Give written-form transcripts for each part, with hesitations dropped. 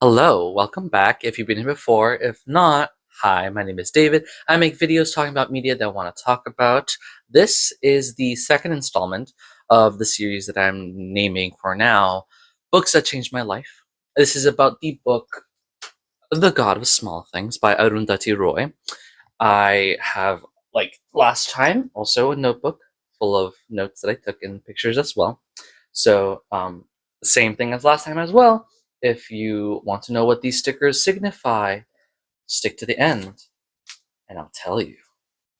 Hello, welcome back. If you've been here before, if not, hi, my name is David. I make videos talking about media that I want to talk about. This is the second installment of the series that I'm naming for now, Books That Changed My Life. This is about the book The God of Small Things by Arundhati Roy. I have, like last time, also a notebook full of notes that I took and pictures as well. So, same thing as last time as well. If you want to know what these stickers signify, stick to the end, and I'll tell you.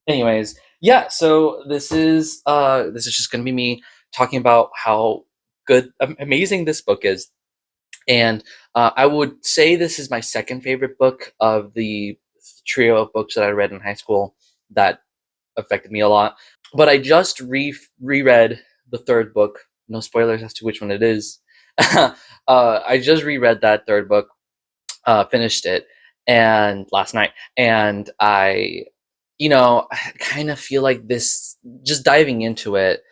Anyways, yeah. So this is just gonna be me talking about how good, amazing this book is, and I would say this is my second favorite book of the trio of books that I read in high school that affected me a lot. But I just reread the third book. No spoilers as to which one it is. I just reread that third book, finished it, and last night, and I kind of feel like this, just diving into it,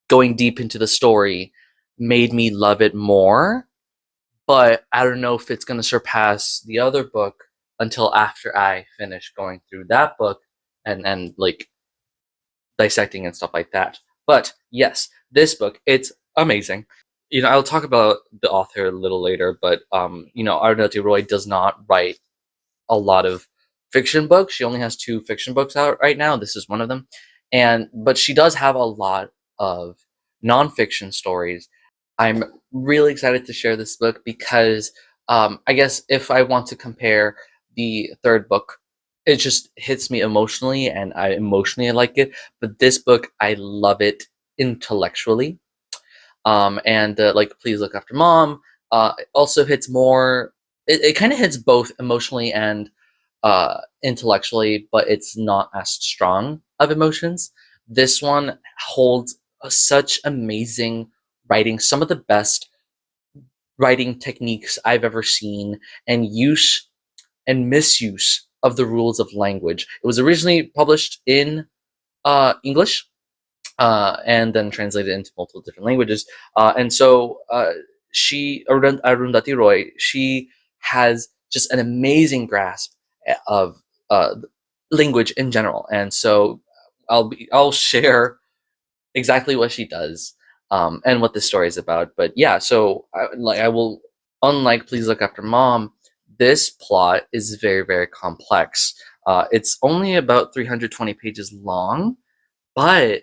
going deep into the story, made me love it more. But I don't know if it's gonna surpass the other book until after I finish going through that book and like dissecting and stuff like that. But yes, this book, it's amazing. I'll talk about the author a little later, but Arundhati Roy does not write a lot of fiction books. She only has two fiction books out right now. This is one of them. But she does have a lot of nonfiction stories. I'm really excited to share this book because I guess if I want to compare the third book, it just hits me emotionally, and I emotionally like it. But this book, I love it intellectually. And like, Please Look After Mom it also hits more. It kind of hits both emotionally and intellectually, but it's not as strong of emotions. This one holds such amazing writing, some of the best writing techniques I've ever seen, and use and misuse of the rules of language. It was originally published in English, and then translated into multiple different languages. And so Arundhati Roy, she has just an amazing grasp of language in general. And so I'll share exactly what she does, and what this story is about. But yeah, so I will, unlike Please Look After Mom, this plot is very, very complex. It's only about 320 pages long, but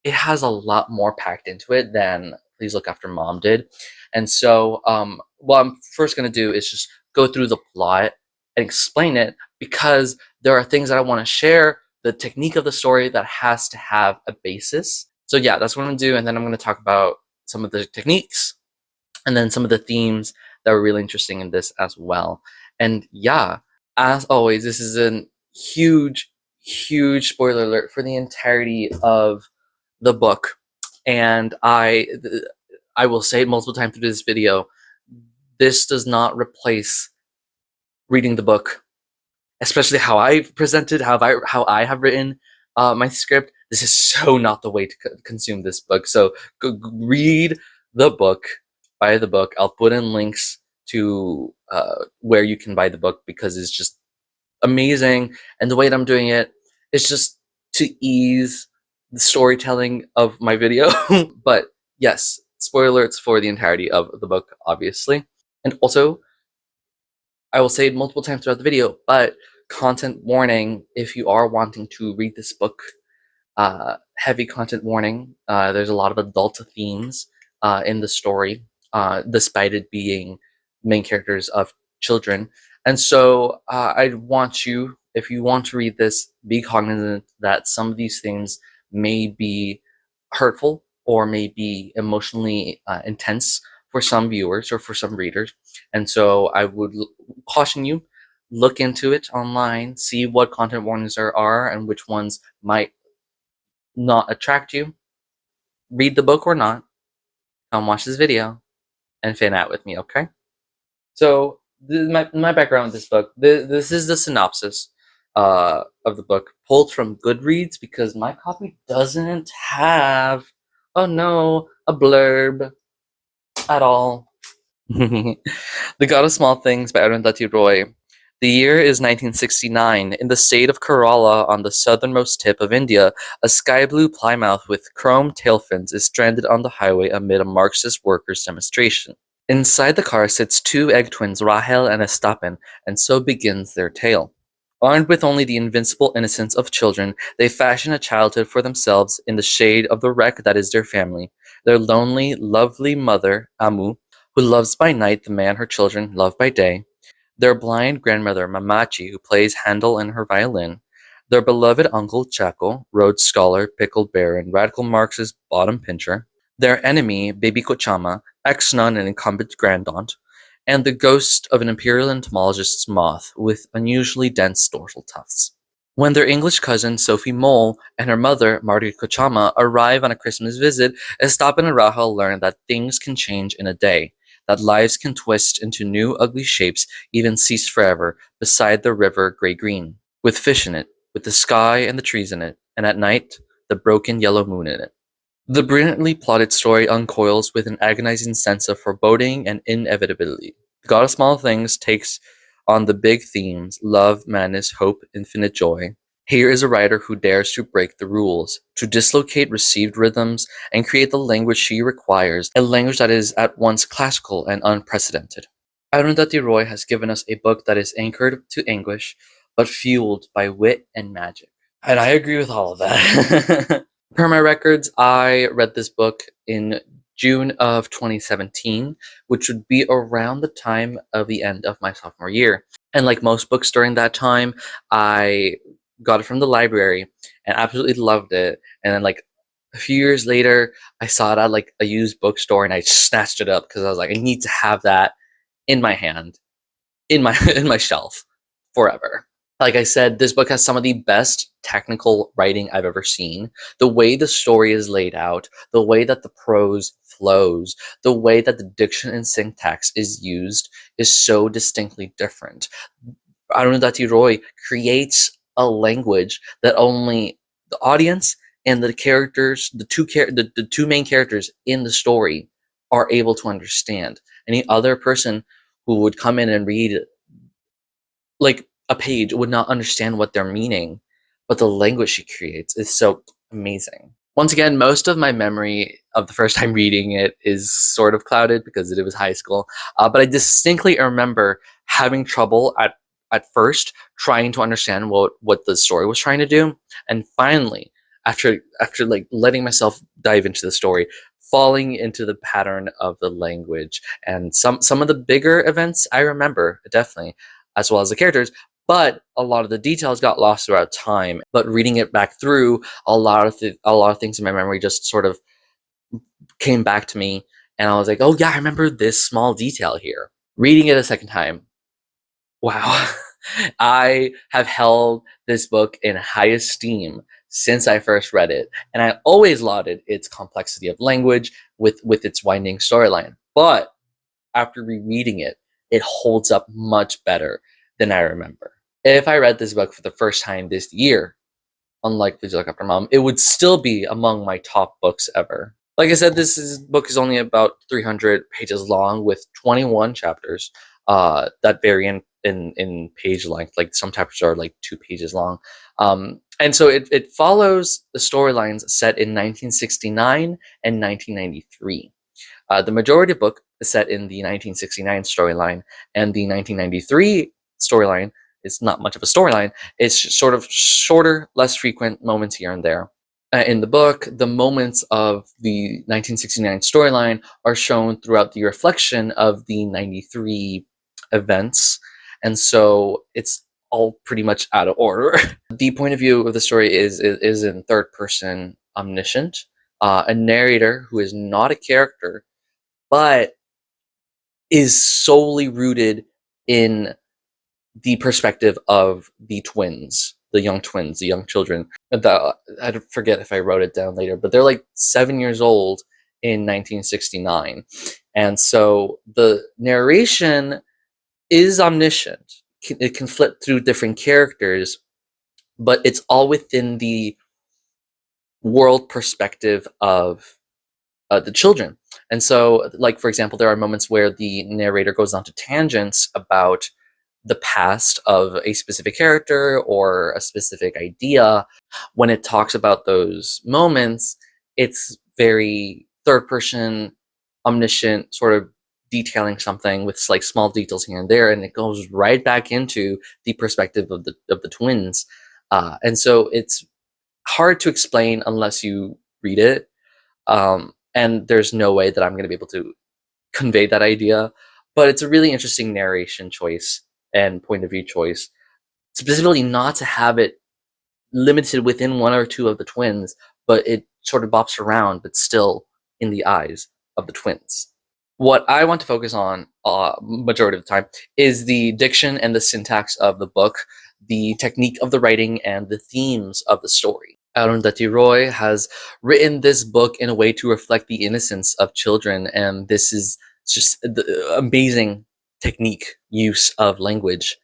it has a lot more packed into it than Please Look After Mom did. And so, what I'm first going to do is just go through the plot and explain it, because there are things that I want to share, the technique of the story that has to have a basis. So, yeah, that's what I'm going to do. And then I'm going to talk about some of the techniques and then some of the themes that were really interesting in this as well. And yeah, as always, this is a huge, huge spoiler alert for the entirety of the book, and I will say it multiple times through this video. This does not replace reading the book, especially how I presented, how I have written my script. This is so not the way to consume this book. So read the book, buy the book. I'll put in links to where you can buy the book, because it's just amazing. And the way that I'm doing it is just to ease the storytelling of my video. But yes, spoiler alerts for the entirety of the book, obviously. And also, I will say it multiple times throughout the video, but content warning if you are wanting to read this book. Heavy content warning. There's a lot of adult themes in the story, despite it being main characters of children. And so I want you, if you want to read this, be cognizant that some of these things may be hurtful or may be emotionally intense for some viewers or for some readers. And so I would caution you, look into it online, see what content warnings there are and which ones might not attract you. Read the book or not, come watch this video and fan out with me, okay? So my background with this book. This is the synopsis of the book, pulled from Goodreads, because my copy doesn't have, oh no, a blurb at all. The God of Small Things by Arundhati Roy. The year is 1969. In the state of Kerala, on the southernmost tip of India, a sky blue Plymouth with chrome tail fins is stranded on the highway amid a Marxist workers' demonstration. Inside the car sits two egg twins, Rahel and Estapen, and so begins their tale. Armed with only the invincible innocence of children, they fashion a childhood for themselves in the shade of the wreck that is their family. Their lonely, lovely mother, Amu, who loves by night the man her children love by day. Their blind grandmother, Mamachi, who plays Handel and her violin. Their beloved uncle, Chaco, Rhodes Scholar, pickled bear, and radical Marxist bottom pincher. Their enemy, Baby Kochama, ex-nun and incumbent grandaunt, and the ghost of an imperial entomologist's moth with unusually dense dorsal tufts. When their English cousin, Sophie Mole, and her mother, Margaret Kochama, arrive on a Christmas visit, Estapen and Rahel learn that things can change in a day, that lives can twist into new ugly shapes, even cease forever, beside the river gray-green, with fish in it, with the sky and the trees in it, and at night, the broken yellow moon in it. The brilliantly plotted story uncoils with an agonizing sense of foreboding and inevitability. The God of Small Things takes on the big themes: love, madness, hope, infinite joy. Here is a writer who dares to break the rules, to dislocate received rhythms, and create the language she requires, a language that is at once classical and unprecedented. Arundhati Roy has given us a book that is anchored to anguish, but fueled by wit and magic. And I agree with all of that. Per my records, I read this book in June of 2017, which would be around the time of the end of my sophomore year. And like most books during that time, I got it from the library and absolutely loved it. And then like a few years later, I saw it at like a used bookstore and I snatched it up because I was like, I need to have that in my hand, in my in my shelf forever. Like I said, this book has some of the best technical writing I've ever seen. The way the story is laid out, the way that the prose flows, the way that the diction and syntax is used is so distinctly different. Arundhati Roy creates a language that only the audience and the characters, the two main characters in the story, are able to understand. Any other person who would come in and read like a page would not understand what they're meaning, but the language she creates is so amazing. Once again, most of my memory of the first time reading it is sort of clouded because it was high school, but I distinctly remember having trouble at first trying to understand what the story was trying to do, and finally, after like letting myself dive into the story, falling into the pattern of the language and some of the bigger events I remember definitely, as well as the characters, but a lot of the details got lost throughout time. But reading it back through, a lot of things in my memory just sort of came back to me, and I was like, oh yeah, I remember this small detail here. Reading it a second time, wow. I have held this book in high esteem since I first read it, and I always lauded its complexity of language with its winding storyline. But after rereading it, it holds up much better than I remember. If I read this book for the first time this year, unlike Please Look After Mom, it would still be among my top books ever. Like I said, book is only about 300 pages long with 21 chapters that vary in page length. Like some chapters are like 2 pages long. And so it follows the storylines set in 1969 and 1993. The majority of the book is set in the 1969 storyline, and the 1993 storyline is not much of a storyline. It's sort of shorter, less frequent moments here and there. In the book, the moments of the 1969 storyline are shown throughout the reflection of the 93 events, and so it's all pretty much out of order. The point of view of the story is in third person omniscient, a narrator who is not a character, but is solely rooted in the perspective of the twins, the young twins, the young children. I forget if I wrote it down later, but they're like 7 years old in 1969. And so the narration is omniscient. It can flip through different characters, but it's all within the world perspective of the children. And so, like, for example, there are moments where the narrator goes on to tangents about the past of a specific character or a specific idea. When it talks about those moments, it's very third person, omniscient, sort of detailing something with like small details here and there, and it goes right back into the perspective of the twins. And so it's hard to explain unless you read it. And there's no way that I'm going to be able to convey that idea. But it's a really interesting narration choice and point of view choice, specifically not to have it limited within one or two of the twins, but it sort of bops around, but still in the eyes of the twins. What I want to focus on, majority of the time, is the diction and the syntax of the book, the technique of the writing, and the themes of the story. Arundhati Roy has written this book in a way to reflect the innocence of children, and this is just the amazing technique use of language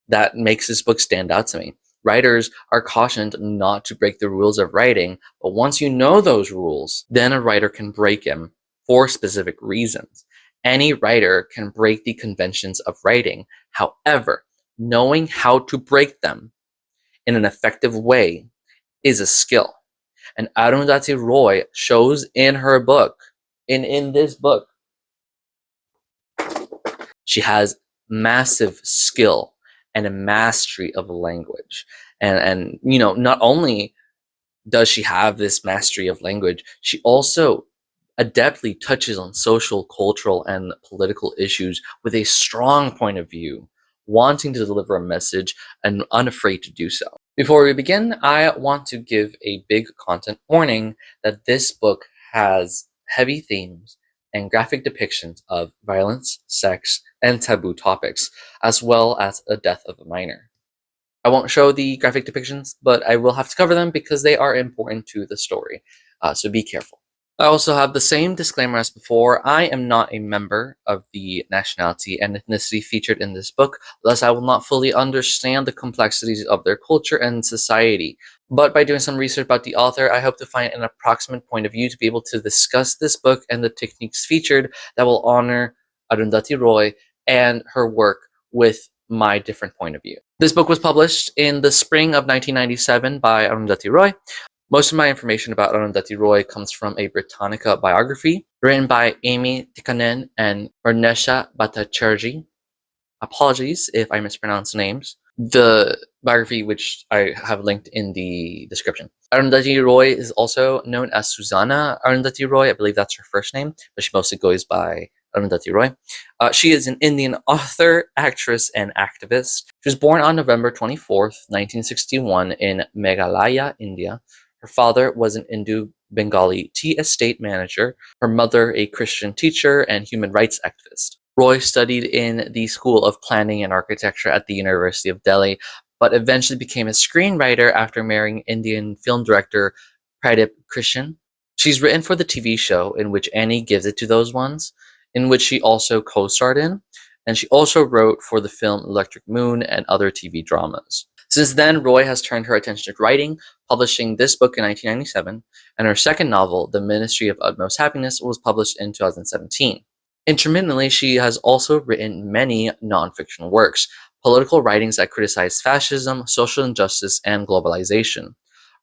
that makes this book stand out to me. Writers are cautioned not to break the rules of writing, but once you know those rules, then a writer can break them for specific reasons. Any writer can break the conventions of writing. However, knowing how to break them in an effective way is a skill. And Arundhati Roy shows in her book, in this book, she has massive skill and a mastery of language. And you know, not only does she have this mastery of language, she also adeptly touches on social, cultural, and political issues with a strong point of view, wanting to deliver a message and unafraid to do so. Before we begin, I want to give a big content warning that this book has heavy themes and graphic depictions of violence, sex, and taboo topics, as well as the death of a minor. I won't show the graphic depictions, but I will have to cover them because they are important to the story, so be careful. I also have the same disclaimer as before. I am not a member of the nationality and ethnicity featured in this book, thus I will not fully understand the complexities of their culture and society. But by doing some research about the author, I hope to find an approximate point of view to be able to discuss this book and the techniques featured that will honor Arundhati Roy and her work with my different point of view. This book was published in the spring of 1997 by Arundhati Roy. Most of my information about Arundhati Roy comes from a Britannica biography written by Amy Tikkanen and Varnesha Bhattacharjee. Apologies if I mispronounce names. The biography, which I have linked in the description. Arundhati Roy is also known as Susanna Arundhati Roy. I believe that's her first name, but she mostly goes by Arundhati Roy. She is an Indian author, actress, and activist. She was born on November 24th, 1961 in Meghalaya, India. Her father was an Hindu Bengali tea estate manager, her mother a Christian teacher and human rights activist. Roy studied in the School of Planning and Architecture at the University of Delhi, but eventually became a screenwriter after marrying Indian film director Pradip Krishan. She's written for the TV show In Which Annie Gives It to Those Ones, in which she also co-starred in, and she also wrote for the film Electric Moon and other TV dramas. Since then, Roy has turned her attention to writing, publishing this book in 1997, and her second novel, The Ministry of Utmost Happiness, was published in 2017. Intermittently, she has also written many non-fiction works, political writings that criticize fascism, social injustice, and globalization.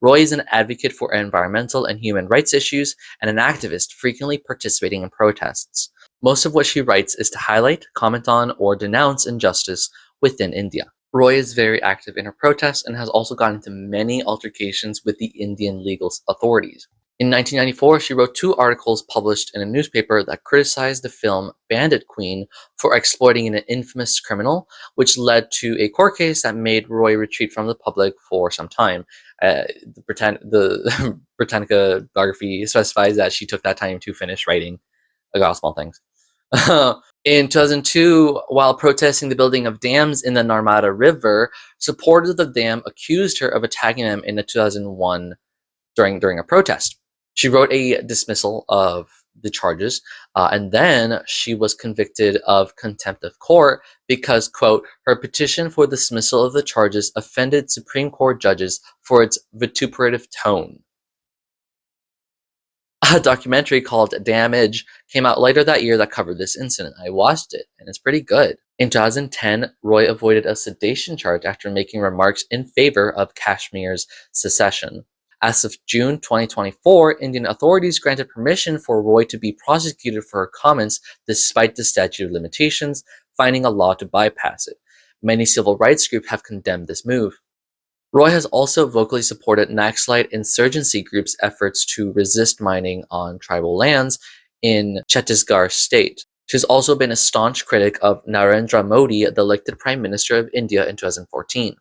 Roy is an advocate for environmental and human rights issues and an activist frequently participating in protests. Most of what she writes is to highlight, comment on, or denounce injustice within India. Roy is very active in her protests and has also gotten into many altercations with the Indian legal authorities. In 1994, she wrote 2 articles published in a newspaper that criticized the film Bandit Queen for exploiting an infamous criminal, which led to a court case that made Roy retreat from the public for some time. The Britannica biography specifies that she took that time to finish writing I got small things. In 2002, while protesting the building of dams in the Narmada River, supporters of the dam accused her of attacking them in the 2001 during a protest. She wrote a dismissal of the charges, and then she was convicted of contempt of court because, quote, her petition for dismissal of the charges offended Supreme Court judges for its vituperative tone. A documentary called Damage came out later that year that covered this incident. I watched it, and it's pretty good. In 2010, Roy avoided a sedition charge after making remarks in favor of Kashmir's secession. As of June 2024, Indian authorities granted permission for Roy to be prosecuted for her comments despite the statute of limitations, finding a law to bypass it. Many civil rights groups have condemned this move. Roy has also vocally supported Naxalite insurgency groups' efforts to resist mining on tribal lands in Chhattisgarh state. She has also been a staunch critic of Narendra Modi, the elected Prime Minister of India in 2014.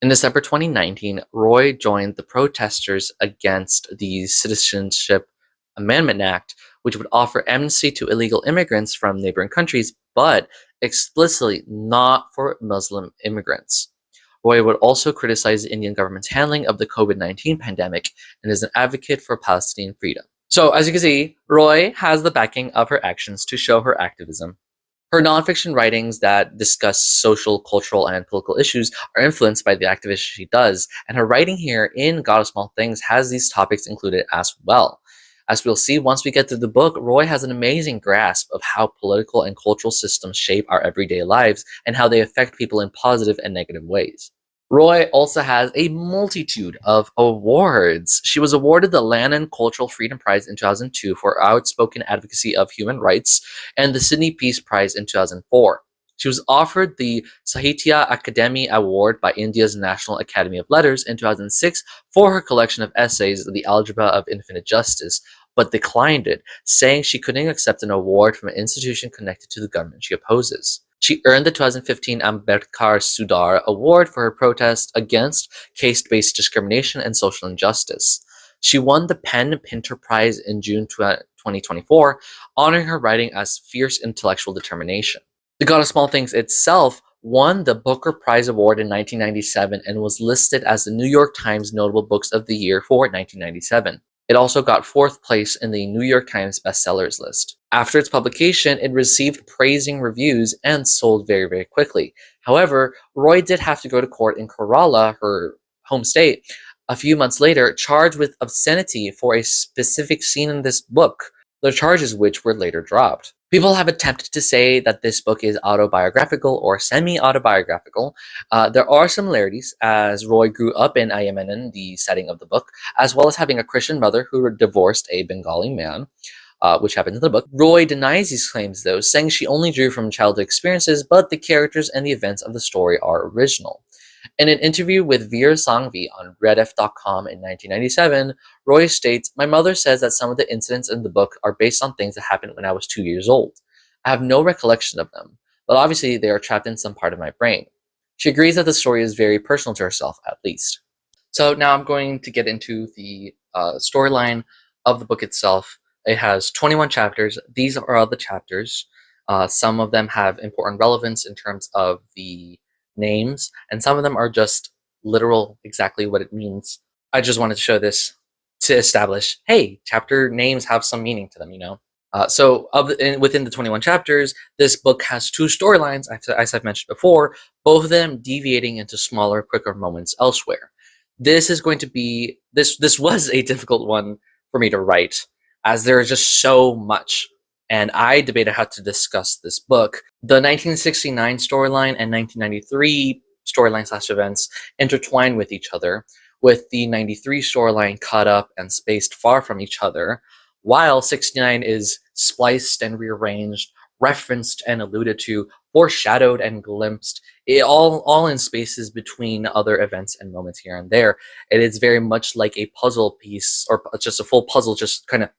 In December 2019, Roy joined the protesters against the Citizenship Amendment Act, which would offer amnesty to illegal immigrants from neighboring countries, but explicitly not for Muslim immigrants. Roy would also criticize the Indian government's handling of the COVID-19 pandemic and is an advocate for Palestinian freedom. So, as you can see, Roy has the backing of her actions to show her activism. Her nonfiction writings that discuss social, cultural, and political issues are influenced by the activism she does, and her writing here in God of Small Things has these topics included as well. As we'll see once we get through the book, Roy has an amazing grasp of how political and cultural systems shape our everyday lives and how they affect people in positive and negative ways. Roy also has a multitude of awards. She was awarded the Lannan Cultural Freedom Prize in 2002 for outspoken advocacy of human rights and the Sydney Peace Prize in 2004. She was offered the Sahitya Akademi Award by India's National Academy of Letters in 2006 for her collection of essays, The Algebra of Infinite Justice, but declined it, saying she couldn't accept an award from an institution connected to the government she opposes. She earned the 2015 Ambedkar Sudhar Award for her protest against caste-based discrimination and social injustice. She won the Penn Pinter Prize in June 2024, honoring her writing as fierce intellectual determination. The God of Small Things itself won the Booker Prize Award in 1997 and was listed as the New York Times Notable Books of the Year for 1997. It also got 4th place in the New York Times bestsellers list. After its publication, it received praising reviews and sold very, very quickly. However, Roy did have to go to court in Kerala, her home state, a few months later, charged with obscenity for a specific scene in this book, the charges which were later dropped. People have attempted to say that this book is autobiographical or semi-autobiographical. There are similarities, as Roy grew up in Yemen, the setting of the book, as well as having a Christian mother who divorced a Bengali man, which happens in the book. Roy denies these claims, though, saying she only drew from childhood experiences, but the characters and the events of the story are original. In an interview with Veer Sanghvi on RedF.com in 1997, Roy states, "My mother says that some of the incidents in the book are based on things that happened when I was 2 years old. I have no recollection of them, but obviously they are trapped in some part of my brain." She agrees that the story is very personal to herself, at least. So now I'm going to get into the storyline of the book itself. It has 21 chapters. These are all the chapters. Some of them have important relevance in terms of the names, and some of them are just literal, exactly what it means. I just wanted to show this to establish, hey, chapter names have some meaning to them, you know? Within the 21 chapters, this book has 2 storylines, as I've mentioned before, both of them deviating into smaller, quicker moments elsewhere. This is going to be, this was a difficult one for me to write, as there is just so much, and I debated how to discuss this book. The 1969 storyline and 1993 storyline/events intertwine with each other, with the 93 storyline cut up and spaced far from each other, while 69 is spliced and rearranged, referenced and alluded to, foreshadowed and glimpsed, all in spaces between other events and moments here and there. It is very much like a puzzle piece, or just a full puzzle, just kind of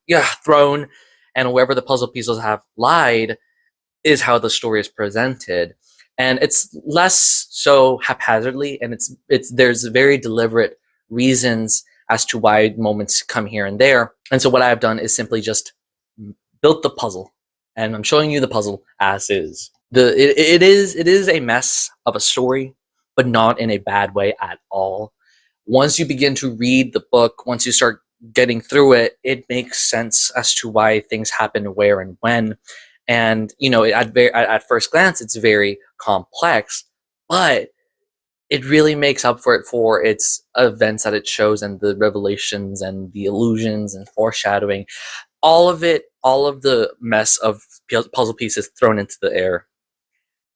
thrown, and wherever the puzzle pieces have lied is how the story is presented. And it's less so haphazardly, and there's very deliberate reasons as to why moments come here and there. And so what I've done is simply just built the puzzle, and I'm showing you the puzzle as is. It is a mess of a story, but not in a bad way at all. Once you begin to read the book, once you start getting through it, it makes sense as to why things happen where and when. And, you know, at first glance, it's very complex, but it really makes up for it for its events that it shows and the revelations and the illusions and foreshadowing. All of it, all of the mess of puzzle pieces thrown into the air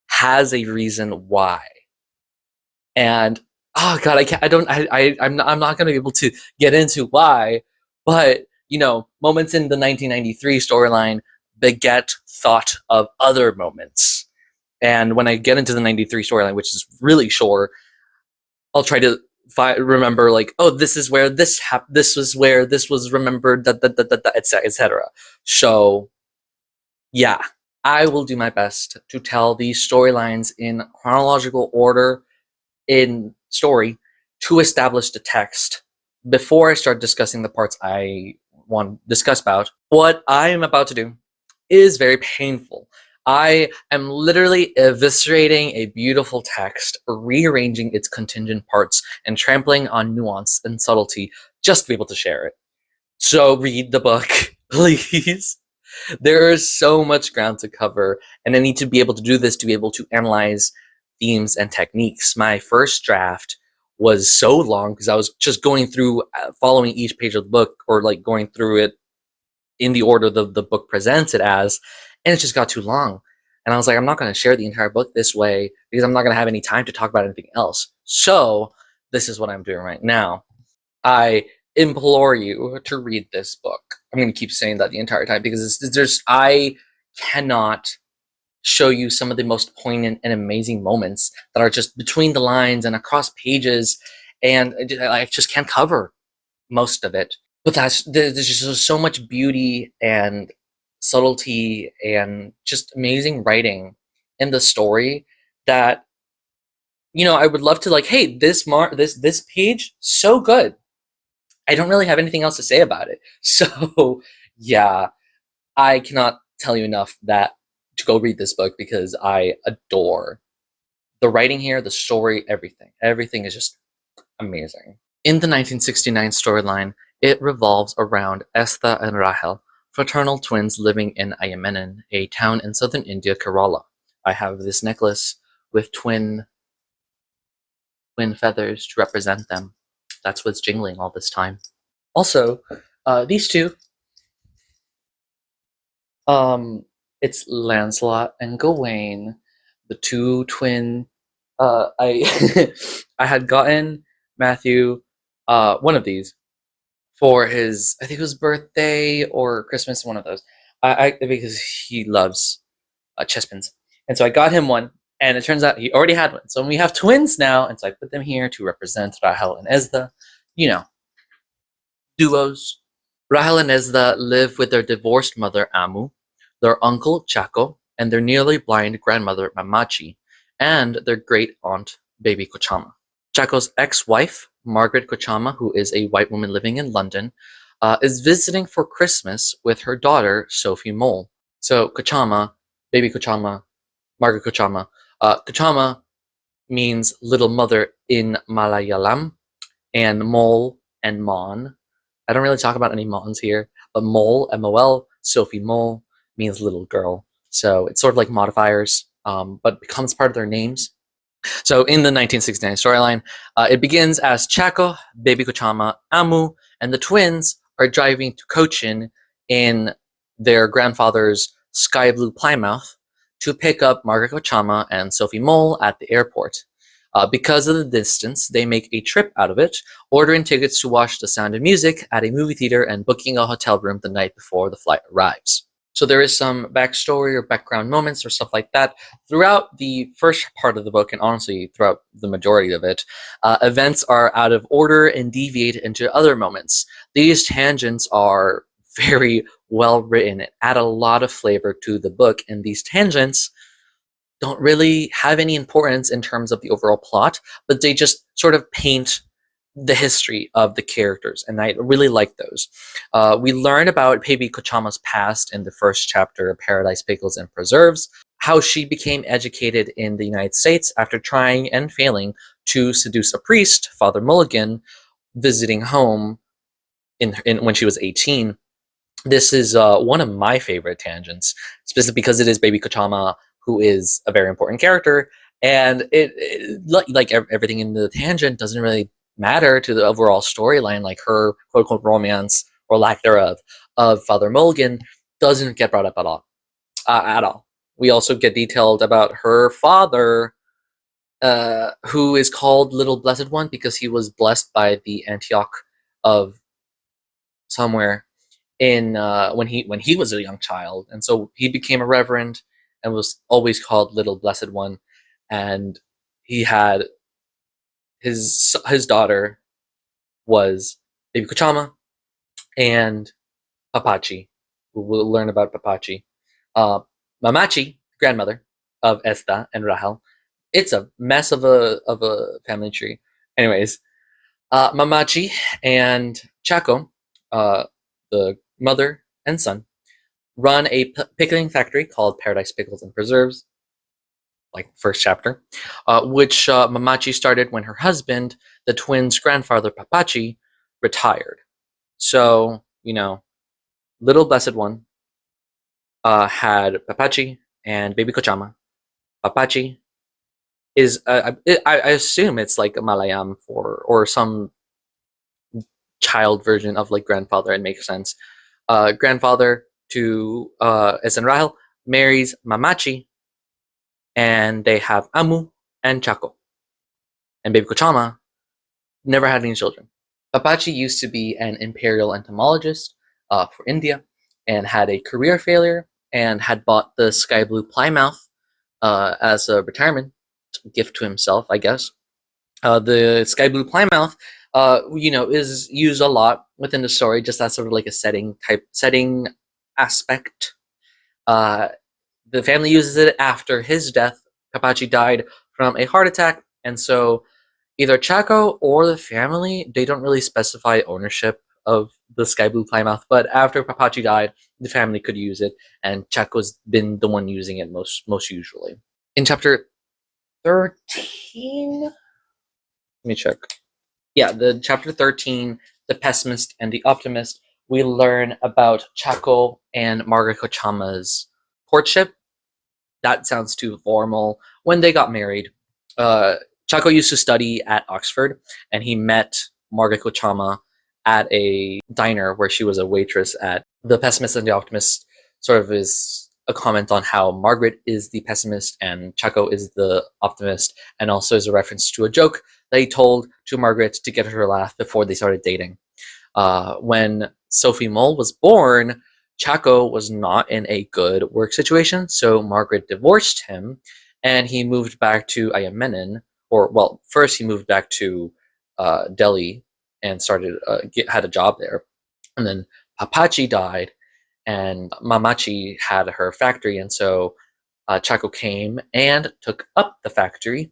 has a reason why. And oh god, I can't. I don't. I'm not going to be able to get into why, but moments in the 1993 storyline beget thought of other moments. And when I get into the 93 storyline, which is really short, I'll try to remember like, oh, this is where this happened. This was where this was remembered. Etc. So yeah, I will do my best to tell these storylines in chronological order in story to establish the text before I start discussing the parts I want to discuss about. What I am about to do is very painful. I am literally eviscerating a beautiful text, rearranging its contingent parts, and trampling on nuance and subtlety just to be able to share it. So read the book, please. There is so much ground to cover, and I need to be able to do this to be able to analyze themes and techniques. My first draft was so long because I was just going through, following each page of the book, or like going through it in the order the book presents it as, and it just got too long. And I was like, I'm not going to share the entire book this way because I'm not going to have any time to talk about anything else. So this is what I'm doing right now. I implore you to read this book. I'm going to keep saying that the entire time because I cannot show you some of the most poignant and amazing moments that are just between the lines and across pages, and I just can't cover most of it. But there's just so much beauty and subtlety and just amazing writing in the story that I would love to like, hey, this page so good. I don't really have anything else to say about it. So yeah, I cannot tell you enough that to go read this book because I adore the writing here, the story, everything. Everything is just amazing. In the 1969 storyline, it revolves around Estha and Rahel, fraternal twins living in Ayamenan, a town in southern India, Kerala. I have this necklace with twin feathers to represent them. That's what's jingling all this time. Also, these two, it's Lancelot and Gawain, the two twin. I I had gotten Matthew one of these for his, I think it was birthday or Christmas, one of those. Because he loves chess-pins, and so I got him one. And it turns out he already had one. So we have twins now, and so I put them here to represent Rahel and Ezda. Duos. Rahel and Ezda live with their divorced mother Amu, their uncle Chaco, and their nearly blind grandmother Mamachi, and their great aunt Baby Kochama. Chaco's ex-wife, Margaret Kochama, who is a white woman living in London, is visiting for Christmas with her daughter Sophie Mole. So Kochama, Baby Kochama, Margaret Kochama. Kochama means little mother in Malayalam, and Mole and Mon. I don't really talk about any Mons here, but Mole, M-O-L, Sophie Mole, means little girl. So it's sort of like modifiers, but becomes part of their names. So in the 1969 storyline, it begins as Chaco, Baby Kochama, Amu, and the twins are driving to Cochin in their grandfather's sky blue Plymouth to pick up Margaret Kochama and Sophie Mole at the airport. Because of the distance, they make a trip out of it, ordering tickets to watch The Sound of Music at a movie theater and booking a hotel room the night before the flight arrives. So there is some backstory or background moments or stuff like that throughout the first part of the book, and honestly throughout the majority of it. Events are out of order and deviate into other moments. These tangents are very well written and add a lot of flavor to the book, and these tangents don't really have any importance in terms of the overall plot, but they just sort of paint the history of the characters, and I really like those. We learn about Baby Kochama's past in the first chapter of Paradise Pickles and Preserves, how she became educated in the United States after trying and failing to seduce a priest, Father Mulligan, visiting home when she was 18. This is one of my favorite tangents, specifically because it is Baby Kochama, who is a very important character, And everything in the tangent doesn't really matter to the overall storyline. Like her quote unquote romance or lack thereof of Father Mulligan doesn't get brought up at all. We also get detailed about her father, who is called Little Blessed One because he was blessed by the Antioch of somewhere in when he was a young child, and so he became a reverend and was always called Little Blessed One. And he had his daughter was Baby Kochama and Papachi. We'll learn about Papachi. Mamachi, grandmother of Esta and Rahel. It's a mess of a family tree. Anyways, Mamachi and Chaco, the mother and son, run a pickling factory called Paradise Pickles and Preserves, like first chapter, which Mamachi started when her husband, the twins' grandfather Papachi, retired. So, Little Blessed One had Papachi and Baby Kochama. Papachi is, I assume it's like a Malayam or some child version of like grandfather. It makes sense. Grandfather to Esan Rahel marries Mamachi, and they have Amu and Chaco. And Baby Kochama never had any children. Papachi used to be an imperial entomologist for India and had a career failure and had bought the sky blue Plymouth as a retirement gift to himself, I guess. The sky blue Plymouth, is used a lot within the story, just as sort of like a setting aspect. The family uses it after his death. Papachi died from a heart attack, and so either Chaco or the family, they don't really specify ownership of the sky blue Plymouth, but after Papachi died, the family could use it, and Chaco's been the one using it most usually. In chapter 13, let me check. Yeah, the chapter 13, The Pessimist and the Optimist, we learn about Chaco and Margaret Kochama's courtship. That sounds too formal. When they got married, Chaco used to study at Oxford, and he met Margaret Kochama at a diner where she was a waitress at. The Pessimist and the Optimist sort of is a comment on how Margaret is the pessimist and Chaco is the optimist, and also is a reference to a joke that he told to Margaret to get her to laugh before they started dating. When Sophie Mole was born, Chaco was not in a good work situation, so Margaret divorced him, and he moved back to Ayamenin, first he moved back to Delhi and had a job there, and then Papachi died, and Mamachi had her factory, and so Chaco came and took up the factory,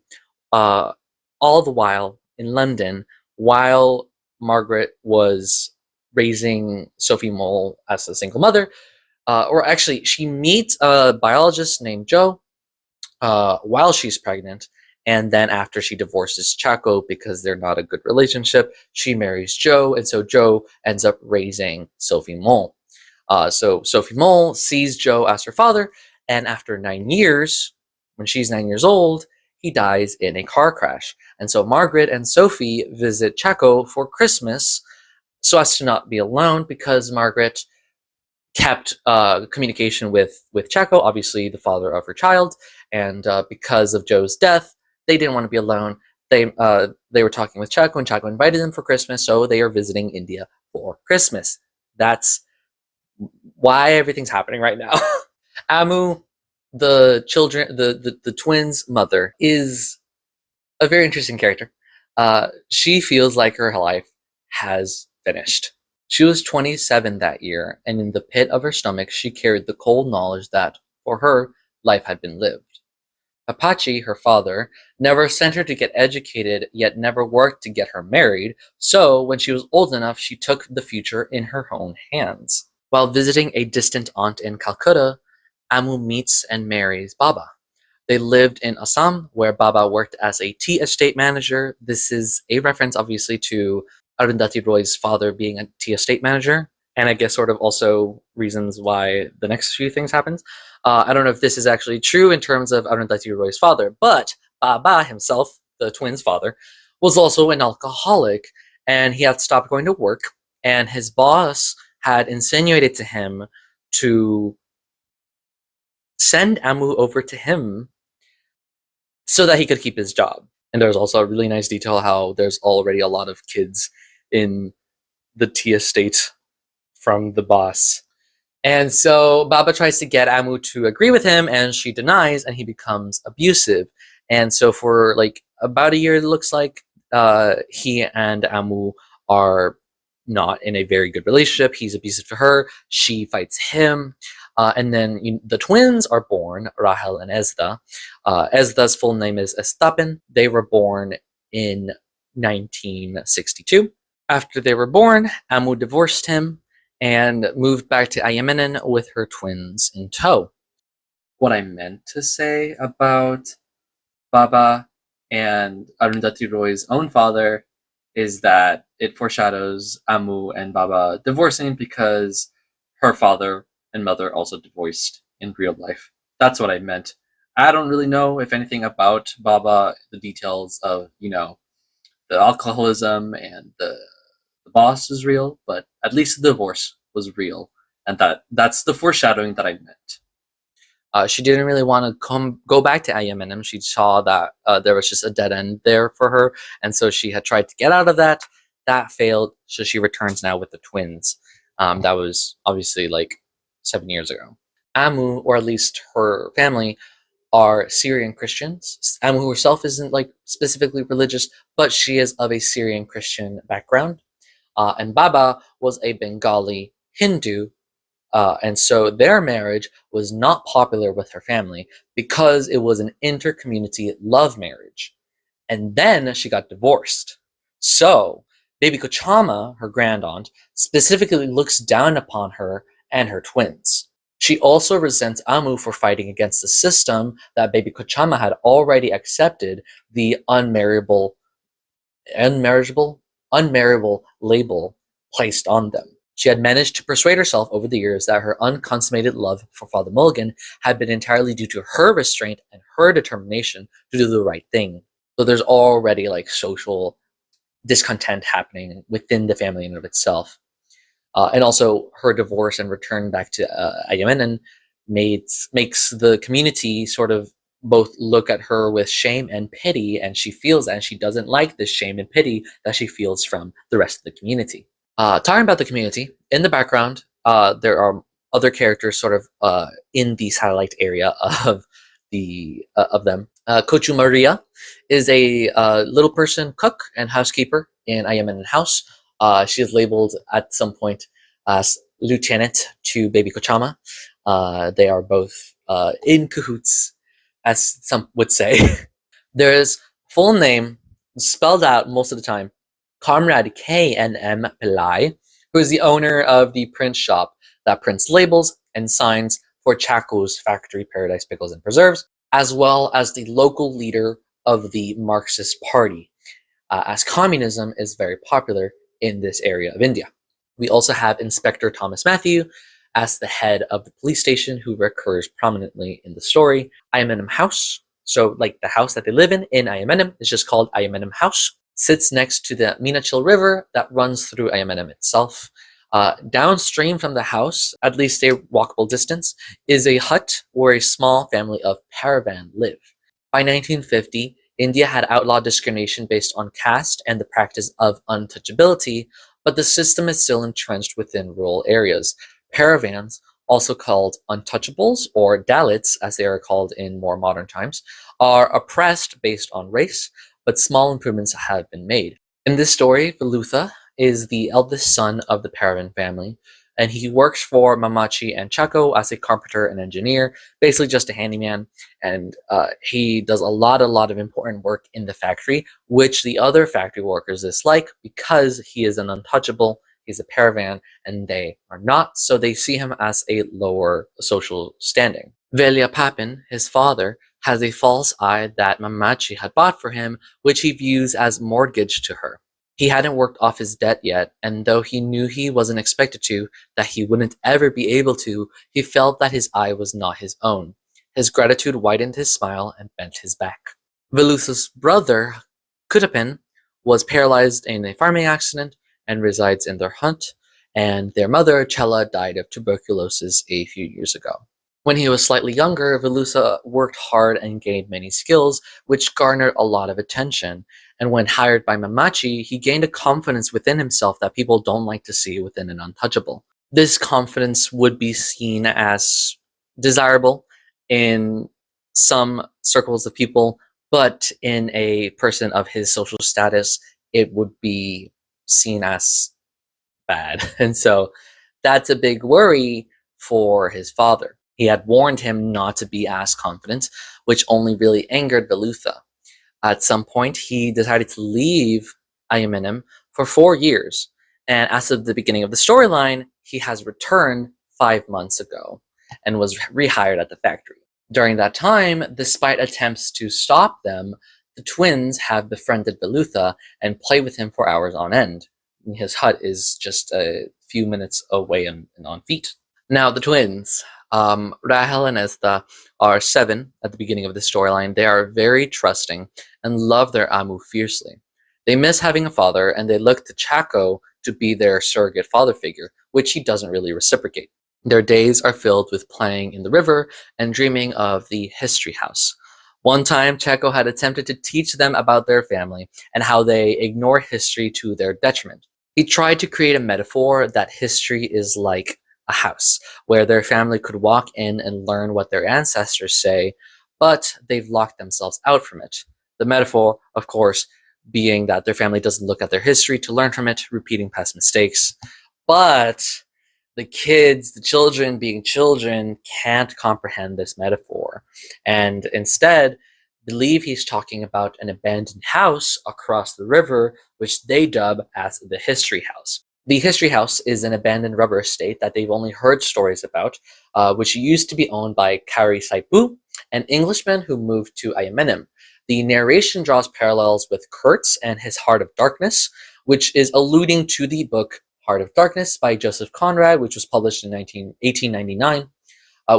all the while in London, while Margaret was raising Sophie Mole as a single mother. Or actually, she meets a biologist named Joe while she's pregnant, and then after she divorces Chaco because they're not a good relationship, she marries Joe, and so Joe ends up raising Sophie Mole. So Sophie Mole sees Joe as her father, and after 9 years, when she's 9 years old, he dies in a car crash. And so Margaret and Sophie visit Chaco for Christmas so as to not be alone, because Margaret kept communication with Chaco, obviously the father of her child, and because of Joe's death, they didn't want to be alone. They were talking with Chaco, and Chaco invited them for Christmas, so they are visiting India for Christmas. That's why everything's happening right now. Amu, the twins' mother, is a very interesting character. She feels like her life has finished. She was 27 that year, and in the pit of her stomach, she carried the cold knowledge that, for her, life had been lived. Papachi, her father, never sent her to get educated, yet never worked to get her married, so when she was old enough, she took the future in her own hands. While visiting a distant aunt in Calcutta, Amu meets and marries Baba. They lived in Assam, where Baba worked as a tea estate manager. This is a reference, obviously, to Arundhati Roy's father being a tea estate manager, and I guess sort of also reasons why the next few things happens. I don't know if this is actually true in terms of Arundhati Roy's father, but Baba himself, the twins' father, was also an alcoholic, and he had stopped going to work, and his boss had insinuated to him to send Amu over to him so that he could keep his job. And there's also a really nice detail how there's already a lot of kids in the tea estate from the boss. And so Baba tries to get Amu to agree with him, and she denies, and he becomes abusive. And so for like about a year, it looks like he and Amu are not in a very good relationship. He's abusive to her. She fights him. And then the twins are born, Rahel and Ezda. Ezda's full name is Estapin. They were born in 1962. After they were born, Amu divorced him and moved back to Ayemenen with her twins in tow. What I meant to say about Baba and Arundhati Roy's own father is that it foreshadows Amu and Baba divorcing because her father and mother also divorced in real life. That's what I meant. I don't really know, if anything, about Baba, the details of, the alcoholism and the boss is real, but at least the divorce was real, and that's the foreshadowing that I meant. She didn't really want to go back to Ayamenem. She saw that there was just a dead end there for her, and so she had tried to get out of that. That failed, so she returns now with the twins. That was obviously like 7 years ago. Amu, or at least her family, are Syrian Christians. Amu herself isn't like specifically religious, but she is of a Syrian Christian background. And Baba was a Bengali Hindu, and so their marriage was not popular with her family because it was an inter-community love marriage. And then she got divorced. So Baby Kochama, her grandaunt, specifically looks down upon her and her twins. She also resents Amu for fighting against the system that Baby Kochama had already accepted the unmarriable label placed on them. She had managed to persuade herself over the years that her unconsummated love for Father Mulligan had been entirely due to her restraint and her determination to do the right thing. So there's already like social discontent happening within the family in and of itself. And also her divorce and return back to Ayamenen makes the community sort of both look at her with shame and pity, and she feels that, and she doesn't like this shame and pity that she feels from the rest of the community. Talking about the community, in the background, there are other characters sort of in the satellite area of them. Kochu Maria is a little person cook and housekeeper in Ayamenen House. She is labeled at some point as lieutenant to Baby Kochama. They are both in cahoots, as some would say. There's full name spelled out most of the time, Comrade K.N.M. Pillai, who is the owner of the print shop that prints labels and signs for Chaco's factory, Paradise Pickles and Preserves, as well as the local leader of the Marxist Party, as communism is very popular in this area of India. We also have Inspector Thomas Matthew as the head of the police station, who recurs prominently in the story. Ayamenem House, so like the house that they live in Ayamenem, is just called Ayamenem House, sits next to the Minachil River that runs through Ayamenem itself. Downstream from the house, at least a walkable distance, is a hut where a small family of Paravan live. By 1950, India had outlawed discrimination based on caste and the practice of untouchability, but the system is still entrenched within rural areas. Paravans, also called untouchables, or Dalits as they are called in more modern times, are oppressed based on race, but small improvements have been made. In this story, Velutha is the eldest son of the Paravan family, and he works for Mamachi and Chaco as a carpenter and engineer, basically just a handyman, and he does a lot of important work in the factory, which the other factory workers dislike because he is an untouchable, he's a Paravan, and they are not, so they see him as a lower social standing. Velia Papin, his father, has a false eye that Mamachi had bought for him, which he views as mortgage to her. He hadn't worked off his debt yet, and though he knew he wasn't expected to, that he wouldn't ever be able to, he felt that his eye was not his own. His gratitude widened his smile and bent his back. Velusa's brother, Kutapin, was paralyzed in a farming accident and resides in their hut, and their mother, Chella, died of tuberculosis a few years ago. When he was slightly younger, Velusa worked hard and gained many skills, which garnered a lot of attention. And when hired by Mamachi, he gained a confidence within himself that people don't like to see within an untouchable. This confidence would be seen as desirable in some circles of people, but in a person of his social status, it would be seen as bad. And so that's a big worry for his father. He had warned him not to be as confident, which only really angered Velutha. At some point, he decided to leave Ayamenem for 4 years, and as of the beginning of the storyline, he has returned 5 months ago and was rehired at the factory. During that time, despite attempts to stop them, the twins have befriended Velutha and play with him for hours on end. His hut is just a few minutes away and on feet. Now, the twins, Rahel and Estha, are 7 at the beginning of the storyline. They are very trusting and love their Amu fiercely. They miss having a father, and they look to Chaco to be their surrogate father figure, which he doesn't really reciprocate. Their days are filled with playing in the river and dreaming of the history house. One time, Chaco had attempted to teach them about their family and how they ignore history to their detriment. He tried to create a metaphor that history is like a house, where their family could walk in and learn what their ancestors say, but they've locked themselves out from it. The metaphor, of course, being that their family doesn't look at their history to learn from it, repeating past mistakes. But the kids, the children being children, can't comprehend this metaphor, and instead believe he's talking about an abandoned house across the river, which they dub as the History House. The History House is an abandoned rubber estate that they've only heard stories about, which used to be owned by Kari Saipu, an Englishman who moved to Ayamenem. The narration draws parallels with Kurtz and his Heart of Darkness, which is alluding to the book Heart of Darkness by Joseph Conrad, which was published in 1899,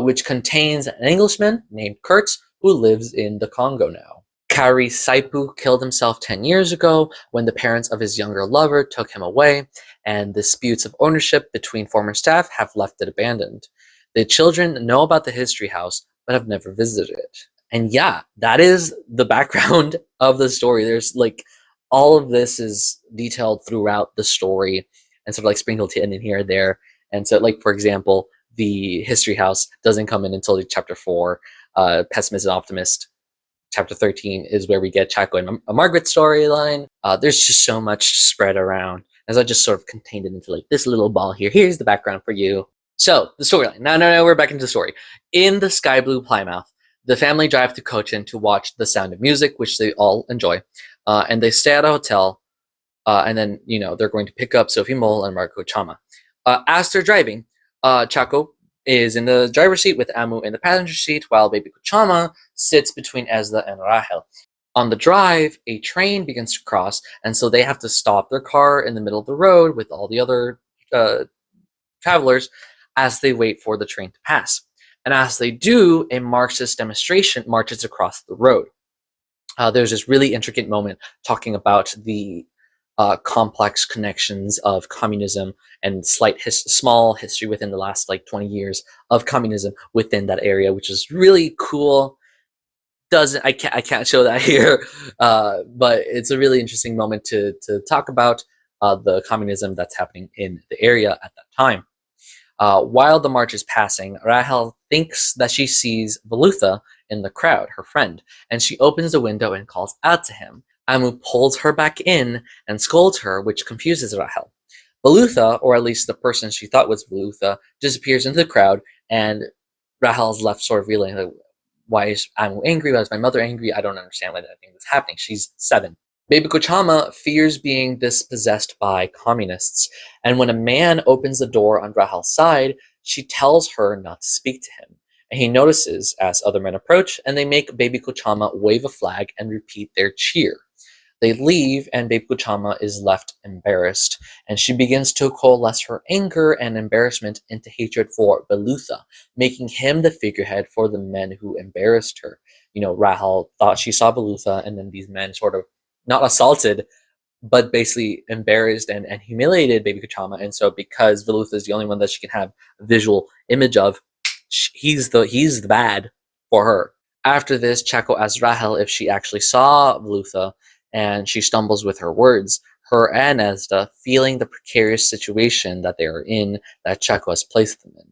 which contains an Englishman named Kurtz who lives in the Congo now. Kari Saipu killed himself 10 years ago when the parents of his younger lover took him away, and disputes of ownership between former staff have left it abandoned. The children know about the History House, but have never visited it. And yeah, that is the background of the story. There's like, all of this is detailed throughout the story and sort of like sprinkled in here and there. And so, like, for example, the History House doesn't come in until chapter 4. Pessimist and Optimist, chapter 13, is where we get Chaco and Margaret storyline. There's just so much spread around, as I just sort of contained it into like this little ball here. Here's the background for you. So, the storyline. Now, we're back into the story. In the sky blue Plymouth, the family drive to Cochin to watch The Sound of Music, which they all enjoy, and they stay at a hotel, and then, they're going to pick up Sophie Mole and Marco Chama. As they're driving, Chaco is in the driver's seat with Amu in the passenger seat, while baby Kuchama sits between Ezra and Rahel. On the drive, a train begins to cross, and so they have to stop their car in the middle of the road with all the other travelers as they wait for the train to pass. And as they do, a Marxist demonstration marches across the road. There's this really intricate moment talking about the complex connections of communism and small history within the last 20 years of communism within that area, which is really cool. I can't show that here, but it's a really interesting moment to talk about the communism that's happening in the area at that time. While the march is passing, Rahel thinks that she sees Velutha in the crowd, her friend, and she opens the window and calls out to him. Amu pulls her back in and scolds her, which confuses Rahel. Velutha, or at least the person she thought was Velutha, disappears into the crowd, and Rahel's left sort of reeling, like, why is Amu angry? Why is my mother angry? I don't understand why that thing is happening. She's 7. Baby Kochama fears being dispossessed by communists, and when a man opens the door on Rahel's side, she tells her not to speak to him. And he notices as other men approach, and they make Baby Kochama wave a flag and repeat their cheer. They leave, and Babe Kuchama is left embarrassed, and she begins to coalesce her anger and embarrassment into hatred for Belutha, making him the figurehead for the men who embarrassed her. Rahel thought she saw Belutha, and then these men sort of not assaulted, but basically embarrassed and humiliated Baby Kachama. And so, because Velutha is the only one that she can have a visual image of, he's the bad for her. After this, Chaco asks Rahel if she actually saw Velutha, and she stumbles with her words. Her and Ezda feeling the precarious situation that they are in, that Chaco has placed them in.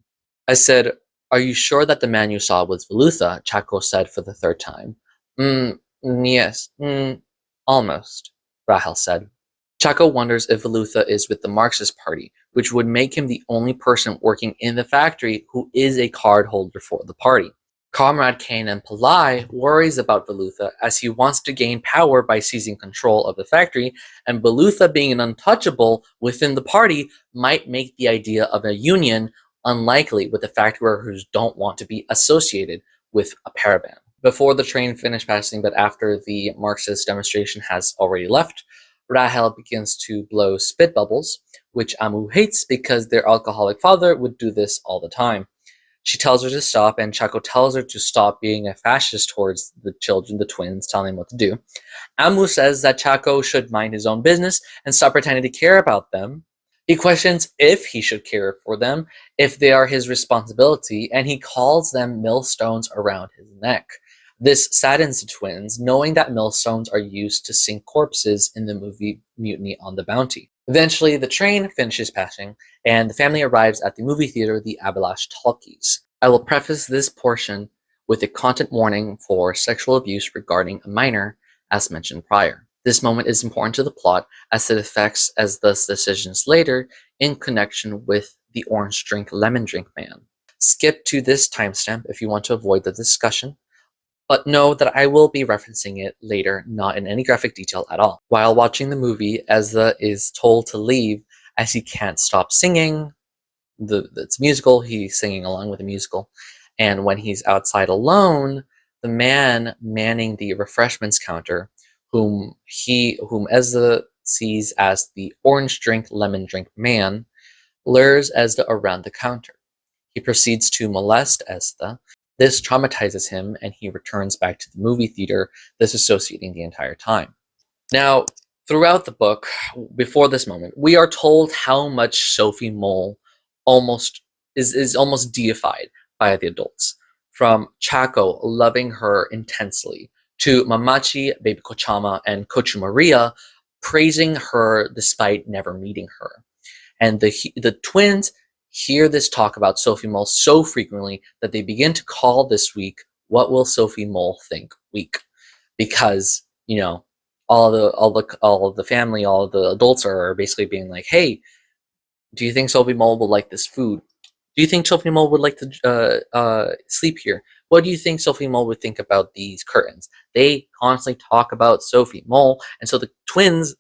I said, "Are you sure that the man you saw was Velutha?" Chaco said for the third time. Yes, almost, Rahel said. Chaco wonders if Velutha is with the Marxist Party, which would make him the only person working in the factory who is a card holder for the party. Comrade Kane and Pillai worries about Velutha as he wants to gain power by seizing control of the factory, and Velutha being an untouchable within the party might make the idea of a union unlikely, with the factory workers don't want to be associated with a paraban. Before the train finished passing, but after the Marxist demonstration has already left, Rahel begins to blow spit bubbles, which Amu hates because their alcoholic father would do this all the time. She tells her to stop, and Chaco tells her to stop being a fascist towards the children, the twins, telling them what to do. Amu says that Chaco should mind his own business and stop pretending to care about them. He questions if he should care for them, if they are his responsibility, and he calls them millstones around his neck. This saddens the twins, knowing that millstones are used to sink corpses in the movie Mutiny on the Bounty. Eventually, the train finishes passing, and the family arrives at the movie theater, the Abhilash Talkies. I will preface this portion with a content warning for sexual abuse regarding a minor, as mentioned prior. This moment is important to the plot as it affects as thus decisions later in connection with the orange drink lemon drink man. Skip to this timestamp if you want to avoid the discussion, but know that I will be referencing it later, not in any graphic detail at all. While watching the movie, Ezra is told to leave as he can't stop singing. It's musical, he's singing along with the musical. And when he's outside alone, the man manning the refreshments counter, whom Ezra sees as the orange drink, lemon drink man, lures Ezra around the counter. He proceeds to molest Ezra. This traumatizes him, and he returns back to the movie theater, disassociating the entire time. Now, throughout the book, before this moment, we are told how much Sophie Mole is almost deified by the adults. From Chaco loving her intensely, to Mamachi, Baby Kochama, and Kochu Maria praising her despite never meeting her. And the twins hear this talk about Sophie Mole so frequently that they begin to call this week "What Will Sophie Mole Think" week, because all of the family, all of the adults are basically being like, "Hey, do you think Sophie Mole would like this food? Do you think Sophie Mole would like to sleep here? What do you think Sophie Mole would think about these curtains?" They constantly talk about Sophie Mole, and so the twins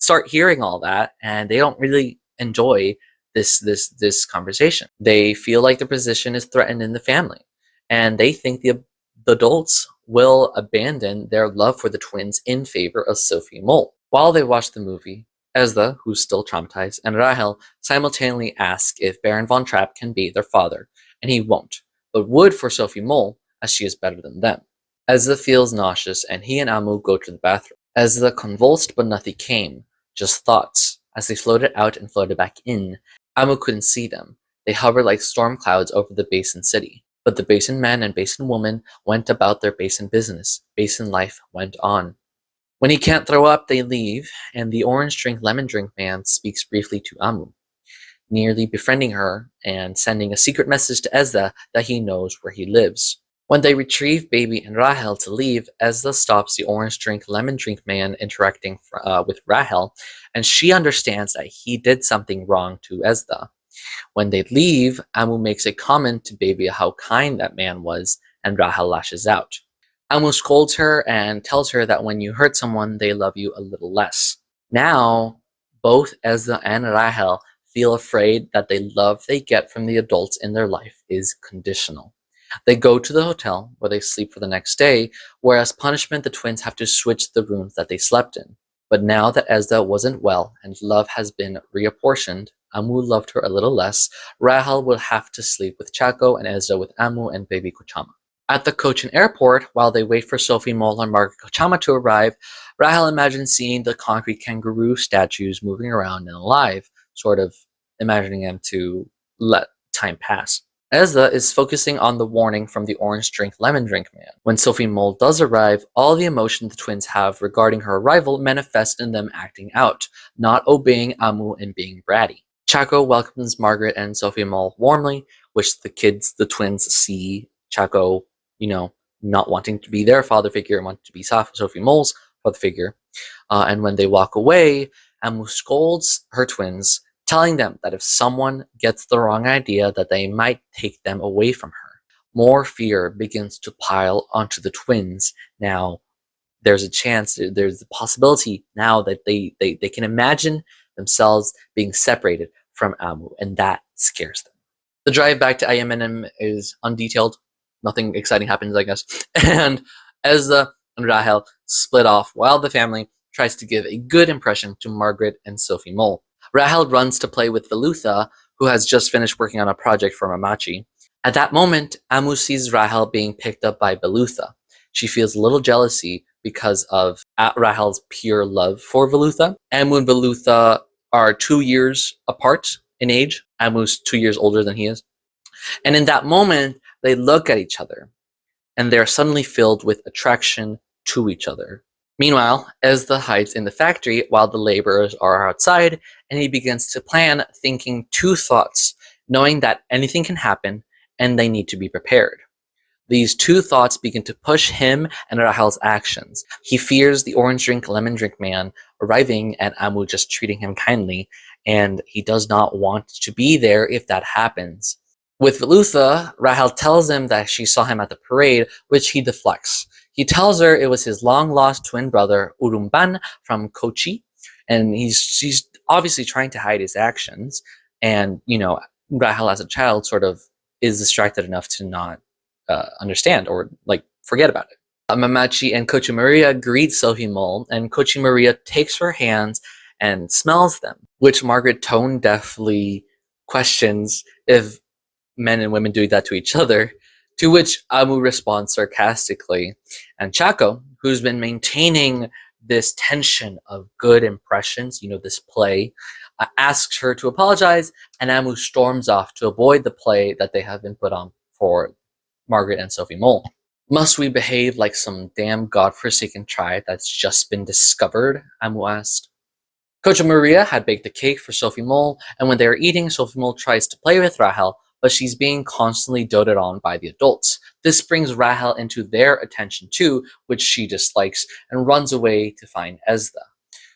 start hearing all that, and they don't really enjoy this conversation. They feel like their position is threatened in the family, and they think the adults will abandon their love for the twins in favor of Sophie Mole. While they watch the movie, Ezra, who's still traumatized, and Rahel simultaneously ask if Baron von Trapp can be their father, and he won't, but would for Sophie Mole, as she is better than them. Ezra feels nauseous, and he and Amu go to the bathroom. Ezra convulsed, but nothing came, just thoughts. As they floated out and floated back in, Amu couldn't see them. They hovered like storm clouds over the Basin city. But the Basin man and Basin woman went about their Basin business. Basin life went on. When he can't throw up, they leave, and the orange drink, lemon drink man speaks briefly to Amu, nearly befriending her and sending a secret message to Ezra that he knows where he lives. When they retrieve Baby and Rahel to leave, Ezra stops the orange drink, lemon drink man interacting with Rahel, and she understands that he did something wrong to Ezra. When they leave, Amu makes a comment to Baby how kind that man was, and Rahel lashes out. Amu scolds her and tells her that when you hurt someone, they love you a little less. Now, both Ezra and Rahel feel afraid that the love they get from the adults in their life is conditional. They go to the hotel where they sleep for the next day, where as punishment the twins have to switch the rooms that they slept in. But now that Ezda wasn't well and love has been reapportioned, Amu loved her a little less, Rahel will have to sleep with Chaco and Ezra with Amu and baby Kochama. At the Cochin airport, while they wait for Sophie Mole and Margaret Kochama to arrive, Rahel imagines seeing the concrete kangaroo statues moving around and alive, sort of imagining them to let time pass. Ezra is focusing on the warning from the orange drink lemon drink man. When Sophie Mole does arrive, all the emotion the twins have regarding her arrival manifests in them acting out, not obeying Amu and being bratty. Chaco welcomes Margaret and Sophie Mole warmly, which the twins see Chaco, not wanting to be their father figure and wanting to be Sophie Mole's father figure. And when they walk away, Amu scolds her twins, telling them that if someone gets the wrong idea, that they might take them away from her. More fear begins to pile onto the twins. Now, there's a possibility now that they can imagine themselves being separated from Amu, and that scares them. The drive back to Ayamenem is undetailed. Nothing exciting happens, I guess. And Ezra and Rahel split off while the family tries to give a good impression to Margaret and Sophie Mole. Rahel runs to play with Velutha, who has just finished working on a project for Mamachi. At that moment, Amu sees Rahel being picked up by Velutha. She feels a little jealousy because of Rahel's pure love for Velutha. Amu and Velutha are 2 years apart in age. Amu's 2 years older than he is. And in that moment, they look at each other, and they're suddenly filled with attraction to each other. Meanwhile, Ezra hides in the factory while the laborers are outside, and he begins to plan, thinking 2 thoughts, knowing that anything can happen, and they need to be prepared. These 2 thoughts begin to push him and Rahel's actions. He fears the orange drink, lemon drink man arriving and Amu just treating him kindly, and he does not want to be there if that happens. With Velutha, Rahel tells him that she saw him at the parade, which he deflects. He tells her it was his long-lost twin brother, Urumban, from Kochi, and she's obviously trying to hide his actions, and, Rahel as a child sort of is distracted enough to not understand or, forget about it. Mamachi and Kochi Maria greet Sophie Mole, and Kochi Maria takes her hands and smells them, which Margaret tone-deafly questions if men and women doing that to each other, to which Amu responds sarcastically. And Chaco, who's been maintaining this tension of good impressions, this play, asks her to apologize, and Amu storms off to avoid the play that they have been put on for Margaret and Sophie Mole. Must we behave like some damn godforsaken tribe that's just been discovered? Amu asked. Kocha Maria had baked the cake for Sophie Mole, and when they are eating, Sophie Mole tries to play with Rahel, but she's being constantly doted on by the adults. This brings Rahel into their attention too, which she dislikes, and runs away to find Ezra.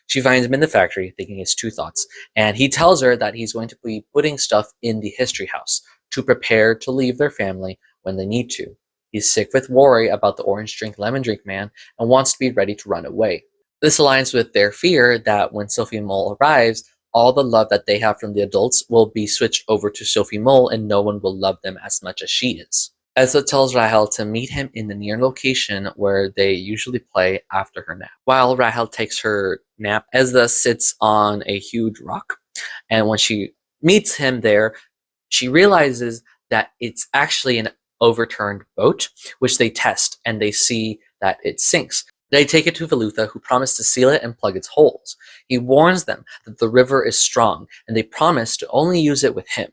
She finds him in the factory, thinking it's 2 thoughts, and he tells her that he's going to be putting stuff in the history house to prepare to leave their family when they need to. He's sick with worry about the orange drink, lemon drink man, and wants to be ready to run away. This aligns with their fear that when Sophie Mole arrives, all the love that they have from the adults will be switched over to Sophie Mole, and no one will love them as much as she is. Ezra tells Rahel to meet him in the near location where they usually play after her nap. While Rahel takes her nap, Ezra sits on a huge rock, and when she meets him there, she realizes that it's actually an overturned boat, which they test, and they see that it sinks. They take it to Velutha, who promised to seal it and plug its holes. He warns them that the river is strong, and they promise to only use it with him,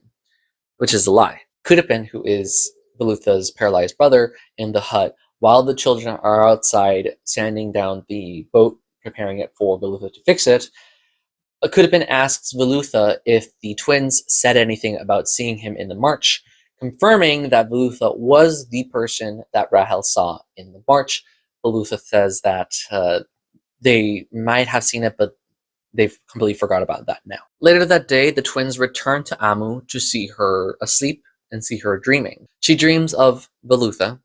which is a lie. Kudapin, who is Velutha's paralyzed brother, in the hut, while the children are outside sanding down the boat, preparing it for Velutha to fix it, Kudapin asks Velutha if the twins said anything about seeing him in the march, confirming that Velutha was the person that Rahel saw in the march. Velutha says that they might have seen it, but they've completely forgot about that now. Later that day, the twins return to Amu to see her asleep and see her dreaming. She dreams of Velutha,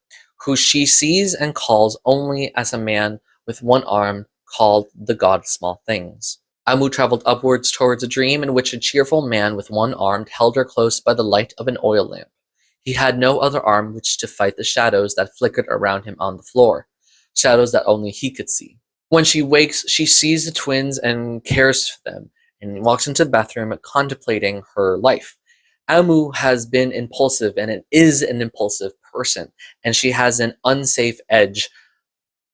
who she sees and calls only as a man with one arm called the god of small things. Amu traveled upwards towards a dream in which a cheerful man with one arm held her close by the light of an oil lamp. He had no other arm which to fight the shadows that flickered around him on the floor, shadows that only he could see. When she wakes, she sees the twins and cares for them, and walks into the bathroom contemplating her life. Amu has been impulsive and it is an impulsive person, and she has an unsafe edge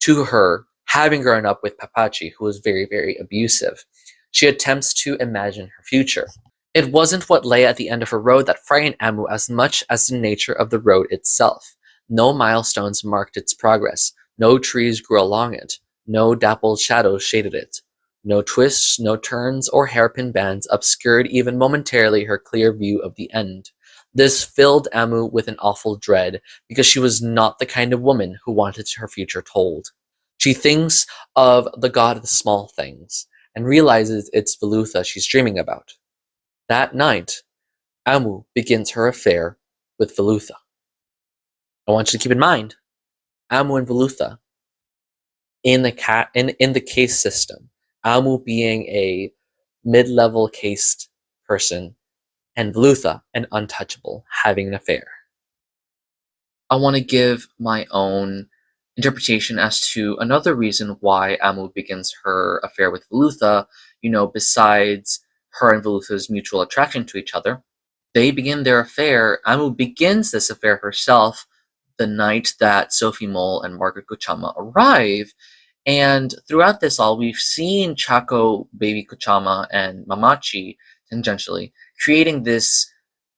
to her, having grown up with Papachi, who was very, very abusive. She attempts to imagine her future. It wasn't what lay at the end of her road that frightened Amu as much as the nature of the road itself. No milestones marked its progress. No trees grew along it. No dappled shadows shaded it. No twists, no turns, or hairpin bands obscured even momentarily her clear view of the end. This filled Amu with an awful dread, because she was not the kind of woman who wanted her future told. She thinks of the god of the small things, and realizes it's Velutha she's dreaming about. That night, Amu begins her affair with Velutha. I want you to keep in mind, Amu and Velutha in the case system, Amu being a mid-level cased person, and Velutha an untouchable, having an affair. I want to give my own interpretation as to another reason why Amu begins her affair with Velutha, besides her and Velutha's mutual attraction to each other. They begin their affair. Amu begins this affair herself the night that Sophie Mole and Margaret Kuchama arrive. And throughout this all, we've seen Chaco, Baby Kuchama, and Mamachi, tangentially, creating this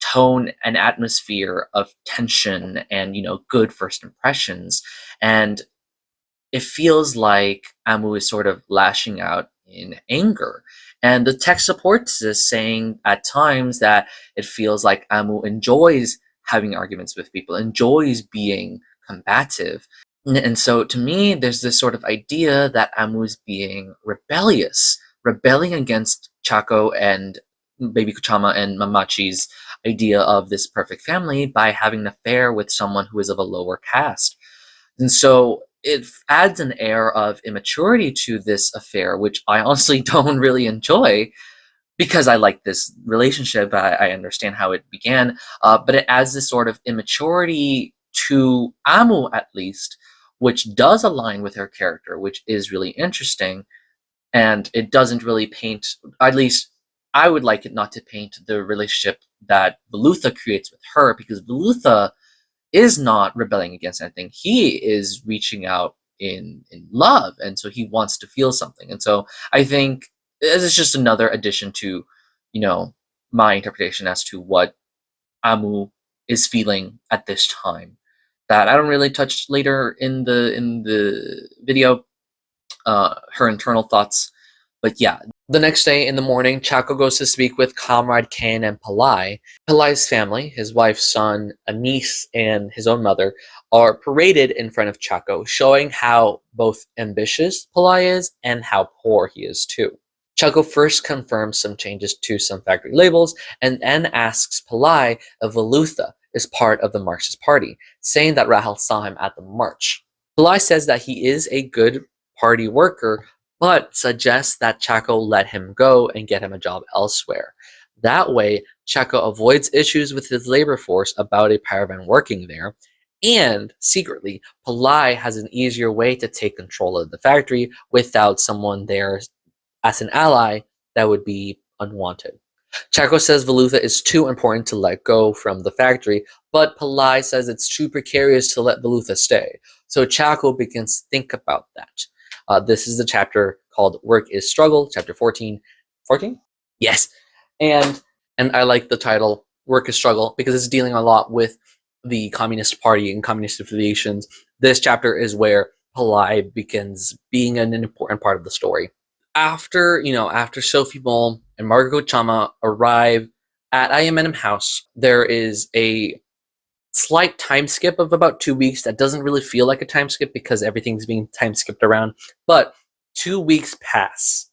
tone and atmosphere of tension and, good first impressions. And it feels like Amu is sort of lashing out in anger. And the text supports this, saying at times that it feels like Amu enjoys having arguments with people, enjoys being combative. And so to me, there's this sort of idea that Amu is being rebellious, rebelling against Chaco and Baby Kuchama and Mamachi's idea of this perfect family by having an affair with someone who is of a lower caste. And so it adds an air of immaturity to this affair, which I honestly don't really enjoy, because I like this relationship. I understand how it began, but it adds this sort of immaturity to Amu, at least, which does align with her character, which is really interesting. And it doesn't really paint, at least I would like it not to paint the relationship that Velutha creates with her, because Velutha is not rebelling against anything. He is reaching out in love, and so he wants to feel something. And so I think this is just another addition to, my interpretation as to what Amu is feeling at this time, that I don't really touch later in the video, her internal thoughts. But yeah, the next day in the morning, Chaco goes to speak with Comrade Kane and Palai. Palai's family, his wife's son, a niece, and his own mother, are paraded in front of Chaco, showing how both ambitious Palai is and how poor he is too. Chaco first confirms some changes to some factory labels, and then asks Palai if Velutha is part of the Marxist Party, saying that Rahel saw him at the march. Palai says that he is a good party worker, but suggests that Chaco let him go and get him a job elsewhere. That way, Chaco avoids issues with his labor force about a paravan working there, and secretly, Palai has an easier way to take control of the factory without someone there as an ally that would be unwanted. Chaco says Velutha is too important to let go from the factory, but Palai says it's too precarious to let Velutha stay. So Chaco begins to think about that. This is the chapter called Work is Struggle, chapter 14. 14? Yes. And I like the title, Work is Struggle, because it's dealing a lot with the Communist Party and communist affiliations. This chapter is where Palai begins being an important part of the story. After Sophie Mole and Margot Chama arrive at IMNM House, there is a slight time skip of about 2 weeks that doesn't really feel like a time skip because everything's being time skipped around. But 2 weeks pass.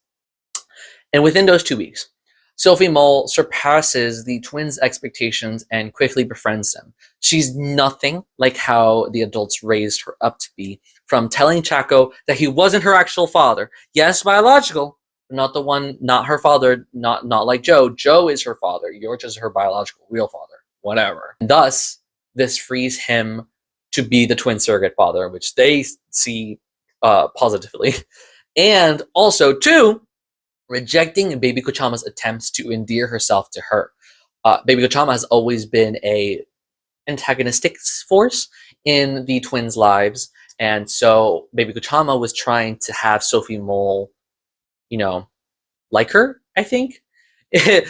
And within those 2 weeks, Sophie Mole surpasses the twins' expectations and quickly befriends them. She's nothing like how the adults raised her up to be, from telling Chaco that he wasn't her actual father. Yes, biological, but not the one, not her father, not like Joe. Joe is her father. You're just her biological, real father. Whatever. And thus, this frees him to be the twin surrogate father, which they see positively. And also, two, rejecting Baby Kochama's attempts to endear herself to her. Baby Kochama has always been a antagonistic force in the twins' lives, and so Baby Kochama was trying to have Sophie Mole, you know, like her, I think.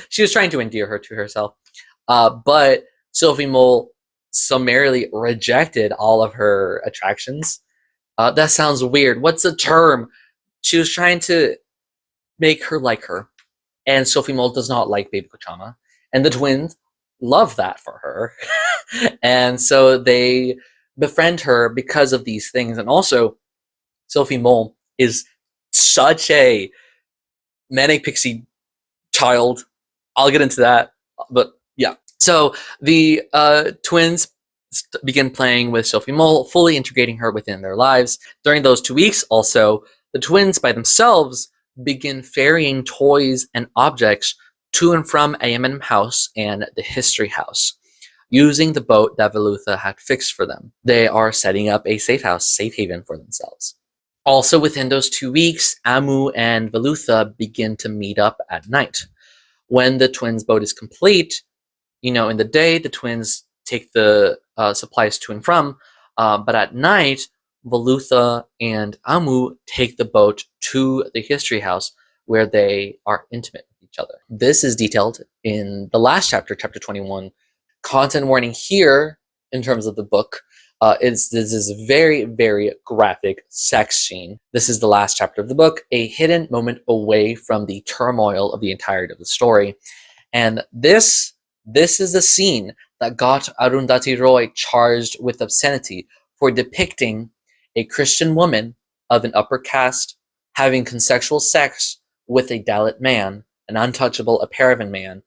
She was trying to endear her to herself. But Sophie Mole summarily rejected all of her attractions. That sounds weird. What's the term? She was trying to make her like her. And Sophie Mole does not like Baby Kochama. And the twins love that for her. And so they befriend her because of these things. And also, Sophie Mole is such a manic pixie child. I'll get into that. But yeah. So the twins begin playing with Sophie Mole, fully integrating her within their lives. During those 2 weeks, also, the twins by themselves begin ferrying toys and objects to and from A&M House and the History House, using the boat that Velutha had fixed for them. They are setting up a safe haven for themselves. Also, within those 2 weeks, Amu and Velutha begin to meet up at night. When the twins' boat is complete, in the day, the twins take the supplies to and from, but at night, Velutha and Amu take the boat to the History House, where they are intimate with each other. This is detailed in the last chapter, chapter 21. Content warning here, in terms of the book, this is a very, very graphic sex scene. This is the last chapter of the book, a hidden moment away from the turmoil of the entirety of the story. And this is the scene that got Arundhati Roy charged with obscenity for depicting a Christian woman of an upper caste having consensual sex with a Dalit man, an untouchable, a paravan man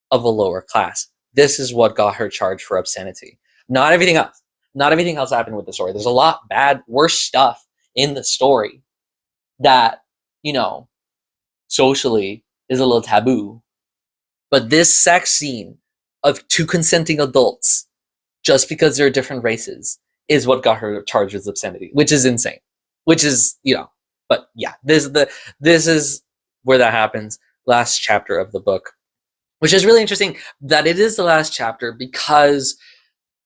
of a lower class. This is what got her charged for obscenity. Not everything else. Not everything else happened with the story. There's a lot bad, worse stuff in the story that, socially is a little taboo. But this sex scene of two consenting adults, just because they're different races, is what got her charged with obscenity, which is insane. Which is, but yeah, this is where that happens. Last chapter of the book, which is really interesting that it is the last chapter, because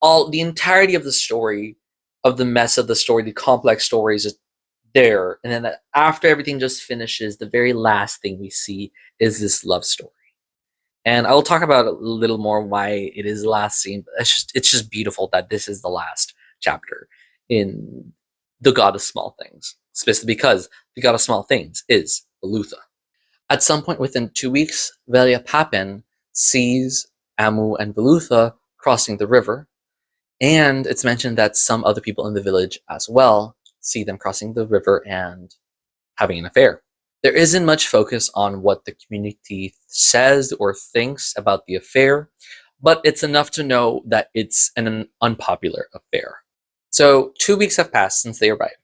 the entirety of the story, of the mess of the story, the complex story is there, and then after everything just finishes, the very last thing we see is this love story. And I will talk about a little more why it is the last scene. But it's just beautiful that this is the last chapter in The God of Small Things, especially because The God of Small Things is Velutha. At some point within 2 weeks, Velia Papin sees Amu and Velutha crossing the river, and it's mentioned that some other people in the village as well see them crossing the river and having an affair. There isn't much focus on what the community says or thinks about the affair, but it's enough to know that it's an unpopular affair. So 2 weeks have passed since they arrived.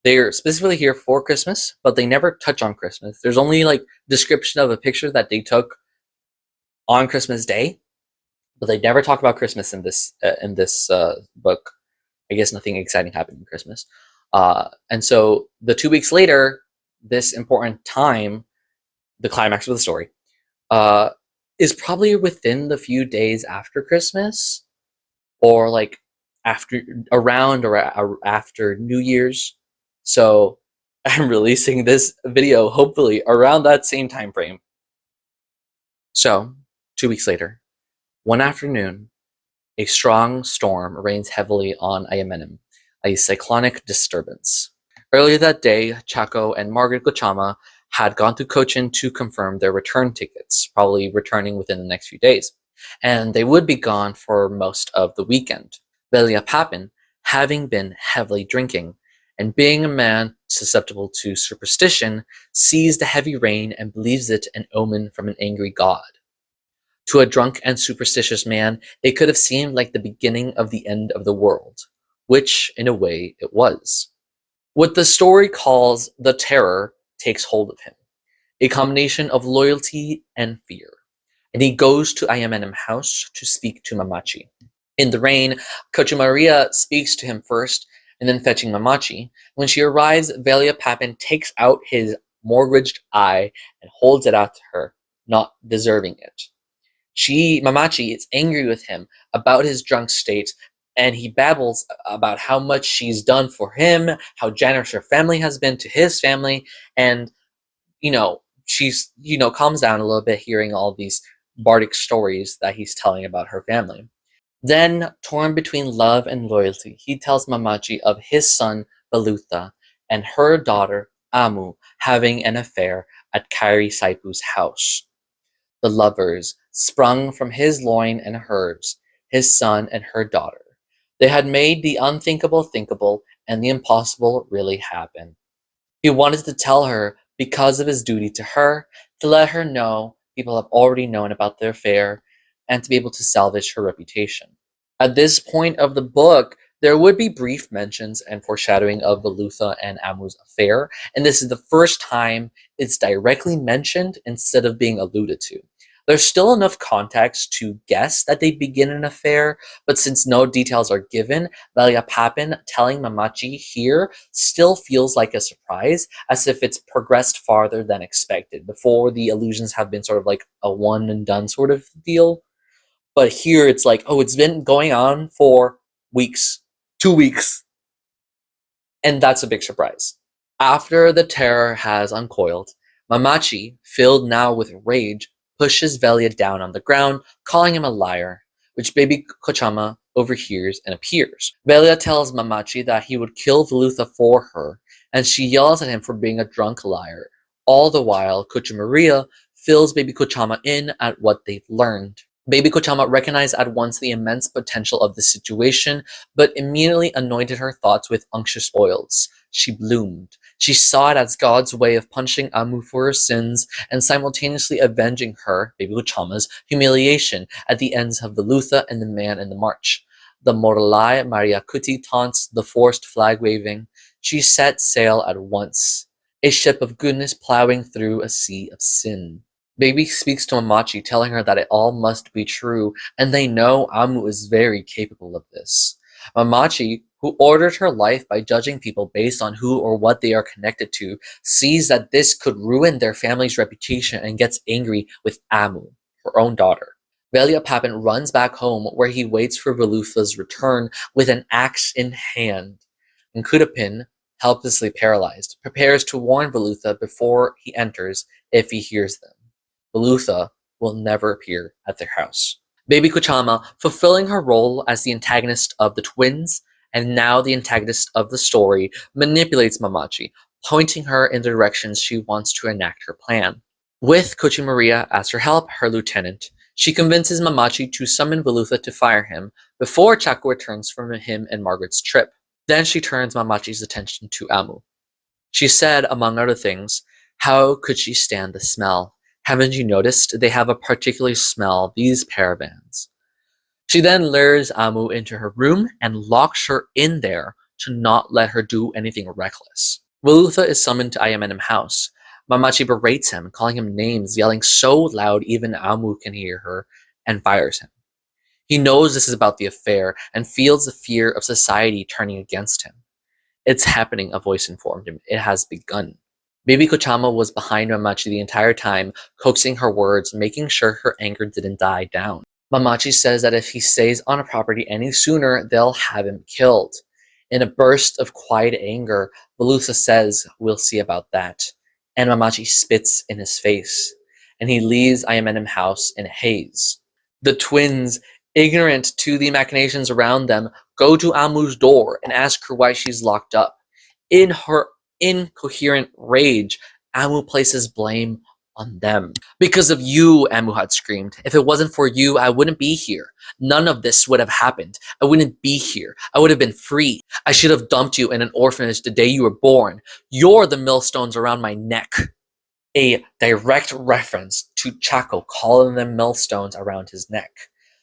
They're specifically here for Christmas, but they never touch on Christmas. There's only description of a picture that they took on Christmas Day, but they never talk about Christmas in this book. I guess nothing exciting happened in Christmas. And so the 2 weeks later, this important time, the climax of the story, is probably within the few days after Christmas, or around or after New Year's. So I'm releasing this video hopefully around that same time frame. So 2 weeks later, one afternoon, a strong storm rains heavily on Ayamenem, a cyclonic disturbance. Earlier that day, Chaco and Margaret Kochama had gone to Cochin to confirm their return tickets, probably returning within the next few days, and they would be gone for most of the weekend. Velia Papin, having been heavily drinking, and being a man susceptible to superstition, sees the heavy rain and believes it an omen from an angry god. To a drunk and superstitious man, it could have seemed like the beginning of the end of the world, which, in a way, it was. What the story calls the terror takes hold of him, a combination of loyalty and fear, and he goes to Ayamenem House to speak to Mamachi. In the rain, Maria speaks to him first and then fetching Mamachi. When she arrives, Velia Papin takes out his mortgaged eye and holds it out to her, not deserving it. Mamachi is angry with him about his drunk state, and he babbles about how much she's done for him, how generous her family has been to his family, and she's calms down a little bit hearing all these bardic stories that he's telling about her family. Then, torn between love and loyalty, he tells Mamachi of his son Balutha and her daughter Amu having an affair at Kairi Saipu's house. The lovers, sprung from his loin and hers, his son and her daughter. They had made the unthinkable thinkable and the impossible really happen. He wanted to tell her because of his duty to her, to let her know people have already known about their affair, and to be able to salvage her reputation. At this point of the book, there would be brief mentions and foreshadowing of Velutha and Amu's affair, and this is the first time it's directly mentioned instead of being alluded to. There's still enough context to guess that they begin an affair, but since no details are given, Velia Papin telling Mamachi here still feels like a surprise, as if it's progressed farther than expected. Before, the illusions have been sort of like a one and done sort of deal, but here it's like, oh, it's been going on for weeks, 2 weeks, and that's a big surprise. After the terror has uncoiled, Mamachi, filled now with rage, pushes Velia down on the ground, calling him a liar, which baby Kochama overhears and appears. Velia tells Mamachi that he would kill Velutha for her, and she yells at him for being a drunk liar. All the while, Maria fills baby Kochama in at what they've learned. Baby Kochama recognized at once the immense potential of the situation, but immediately anointed her thoughts with unctuous oils. She bloomed. She saw it as God's way of punishing Amu for her sins and simultaneously avenging her, baby Kochama's, humiliation at the ends of Velutha and the man in the march. The Moralai Mariakuti taunts, the forced flag waving. She set sail at once, a ship of goodness plowing through a sea of sin. Baby speaks to Mamachi, telling her that it all must be true, and they know Amu is very capable of this. Mamachi, who ordered her life by judging people based on who or what they are connected to, sees that this could ruin their family's reputation and gets angry with Amu, her own daughter. Velia Papin runs back home where he waits for Velutha's return with an axe in hand. And Kudapin, helplessly paralyzed, prepares to warn Velutha before he enters if he hears them. Velutha will never appear at their house. Baby Kochama, fulfilling her role as the antagonist of the twins, and now the antagonist of the story, manipulates Mamachi, pointing her in the directions she wants to enact her plan. With Maria as her help, her lieutenant, she convinces Mamachi to summon Velutha to fire him before Chaco returns from him and Margaret's trip. Then she turns Mamachi's attention to Amu. She said, among other things, how could she stand the smell? Haven't you noticed they have a particular smell, these paravans? She then lures Amu into her room and locks her in there to not let her do anything reckless. Velutha is summoned to Ayamenem house. Mamachi berates him, calling him names, yelling so loud even Amu can hear her, and fires him. He knows this is about the affair and feels the fear of society turning against him. It's happening, a voice informed him. It has begun. Baby Kochama was behind Mamachi the entire time, coaxing her words, making sure her anger didn't die down. Mamachi says that if he stays on a property any sooner, they'll have him killed. In a burst of quiet anger, Velutha says, we'll see about that. And Mamachi spits in his face, and he leaves Ayamenem house in a haze. The twins, ignorant to the machinations around them, go to Amu's door and ask her why she's locked up. In her incoherent rage, Amu places blame on them. Because of you, Amu had screamed. If it wasn't for you, I wouldn't be here. None of this would have happened. I wouldn't be here. I would have been free. I should have dumped you in an orphanage the day you were born. You're the millstones around my neck. A direct reference to Chaco calling them millstones around his neck.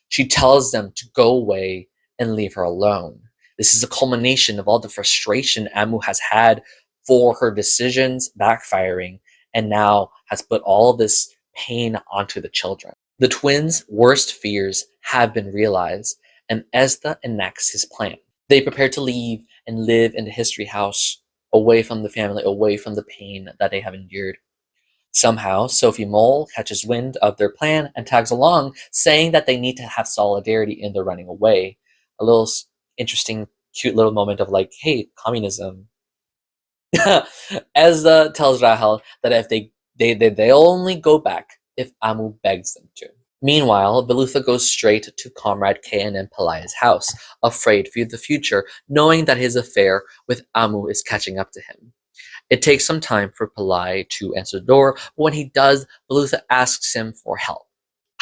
She tells them to go away and leave her alone. This is a culmination of all the frustration Amu has had for her decisions backfiring, and now has put all this pain onto the children. The twins' worst fears have been realized, and Ezra enacts his plan. They prepare to leave and live in the history house, away from the family, away from the pain that they have endured. Somehow, Sophie Mole catches wind of their plan and tags along, saying that they need to have solidarity in their running away. A little interesting, cute little moment of like, hey, communism. Ezra tells Rahel that if they only go back if Amu begs them to. Meanwhile, Velutha goes straight to Comrade Kayan and Pelaya's house, afraid for the future, knowing that his affair with Amu is catching up to him. It takes some time for Pelaya to answer the door, but when he does, Velutha asks him for help.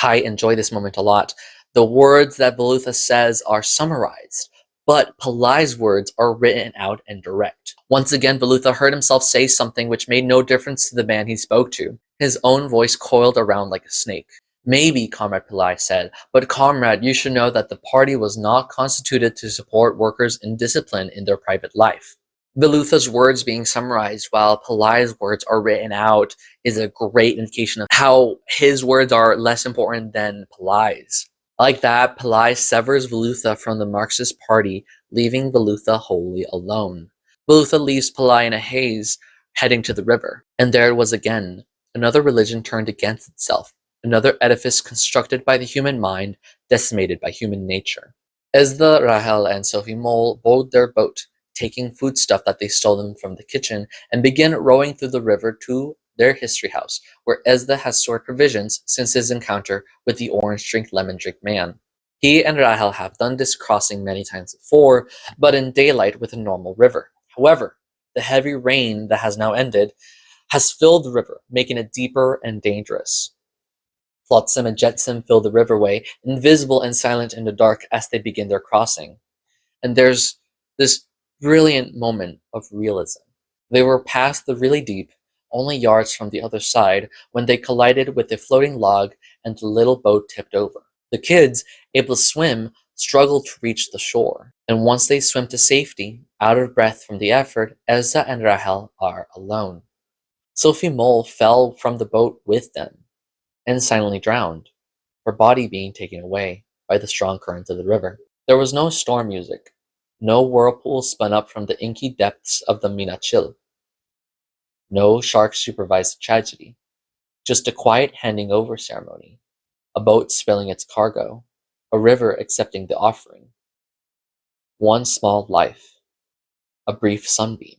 I enjoy this moment a lot. The words that Velutha says are summarized, but Pelaya's words are written out and direct. Once again, Velutha heard himself say something which made no difference to the man he spoke to. His own voice coiled around like a snake. Maybe, Comrade Pelaya said, but comrade, you should know that the party was not constituted to support workers in discipline in their private life. Velutha's words being summarized while Pelaya's words are written out is a great indication of how his words are less important than Pelaya's. Like that, Pelaya severs Velutha from the Marxist party, leaving Velutha wholly alone. Velutha leaves Pelaya in a haze, heading to the river. And there it was again. Another religion turned against itself. Another edifice constructed by the human mind, decimated by human nature. Ezra, Rahel, and Sophie Mole board their boat, taking foodstuff that they stolen from the kitchen, and begin rowing through the river to their history house, where Ezra has stored provisions since his encounter with the orange drink lemon drink man. He and Rahel have done this crossing many times before, but in daylight with a normal river. However, the heavy rain that has now ended has filled the river, making it deeper and dangerous. Flotsam and jetsam fill the riverway, invisible and silent in the dark as they begin their crossing. And there's this brilliant moment of realism. They were past the really deep, only yards from the other side, when they collided with a floating log and the little boat tipped over. The kids, able to swim, struggled to reach the shore. And once they swim to safety, out of breath from the effort, Ezra and Rahel are alone. Sophie Mole fell from the boat with them and silently drowned, her body being taken away by the strong current of the river. There was no storm music. No whirlpool spun up from the inky depths of the Minachil. No shark supervised the tragedy. Just a quiet handing over ceremony. A boat spilling its cargo. A river accepting the offering. One small life. A brief sunbeam.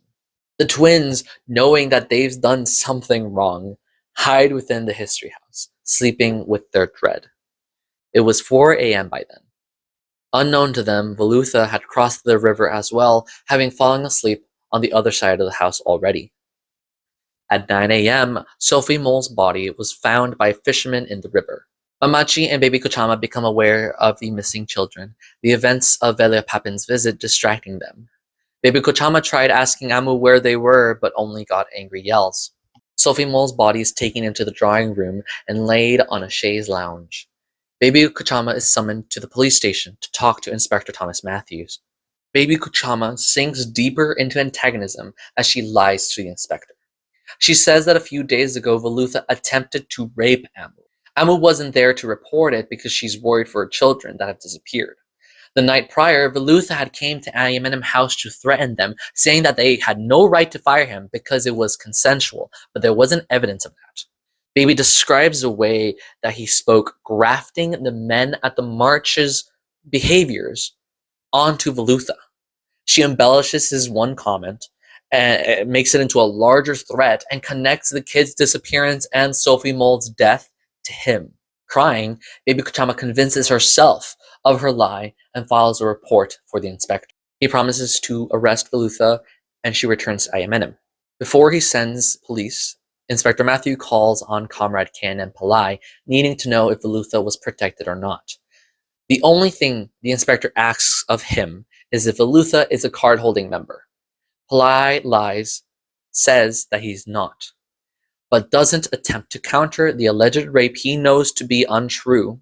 The twins, knowing that they've done something wrong, hide within the history house, sleeping with their dread. It was 4 a.m. by then. Unknown to them, Velutha had crossed the river as well, having fallen asleep on the other side of the house already. At 9 a.m., Sophie Mole's body was found by fishermen in the river. Mamachi and Baby Kochama become aware of the missing children, the events of Velia Papin's visit distracting them. Baby Kochama tried asking Amu where they were, but only got angry yells. Sophie Mole's body is taken into the drawing room and laid on a chaise lounge. Baby Kochama is summoned to the police station to talk to Inspector Thomas Matthews. Baby Kochama sinks deeper into antagonism as she lies to the inspector. She says that a few days ago Velutha attempted to rape Amu. Amu wasn't there to report it because she's worried for her children that have disappeared. The night prior, Velutha had came to Ayamenem house to threaten them, saying that they had no right to fire him because it was consensual, but there wasn't evidence of that. Baby describes the way that he spoke, grafting the men at the march's behaviors onto Velutha. She embellishes his one comment and makes it into a larger threat and connects the kid's disappearance and Sophie Mole's death to him. Crying, Baby Kochama convinces herself of her lie and files a report for the inspector. He promises to arrest Velutha and she returns to Ayamenem. Before he sends police, Inspector Matthew calls on Comrade Ken and Pelaya, needing to know if Velutha was protected or not. The only thing the inspector asks of him is if Velutha is a card-holding member. Pelaya lies, says that he's not, but doesn't attempt to counter the alleged rape he knows to be untrue,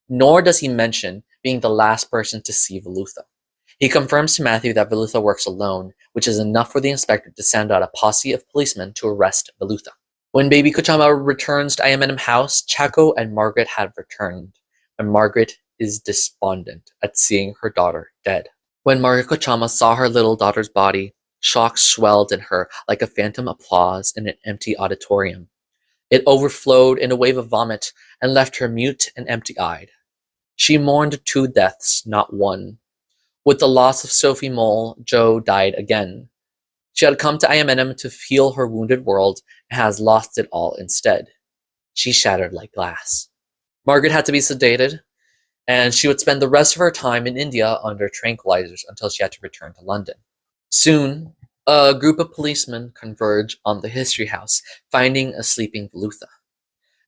nor does he mention being the last person to see Velutha. He confirms to Matthew that Velutha works alone, which is enough for the inspector to send out a posse of policemen to arrest Velutha. When Baby Kochama returns to Ayamenem house, Chaco and Margaret have returned, and Margaret is despondent at seeing her daughter dead. When Mariko Chama saw her little daughter's body, shock swelled in her like a phantom applause in an empty auditorium. It overflowed in a wave of vomit and left her mute and empty-eyed. She mourned 2 deaths, not 1. With the loss of Sophie Mole, Jo died again. She had come to IMNM to heal her wounded world and has lost it all instead. She shattered like glass. Margaret had to be sedated, and she would spend the rest of her time in India under tranquilizers until she had to return to London. Soon, a group of policemen converge on the History House, finding a sleeping Velutha.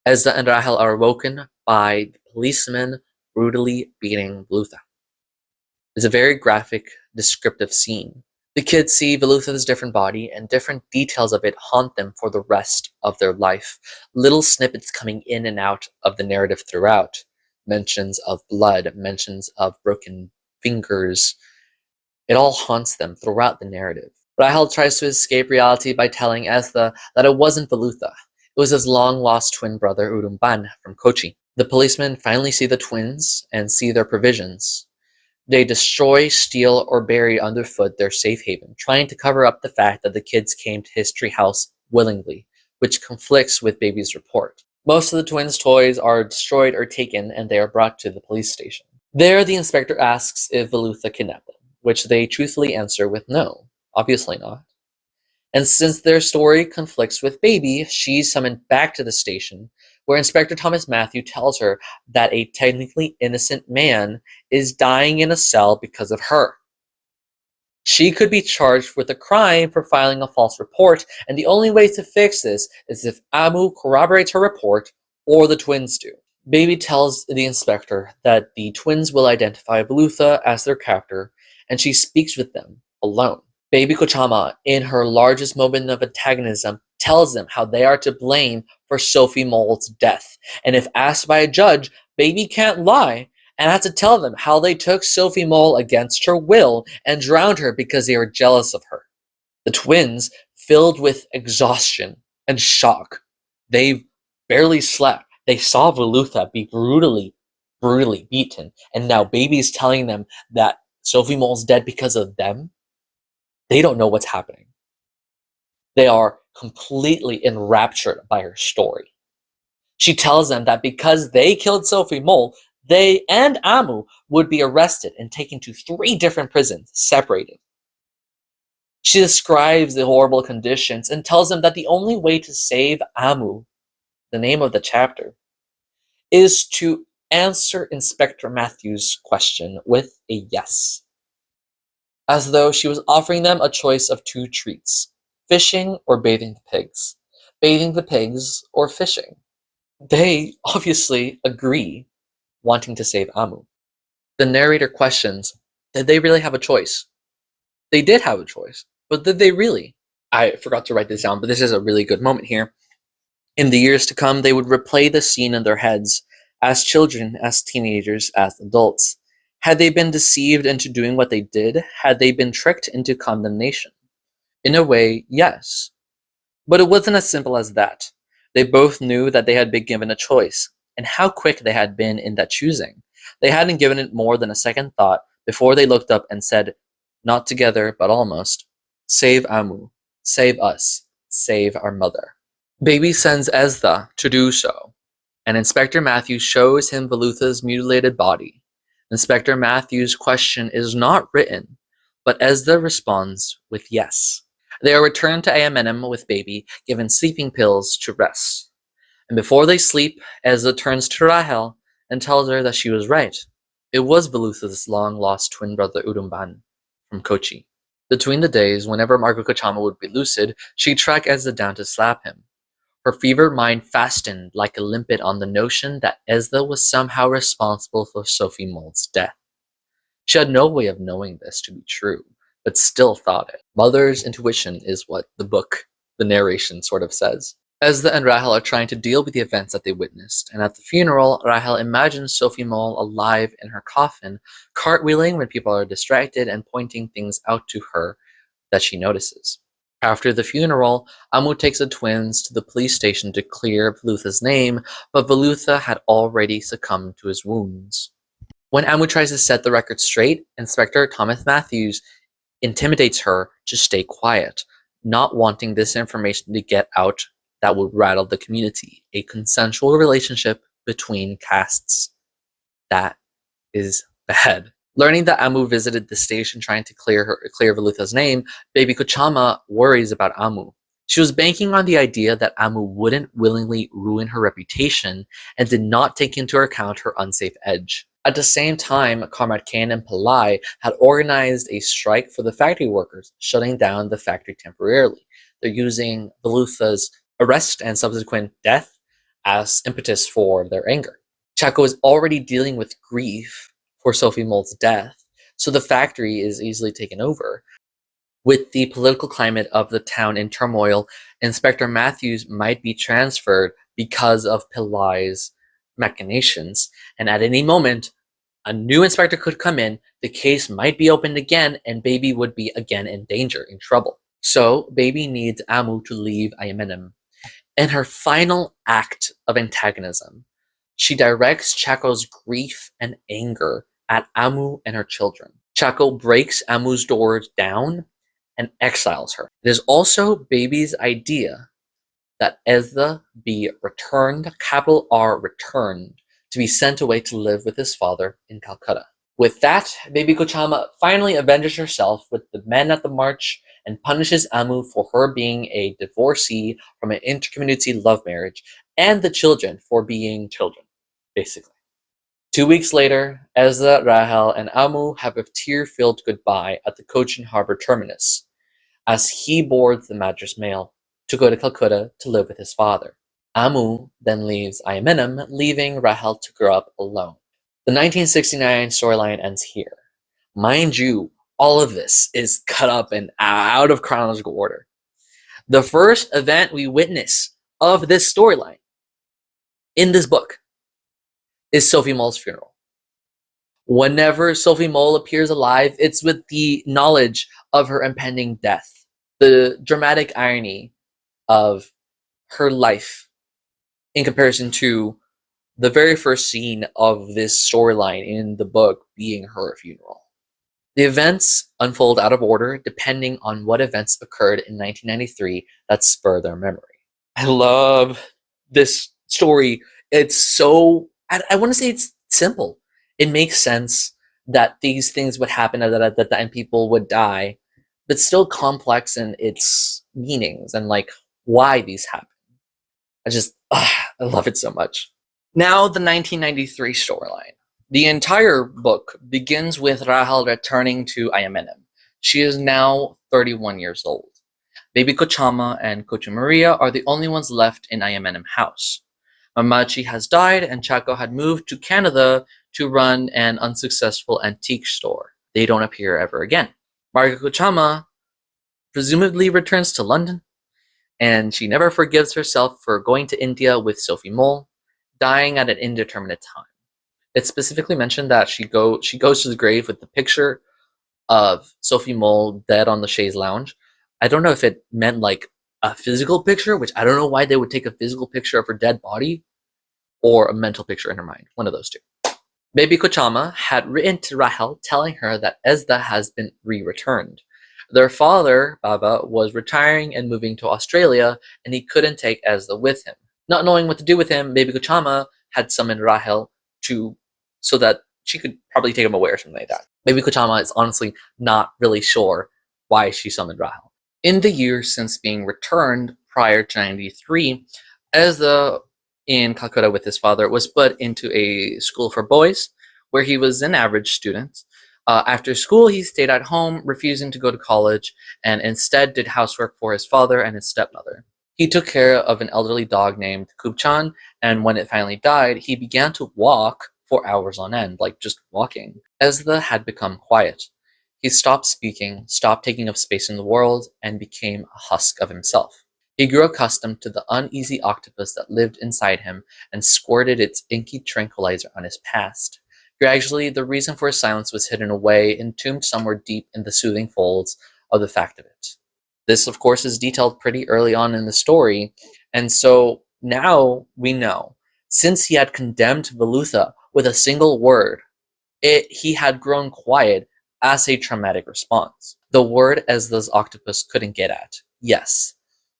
Ezra and Rahel are awoken by the policemen brutally beating Velutha. It's a very graphic, descriptive scene. The kids see Velutha's different body, and different details of it haunt them for the rest of their life. Little snippets coming in and out of the narrative throughout. Mentions of blood, mentions of broken fingers. It all haunts them throughout the narrative. Rahel tries to escape reality by telling Ezra that it wasn't Velutha. It was his long-lost twin brother Urumban from Kochi. The policemen finally see the twins and see their provisions. They destroy, steal, or bury underfoot their safe haven, trying to cover up the fact that the kids came to History House willingly, which conflicts with Baby's report. Most of the twins' toys are destroyed or taken, and they are brought to the police station. There, the inspector asks if Velutha kidnapped them, which they truthfully answer with no, obviously not. And since their story conflicts with Baby, she's summoned back to the station, where Inspector Thomas Matthew tells her that a technically innocent man is dying in a cell because of her. She could be charged with a crime for filing a false report, and the only way to fix this is if Amu corroborates her report or the twins do. Baby tells the inspector that the twins will identify Velutha as their captor, and she speaks with them alone. Baby Kochama, in her largest moment of antagonism, tells them how they are to blame for Sophie Mole's death. And if asked by a judge, Baby can't lie and has to tell them how they took Sophie Mole against her will and drowned her because they were jealous of her. The twins, filled with exhaustion and shock, they've barely slept. They saw Velutha be brutally beaten, and now Baby's telling them that Sophie Mole's dead because of them. They don't know what's happening. They are completely enraptured by her story. She tells them that because they killed Sophie Mole, they and Amu would be arrested and taken to 3 different prisons, separated. She describes the horrible conditions and tells them that the only way to save Amu, the name of the chapter, is to answer Inspector Matthews' question with a yes. As though she was offering them a choice of 2 treats, fishing or bathing the pigs. Bathing the pigs or fishing. They obviously agree, wanting to save Amu. The narrator questions, did they really have a choice? They did have a choice, but did they really? I forgot to write this down, but this is a really good moment here. In the years to come, they would replay the scene in their heads, as children, as teenagers, as adults. Had they been deceived into doing what they did? Had they been tricked into condemnation? In a way, yes. But it wasn't as simple as that. They both knew that they had been given a choice, and how quick they had been in that choosing. They hadn't given it more than a second thought before they looked up and said, not together, but almost, save Amu, save us, save our mother. Baby sends Ezra to do so, and Inspector Matthews shows him Velutha's mutilated body. Inspector Matthews' question is not written, but Ezra responds with yes. They are returned to AMNM with Baby, given sleeping pills to rest. And before they sleep, Ezra turns to Rahel and tells her that she was right. It was Velutha's long-lost twin brother Urumban from Kochi. Between the days, whenever Margot Kochama would be lucid, she'd track Ezra down to slap him. Her fevered mind fastened like a limpet on the notion that Ezra was somehow responsible for Sophie Mole's death. She had no way of knowing this to be true, but still thought it. Mother's intuition is what the narration sort of says. Ezra and Rahel are trying to deal with the events that they witnessed, and at the funeral, Rahel imagines Sophie Mole alive in her coffin, cartwheeling when people are distracted and pointing things out to her that she notices. After the funeral, Amu takes the twins to the police station to clear Velutha's name, but Velutha had already succumbed to his wounds. When Amu tries to set the record straight, Inspector Thomas Matthews intimidates her to stay quiet, not wanting this information to get out that would rattle the community. A consensual relationship between castes. That is bad. Learning that Amu visited the station trying to clear Velutha's name, Baby Kochama worries about Amu. She was banking on the idea that Amu wouldn't willingly ruin her reputation and did not take into account her unsafe edge. At the same time, Comrade Kane and Pillai had organized a strike for the factory workers, shutting down the factory temporarily. They're using Velutha's arrest and subsequent death as impetus for their anger. Chaco is already dealing with grief for Sophie Mole's death, so the factory is easily taken over. With the political climate of the town in turmoil, Inspector Matthews might be transferred because of Pillai's machinations, and at any moment, a new inspector could come in, the case might be opened again, and Baby would be again in danger, in trouble. So, Baby needs Amu to leave Ayamenem. In her final act of antagonism, she directs Chaco's grief and anger at Amu and her children. Chaco breaks Amu's doors down and exiles her. It is also Baby's idea that Ezra be returned, capital R returned, to be sent away to live with his father in Calcutta. With that, Baby Kochama finally avenges herself with the men at the march and punishes Amu for her being a divorcee from an intercommunity love marriage, and the children for being children, basically. 2 weeks later, Ezra, Rahel, and Amu have a tear-filled goodbye at the Cochin Harbor terminus, as he boards the Madras mail to go to Calcutta to live with his father. Amu then leaves Ayamenem, leaving Rahel to grow up alone. The 1969 storyline ends here. Mind you, all of this is cut up and out of chronological order. The first event we witness of this storyline in this book is Sophie Mole's funeral. Whenever Sophie Mole appears alive, it's with the knowledge of her impending death. The dramatic irony of her life in comparison to the very first scene of this storyline in the book being her funeral. The events unfold out of order depending on what events occurred in 1993 that spur their memory. I love this story. It's so, I want to say it's simple. It makes sense that these things would happen and people would die, but still complex in its meanings and like why these happen. I love it so much. Now, the 1993 storyline. The entire book begins with Rahel returning to Ayamenem. She is now 31 years old. Baby Kochama and Kochu Maria are the only ones left in Ayamenem house. Mamachi has died and Chaco had moved to Canada to run an unsuccessful antique store. They don't appear ever again. Margaret Kochama presumably returns to London, and she never forgives herself for going to India with Sophie Mole, dying at an indeterminate time. It's specifically mentioned that she goes to the grave with the picture of Sophie Mole dead on the chaise lounge. I don't know if it meant like a physical picture, which I don't know why they would take a physical picture of her dead body, or a mental picture in her mind, one of those two. Baby Kochama had written to Rahel telling her that Ezda has been re-returned. Their father, Baba, was retiring and moving to Australia, and he couldn't take Ezda with him. Not knowing what to do with him, Baby Kochama had summoned Rahel so that she could probably take him away or something like that. Baby Kochama is honestly not really sure why she summoned Rahel. In the years since being returned prior to 93, Ezda in Calcutta with his father was put into a school for boys where he was an average student. After school, he stayed at home, refusing to go to college, and instead did housework for his father and his stepmother. He took care of an elderly dog named Kubchan, and when it finally died, he began to walk for hours on end, like just walking. Ezra had become quiet. He stopped speaking, stopped taking up space in the world, and became a husk of himself. He grew accustomed to the uneasy octopus that lived inside him and squirted its inky tranquilizer on his past. Gradually, the reason for his silence was hidden away, entombed somewhere deep in the soothing folds of the fact of it. This, of course, is detailed pretty early on in the story, and so now we know, since he had condemned Velutha with a single word, He had grown quiet as a traumatic response. The word Ezda's octopus couldn't get at. Yes.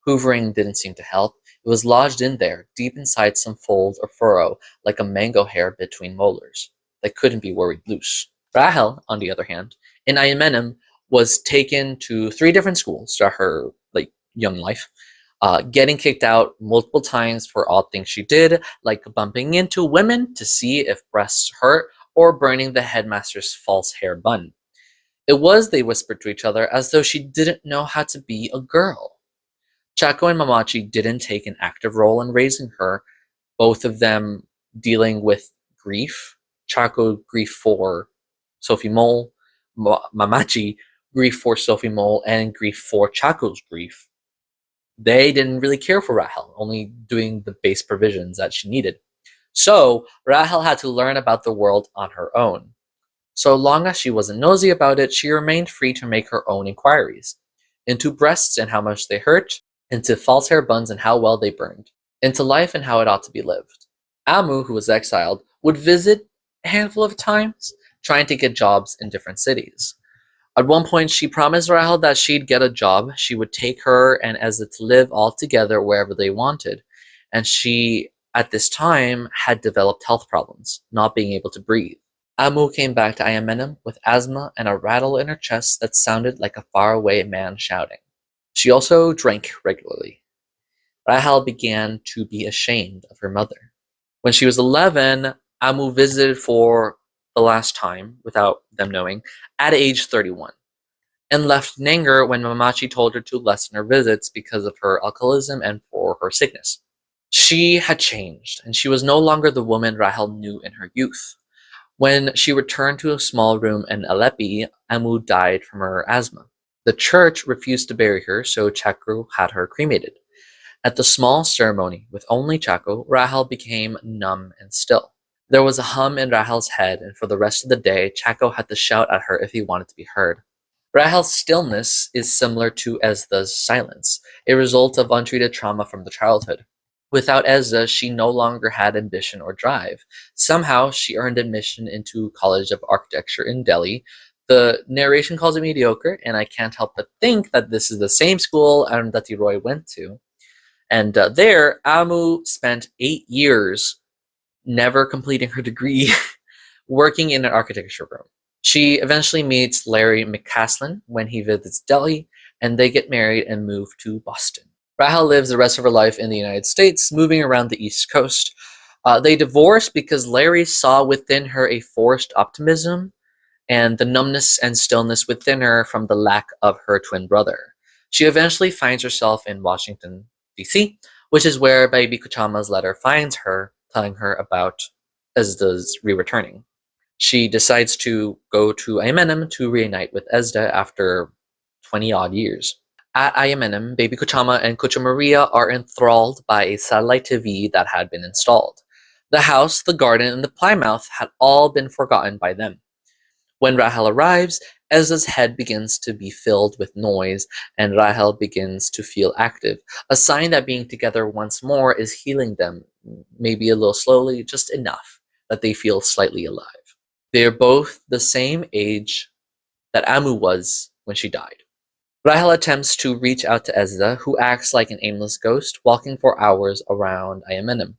Hoovering didn't seem to help. It was lodged in there, deep inside some fold or furrow, like a mango hair between molars, that couldn't be worried loose. Rahel, on the other hand, in Ayamenem, was taken to 3 different schools throughout her young life, getting kicked out multiple times for odd things she did, like bumping into women to see if breasts hurt, or burning the headmaster's false hair bun. It was, they whispered to each other, as though she didn't know how to be a girl. Chaco and Mamachi didn't take an active role in raising her, both of them dealing with grief. Chaco, grief for Sophie Mole, Mamachi, grief for Sophie Mole, and grief for Chaco's grief. They didn't really care for Rahel, only doing the base provisions that she needed. So Rahel had to learn about the world on her own. So long as she wasn't nosy about it, she remained free to make her own inquiries. Into breasts and how much they hurt, into false hair buns and how well they burned, into life and how it ought to be lived. Amu, who was exiled, would visit a handful of times, trying to get jobs in different cities. At one point, she promised Rahel that she'd get a job. She would take her and Ezra to live all together wherever they wanted. And she, at this time, had developed health problems, not being able to breathe. Amu came back to Ayamenem with asthma and a rattle in her chest that sounded like a faraway man shouting. She also drank regularly. Rahel began to be ashamed of her mother. When she was 11, Amu visited for the last time, without them knowing, at age 31, and left in anger when Mamachi told her to lessen her visits because of her alcoholism and for her sickness. She had changed, and she was no longer the woman Rahel knew in her youth. When she returned to a small room in Aleppi, Amu died from her asthma. The church refused to bury her, so Chaco had her cremated. At the small ceremony, with only Chaco, Rahel became numb and still. There was a hum in Rahel's head, and for the rest of the day, Chaco had to shout at her if he wanted to be heard. Rahel's stillness is similar to Ezda's silence, a result of untreated trauma from the childhood. Without Ezda, she no longer had ambition or drive. Somehow, she earned admission into College of Architecture in Delhi. The narration calls it mediocre, and I can't help but think that this is the same school Arundhati Roy went to. And there, Amu spent 8 years never completing her degree, working in an architecture room. She eventually meets Larry McCaslin when he visits Delhi, and they get married and move to Boston. Rahel lives the rest of her life in the United States, moving around the East Coast. They divorced because Larry saw within her a forced optimism and the numbness and stillness within her from the lack of her twin brother. She eventually finds herself in Washington, D.C., which is where Baby Kuchama's letter finds her, telling her about Ezda's re-returning. She decides to go to Ayamenem to reunite with Ezda after 20-odd years. At Ayamenem, Baby Kuchama and Kucha Maria are enthralled by a satellite TV that had been installed. The house, the garden, and the Plymouth had all been forgotten by them. When Rahel arrives, Ezra's head begins to be filled with noise, and Rahel begins to feel active, a sign that being together once more is healing them, maybe a little slowly, just enough that they feel slightly alive. They are both the same age that Amu was when she died. Rahel attempts to reach out to Ezra, who acts like an aimless ghost, walking for hours around Ayamenem.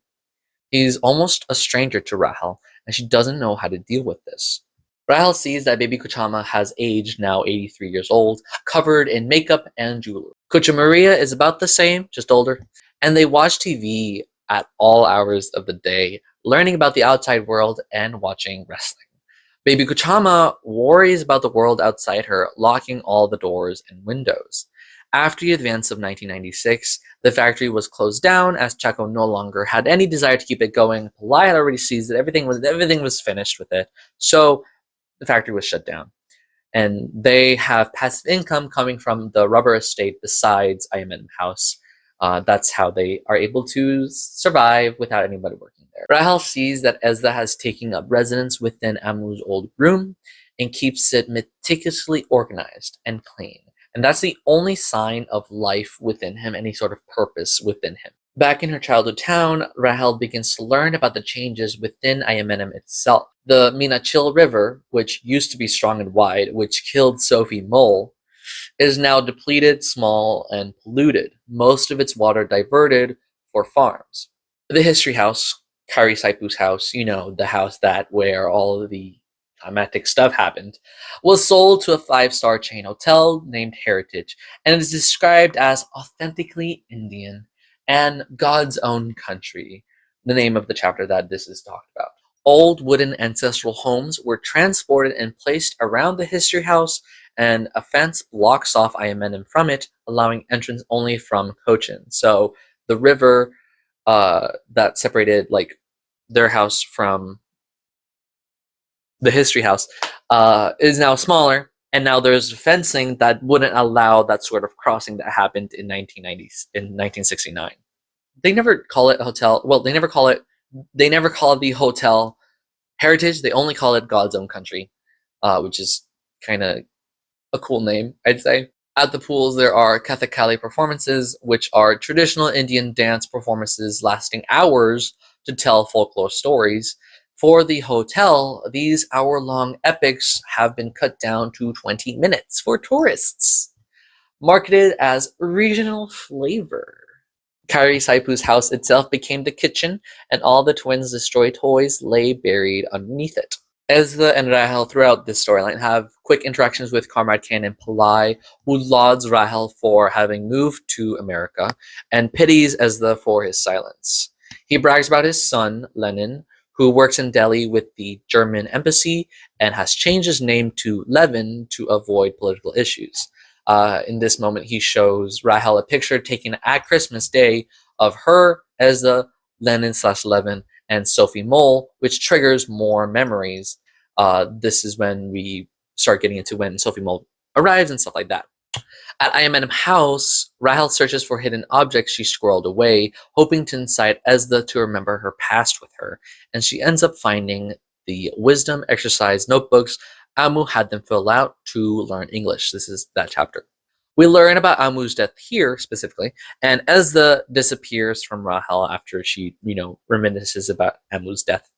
He's almost a stranger to Rahel, and she doesn't know how to deal with this. Rahel sees that Baby Kuchama has aged, now 83 years old, covered in makeup and jewelry. Kucha Maria is about the same, just older, and they watch TV at all hours of the day, learning about the outside world and watching wrestling. Baby Kuchama worries about the world outside her, locking all the doors and windows. After the events of 1996, the factory was closed down as Chaco no longer had any desire to keep it going. Palai had already seized it. Everything was finished with it. So the factory was shut down. And they have passive income coming from the rubber estate besides Ayamenem House. That's how they are able to survive without anybody working there. Rahel sees that Ezra has taken up residence within Amu's old room and keeps it meticulously organized and clean. And that's the only sign of life within him, any sort of purpose within him. Back in her childhood town, Rahel begins to learn about the changes within Ayamenem itself. The Minachil River, which used to be strong and wide, which killed Sophie Mole, is now depleted, small, and polluted. Most of its water diverted for farms. The History House, Kari Saipu's house, the house that where all of the climatic stuff happened, was sold to a five-star chain hotel named Heritage, and it is described as authentically Indian and God's own country, the name of the chapter that this is talked about. Old wooden ancestral homes were transported and placed around the History House, and a fence blocks off Ayamenem from it, allowing entrance only from Cochin. So the river that separated like their house from the History House is now smaller, and now there's fencing that wouldn't allow that sort of crossing that happened in 1969. They never call it a hotel. Well, they never call it the hotel Heritage. They only call it God's Own Country, which is kind of a cool name, I'd say. At the pools, there are Kathakali performances, which are traditional Indian dance performances lasting hours to tell folklore stories. For the hotel, these hour-long epics have been cut down to 20 minutes for tourists, marketed as regional flavor. Kari Saipu's house itself became the kitchen, and all the twins' destroyed toys lay buried underneath it. Ezra and Rahel throughout this storyline have quick interactions with Comrade Ken and Pillai, who lauds Rahel for having moved to America and pities Ezra for his silence. He brags about his son, Lenin, who works in Delhi with the German embassy and has changed his name to Levin to avoid political issues. In this moment, he shows Rahel a picture taken at Christmas Day of her, Ezra, Lenin/Levin, and Sophie Mole, which triggers more memories. This is when we start getting into when Sophie Mole arrives and stuff like that. At Ayamenem House, Rahel searches for hidden objects she squirreled away, hoping to incite Ezra to remember her past with her, and she ends up finding the wisdom exercise notebooks Amu had them fill out to learn English. This is that chapter. We learn about Amu's death here specifically, and Ezra disappears from Rahel after she, reminisces about Amu's death.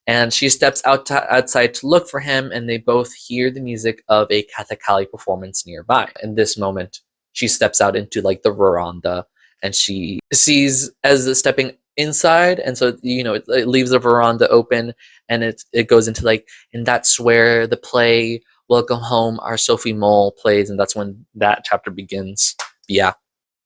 And she steps outside to look for him, and they both hear the music of a Kathakali performance nearby. In this moment, she steps out into like the veranda, and she sees Ezra stepping inside, and so it leaves the veranda open, and it goes into like, and that's where the play Welcome Home, Our Sophie Mole plays, and that's when that chapter begins. Yeah.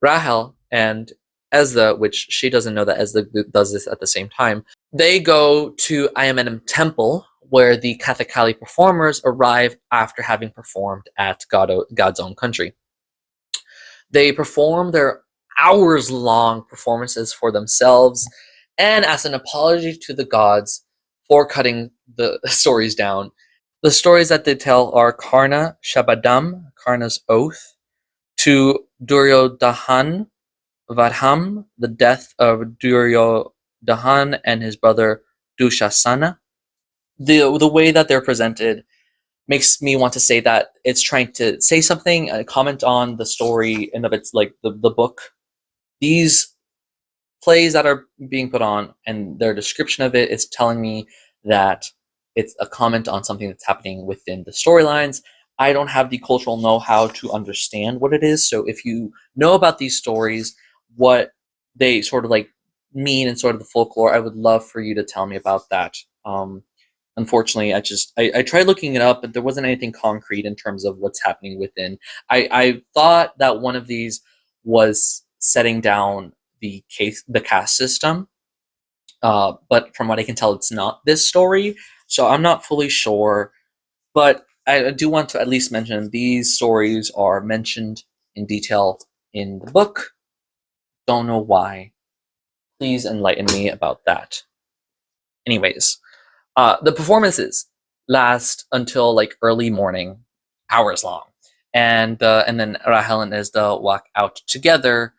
Rahel and Ezra, which she doesn't know that Ezra does this at the same time, they go to Ayamenem Temple, where the Kathakali performers arrive after having performed at God's Own Country. They perform their hours-long performances for themselves and as an apology to the gods for cutting the stories down. The stories that they tell are Karna Shabadam, Karna's oath, to Duryodhan Vadham, the death of Duryodhan and his brother Dushasana. The way that they're presented makes me want to say that it's trying to say something, comment on the story and of its like the book. These plays that are being put on and their description of it is telling me that it's a comment on something that's happening within the storylines. I don't have the cultural know-how to understand what it is, so if you know about these stories, what they sort of like mean and sort of the folklore, I would love for you to tell me about that. Unfortunately, I tried looking it up, but there wasn't anything concrete in terms of what's happening within. I thought that one of these was setting down the caste system, but from what I can tell, it's not this story. So I'm not fully sure, but I do want to at least mention these stories are mentioned in detail in the book. Don't know why. Please enlighten me about that. Anyways, the performances last until like early morning, hours long, and then Rahel and Ezra walk out together.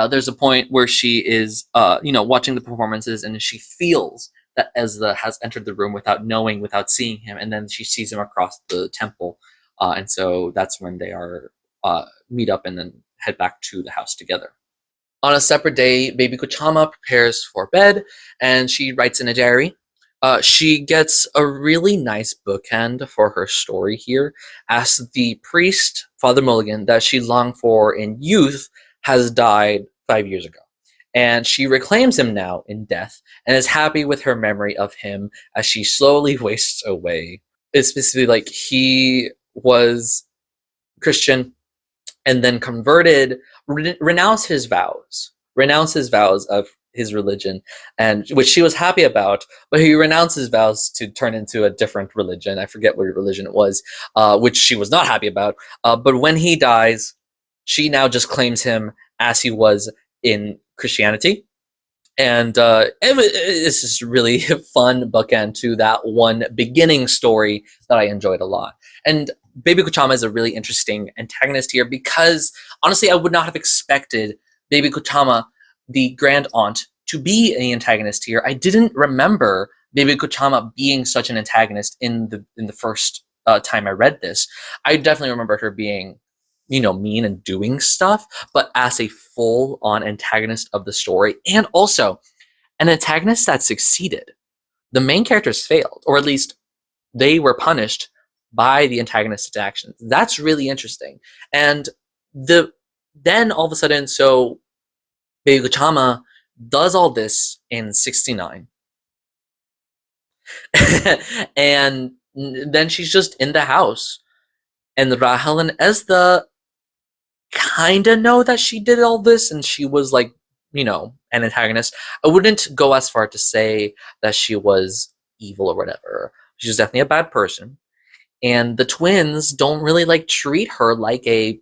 There's a point where she is, watching the performances, and she feels that Ezra has entered the room without seeing him, and then she sees him across the temple, and so that's when they are meet up and then head back to the house together. On a separate day, baby Kuchama prepares for bed, and she writes in a diary, She gets a really nice bookend for her story here, as the priest, Father Mulligan, that she longed for in youth has died 5 years ago. And she reclaims him now in death and is happy with her memory of him as she slowly wastes away. It's basically like he was Christian and then converted, renounced his vows of his religion, and which she was happy about, but he renounced his vows to turn into a different religion. I forget what religion it was, which she was not happy about. But when he dies, she now just claims him as he was in Christianity, and it's just really fun bookend to that one beginning story that I enjoyed a lot. And Baby Kuchama is a really interesting antagonist here because honestly, I would not have expected Baby Kuchama, the grand aunt, to be an antagonist here. I didn't remember Baby Kuchama being such an antagonist in the first time I read this. I definitely remember her being, mean and doing stuff, but as a full-on antagonist of the story, and also an antagonist that succeeded. The main characters failed, or at least they were punished by the antagonist's actions. That's really interesting. And then all of a sudden, so Baby Kuchama does all this in 69. And then she's just in the house. And Rahel and Ezda kind of know that she did all this and she was like, an antagonist. I wouldn't go as far to say that she was evil or whatever. She was definitely a bad person. And the twins don't really like treat her like a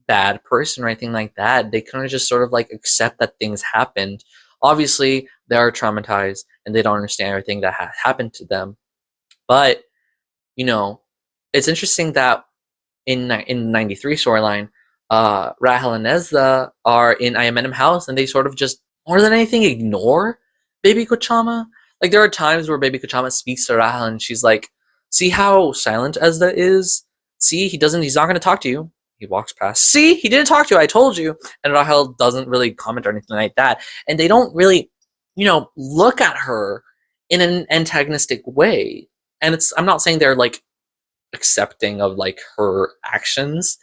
bad person or anything like that. They kind of just sort of like accept that things happened. Obviously, they are traumatized and they don't understand everything that happened to them. But, it's interesting that in 93 storyline, Rahel and Ezra are in Ayamenem house and they sort of just, more than anything, ignore Baby Kuchama. Like, there are times where Baby Kuchama speaks to Rahel and she's like, see how silent Ezra is? See, he's not going to talk to you. He walks past. See, he didn't talk to you. I told you. And Rahel doesn't really comment or anything like that. And they don't really, look at her in an antagonistic way. And I'm not saying they're like accepting of like her actions.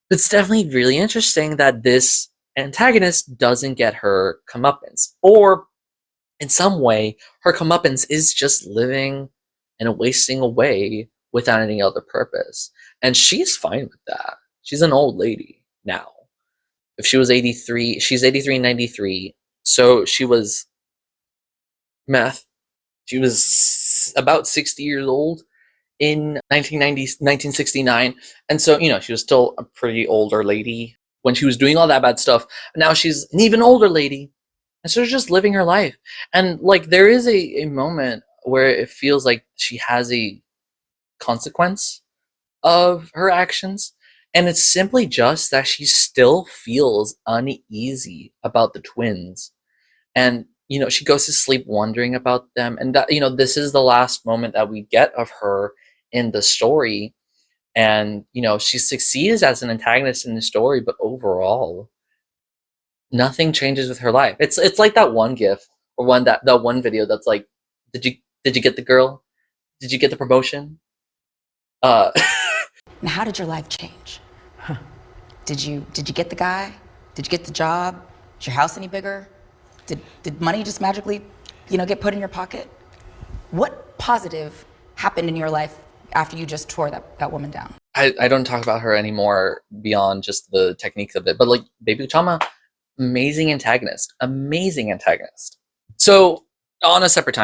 But it's definitely really interesting that this antagonist doesn't get her comeuppance. Or in some way, her comeuppance is just living and wasting away without any other purpose. And she's fine with that. She's an old lady now. If she was 83, she's 83 and 93. So she was, math, she was about 60 years old in 1969. And so, she was still a pretty older lady when she was doing all that bad stuff. Now she's an even older lady. And so she's just living her life. And like, there is a moment where it feels like she has a consequence of her actions. And it's simply just that she still feels uneasy about the twins. And, she goes to sleep wondering about them. And that, this is the last moment that we get of her in the story. And, she succeeds as an antagonist in the story, but overall, nothing changes with her life. It's like that one gif or that one video that's like, did you get the girl? Did you get the promotion? Now, how did your life change? Did you get the guy? Did you get the job? Is your house any bigger? Did money just magically, get put in your pocket? What positive happened in your life after you just tore that woman down? I don't talk about her anymore beyond just the techniques of it. But like Baby Uchama, amazing antagonist. So on a separate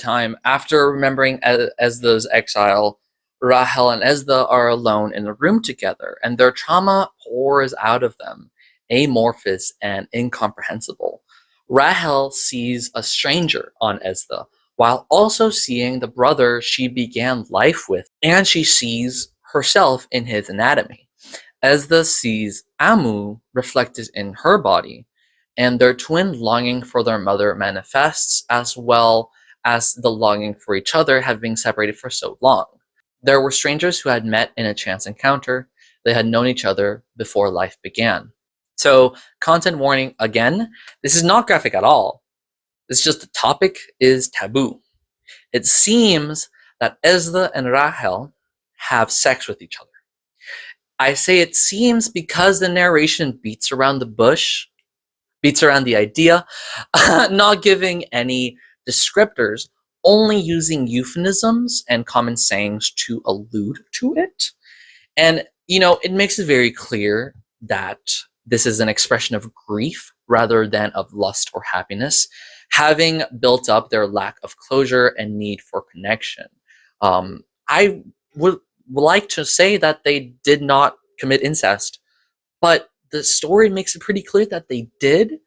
time, after remembering Ezda's exile, Rahel and Ezda are alone in a room together, and their trauma pours out of them, amorphous and incomprehensible. Rahel sees a stranger on Ezda, while also seeing the brother she began life with, and she sees herself in his anatomy. Ezda sees Amu reflected in her body, and their twin longing for their mother manifests, as well as the longing for each other, having separated for so long. There were strangers who had met in a chance encounter. They had known each other before life began. So, content warning again, this is not graphic at all. It's just the topic is taboo. It seems that Ezra and Rahel have sex with each other. I say it seems because the narration beats around the bush, beats around the idea, not giving any descriptors, only using euphemisms and common sayings to allude to it. And, it makes it very clear that this is an expression of grief rather than of lust or happiness, having built up their lack of closure and need for connection. I would like to say that they did not commit incest, but the story makes it pretty clear that they did,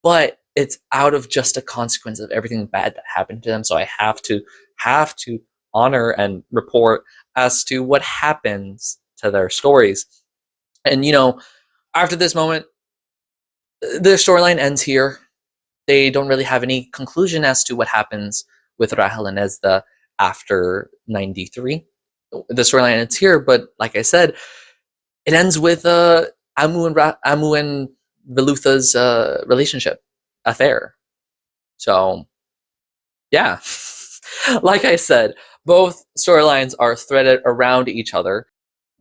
but it's out of just a consequence of everything bad that happened to them. So I have to honor and report as to what happens to their stories. And after this moment, the storyline ends here. They don't really have any conclusion as to what happens with Rahel and Ezda after 93. The storyline ends here, but like I said, it ends with Amu and Velutha's relationship affair. So, yeah. Like I said, both storylines are threaded around each other.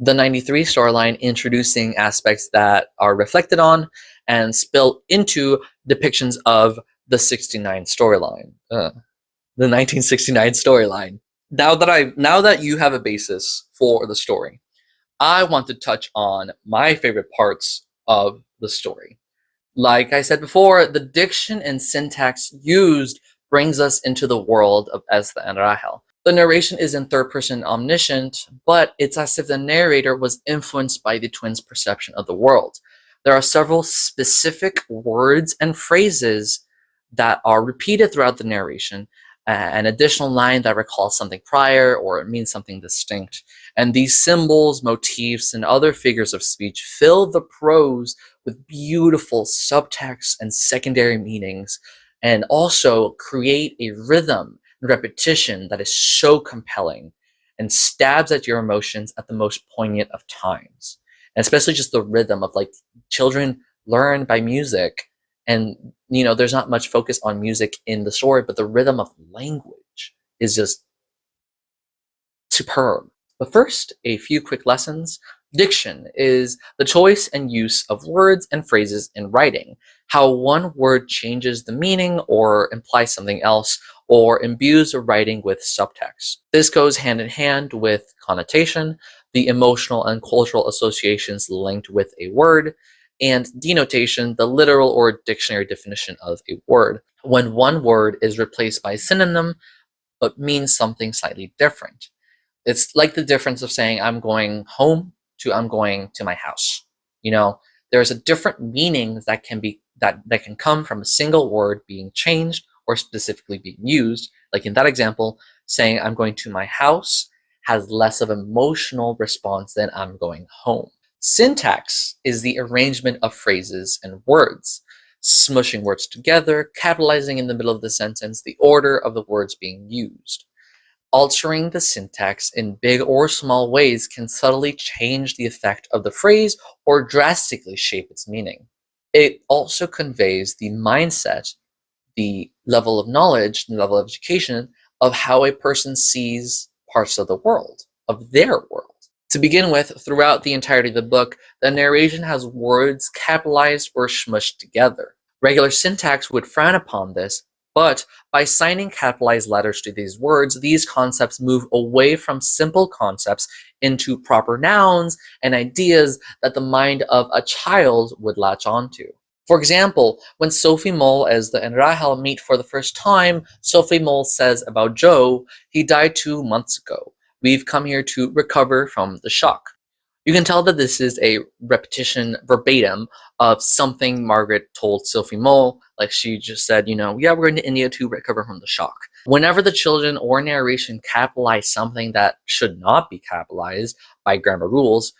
The 93 storyline introducing aspects that are reflected on and spill into depictions of the 69 storyline. The 1969 storyline. Now that you have a basis for the story, I want to touch on my favorite parts of the story. Like I said before, the diction and syntax used brings us into the world of Ezra and Rahel. The narration is in third person omniscient, but it's as if the narrator was influenced by the twins' perception of the world. There are several specific words and phrases that are repeated throughout the narration, an additional line that recalls something prior or it means something distinct. And these symbols, motifs, and other figures of speech fill the prose with beautiful subtext and secondary meanings, and also create a rhythm and repetition that is so compelling and stabs at your emotions at the most poignant of times. And especially just the rhythm of like children learn by music, and there's not much focus on music in the story, but the rhythm of language is just superb. But first, a few quick lessons. Diction is the choice and use of words and phrases in writing, how one word changes the meaning or implies something else, or imbues a writing with subtext. This goes hand in hand with connotation, the emotional and cultural associations linked with a word, and denotation, the literal or dictionary definition of a word. When one word is replaced by a synonym but means something slightly different. It's like the difference of saying I'm going home to I'm going to my house. There's a different meaning that can come from a single word being changed or specifically being used. Like in that example, saying I'm going to my house has less of an emotional response than I'm going home. Syntax is the arrangement of phrases and words, smushing words together, capitalizing in the middle of the sentence, the order of the words being used. Altering the syntax in big or small ways can subtly change the effect of the phrase or drastically shape its meaning. It also conveys the mindset, the level of knowledge, the level of education of how a person sees parts of the world, of their world. To begin with, throughout the entirety of the book, the narration has words capitalized or smushed together. Regular syntax would frown upon this, but by assigning capitalized letters to these words, these concepts move away from simple concepts into proper nouns and ideas that the mind of a child would latch onto. For example, when Sophie Mole and Rahel meet for the first time, Sophie Mole says about Joe, "He died 2 months ago. We've come here to recover from the shock." You can tell that this is a repetition verbatim of something Margaret told Sophie Mole. Like she just said, yeah, we're going to India to recover from the shock. Whenever the children or narration capitalize something that should not be capitalized by grammar rules,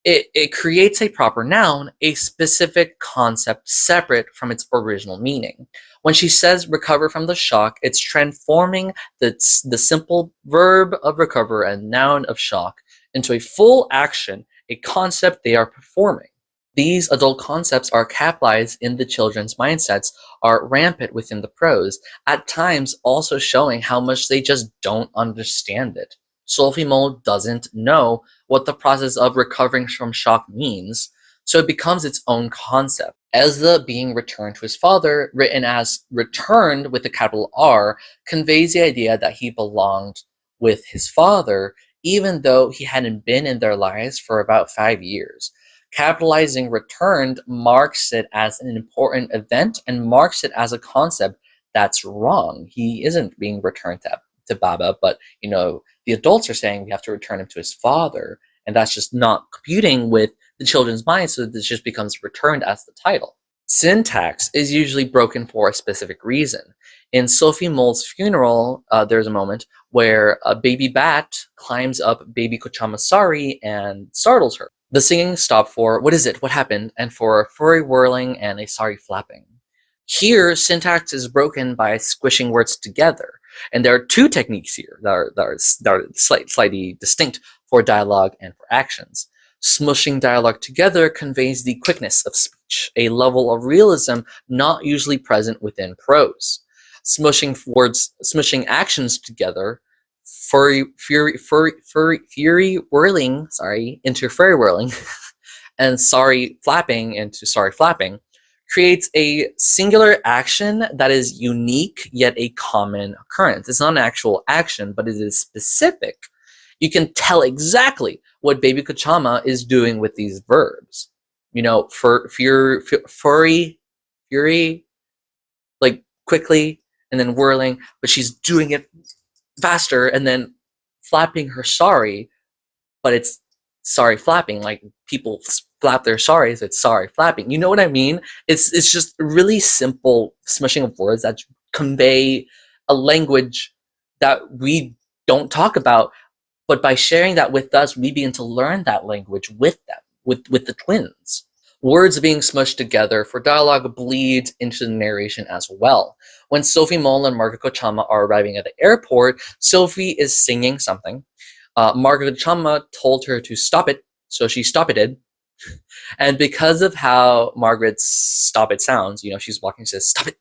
it creates a proper noun, a specific concept separate from its original meaning. When she says recover from the shock, it's transforming the simple verb of recover and noun of shock into a full action, a concept they are performing. These adult concepts are capitalized in the children's mindsets, are rampant within the prose, at times also showing how much they just don't understand it. Sophie Mull doesn't know what the process of recovering from shock means, so it becomes its own concept. Ezra being returned to his father, written as returned with a capital R, conveys the idea that he belonged with his father, even though he hadn't been in their lives for about 5 years. Capitalizing returned marks it as an important event and marks it as a concept that's wrong. He isn't being returned to Baba, but the adults are saying we have to return him to his father, and that's just not computing with the children's minds, so this just becomes returned as the title. Syntax is usually broken for a specific reason. In Sophie Mull's funeral, there's a moment where a baby bat climbs up baby Kochama's sari and startles her. The singing stopped for, "What is it? What happened?" and for a furry whirling and a sari flapping. Here, syntax is broken by squishing words together. And there are two techniques here that are slightly distinct for dialogue and for actions. Smushing dialogue together conveys the quickness of speech, a level of realism not usually present within prose. Smushing actions together, fury whirling, into furry whirling, and sorry flapping into sorry flapping, creates a singular action that is unique yet a common occurrence. It's not an actual action, but it is specific. You can tell exactly what baby Kochama is doing with these verbs. Fury, like quickly, and then whirling, but she's doing it faster, and then flapping her sari, but it's sorry flapping, like people flap their saris, it's sorry flapping. You know what I mean? It's just really simple smushing of words that convey a language that we don't talk about, but by sharing that with us, we begin to learn that language with them, with the twins. Words being smushed together for dialogue bleeds into the narration as well. When Sophie Mull and Margaret Kochama are arriving at the airport, Sophie is singing something. Margaret Kochama told her to stop it, so she stopped it. And because of how Margaret's stop it sounds, she's walking, she says, "Stop it."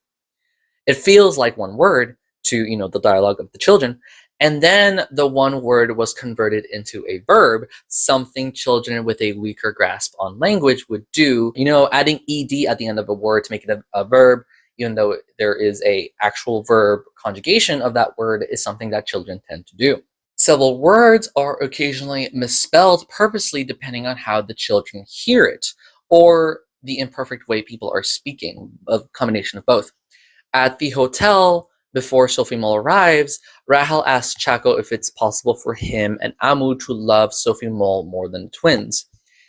It feels like one word to, the dialogue of the children. And then the one word was converted into a verb, something children with a weaker grasp on language would do. Adding ed at the end of a word to make it a verb, even though there is a actual verb conjugation of that word, is something that children tend to do. Several words are occasionally misspelled purposely depending on how the children hear it, or the imperfect way people are speaking, a combination of both. At the hotel, before Sophie Mull arrives, Rahel asks Chaco if it's possible for him and Amu to love Sophie Mull more than twins.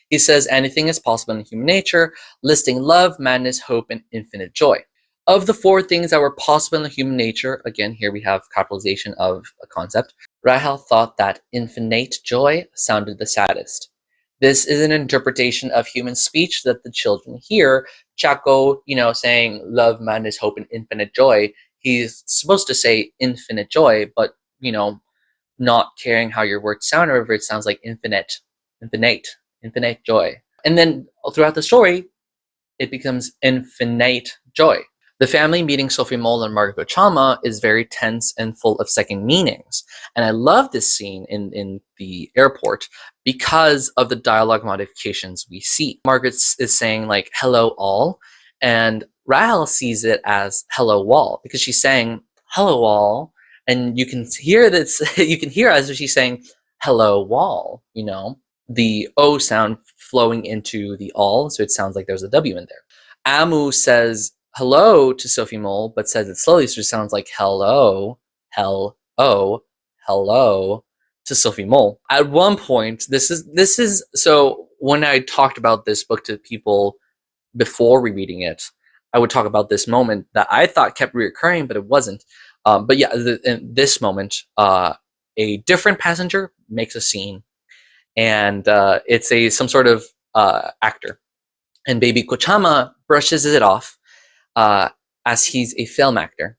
He says anything is possible in human nature, listing love, madness, hope, and infinite joy. Of the four things that were possible in human nature, again, here we have capitalization of a concept, Rahel thought that infinite joy sounded the saddest. This is an interpretation of human speech that the children hear. Chaco, saying love, madness, hope, and infinite joy. He's supposed to say infinite joy, but, not caring how your words sound, or if it sounds like infinite joy. And then throughout the story, it becomes infinite joy. The family meeting Sophie Mull and Margaret Kochama is very tense and full of second meanings. And I love this scene in the airport because of the dialogue modifications we see. Margaret is saying like, "Hello all," and Rahel sees it as "hello wall," because she's saying "hello wall," and you can hear this, you can hear as if she's saying "hello wall," the O sound flowing into the all, so it sounds like there's a W in there. Amu says hello to Sophie Mull, but says it slowly, so it sounds like hello to Sophie Mull. At one point, this is so when I talked about this book to people before rereading it, I would talk about this moment that I thought kept reoccurring, but it wasn't. But yeah, in this moment, a different passenger makes a scene, and it's some sort of actor, and baby Kochama brushes it off as he's a film actor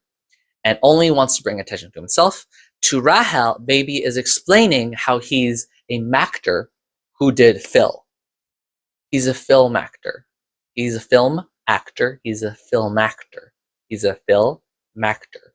and only wants to bring attention to himself. To Rahel, baby is explaining how he's a mactor who did Phil. He's a film actor. He's a film actor. He's a film actor. He's a film actor.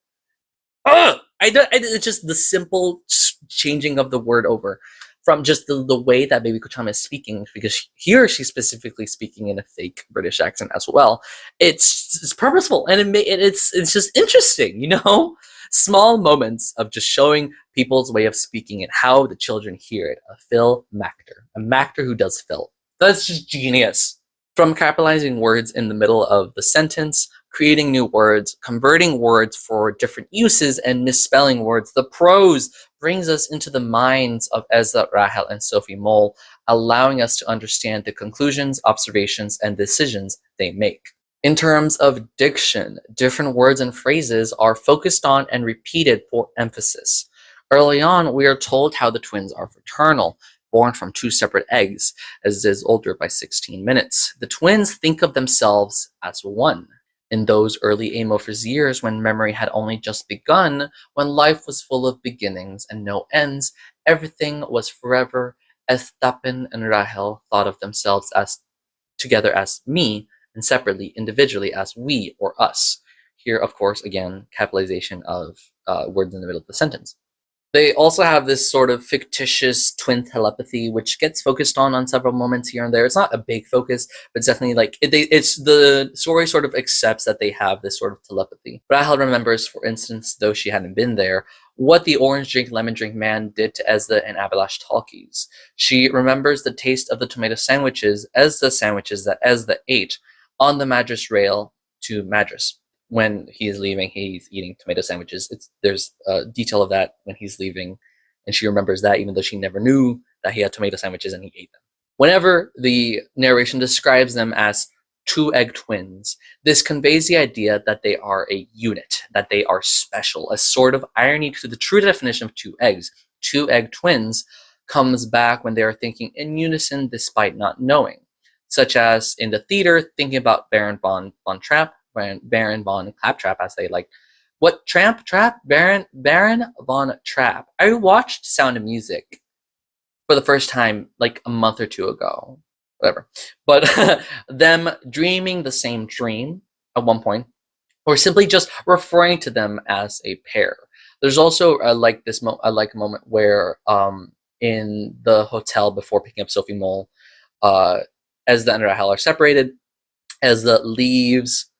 Ugh! It's just the simple changing of the word over from just the way that Baby Kochama is speaking, because here she's specifically speaking in a fake British accent as well. It's purposeful, and it's just interesting, you know? Small moments of just showing people's way of speaking and how the children hear it. A film actor. A actor who does film. That's just genius. From capitalizing words in the middle of the sentence, creating new words, converting words for different uses, and misspelling words, the prose brings us into the minds of Ezra, Rahel, and Sophie Mole, allowing us to understand the conclusions, observations, and decisions they make. In terms of diction, different words and phrases are focused on and repeated for emphasis. Early on, we are told how the twins are fraternal, born from two separate eggs, as is older by 16 minutes. The twins think of themselves as one. In those early amorphous years when memory had only just begun, when life was full of beginnings and no ends, everything was forever, Estapen and Rahel thought of themselves as together as me, and separately, individually, as we or us. Here, of course, again, capitalization of words in the middle of the sentence. They also have this sort of fictitious twin telepathy, which gets focused on several moments here and there. It's not a big focus, but it's definitely like it's the story sort of accepts that they have this sort of telepathy. Rahel remembers, for instance, though she hadn't been there, what the orange drink, lemon drink man did to Ezra and Abalash talkies. She remembers the taste of the tomato sandwiches, Ezra sandwiches that Ezra ate on the Madras rail to Madras. When he is leaving, he's eating tomato sandwiches. There's a detail of that when he's leaving, and she remembers that even though she never knew that he had tomato sandwiches and he ate them. Whenever the narration describes them as two-egg twins, this conveys the idea that they are a unit, that they are special, a sort of irony to the true definition of two eggs. Two-egg twins comes back when they are thinking in unison despite not knowing, such as in the theater, thinking about Baron von Trapp, Baron von Claptrap, as they like. What, Tramp? Trap? Baron von Trapp. I watched Sound of Music for the first time like a month or two ago. Whatever. But them dreaming the same dream at one point, or simply just referring to them as a pair. There's also a moment where in the hotel before picking up Sophie Mole, Ezra and Rahel are separated. Ezra leaves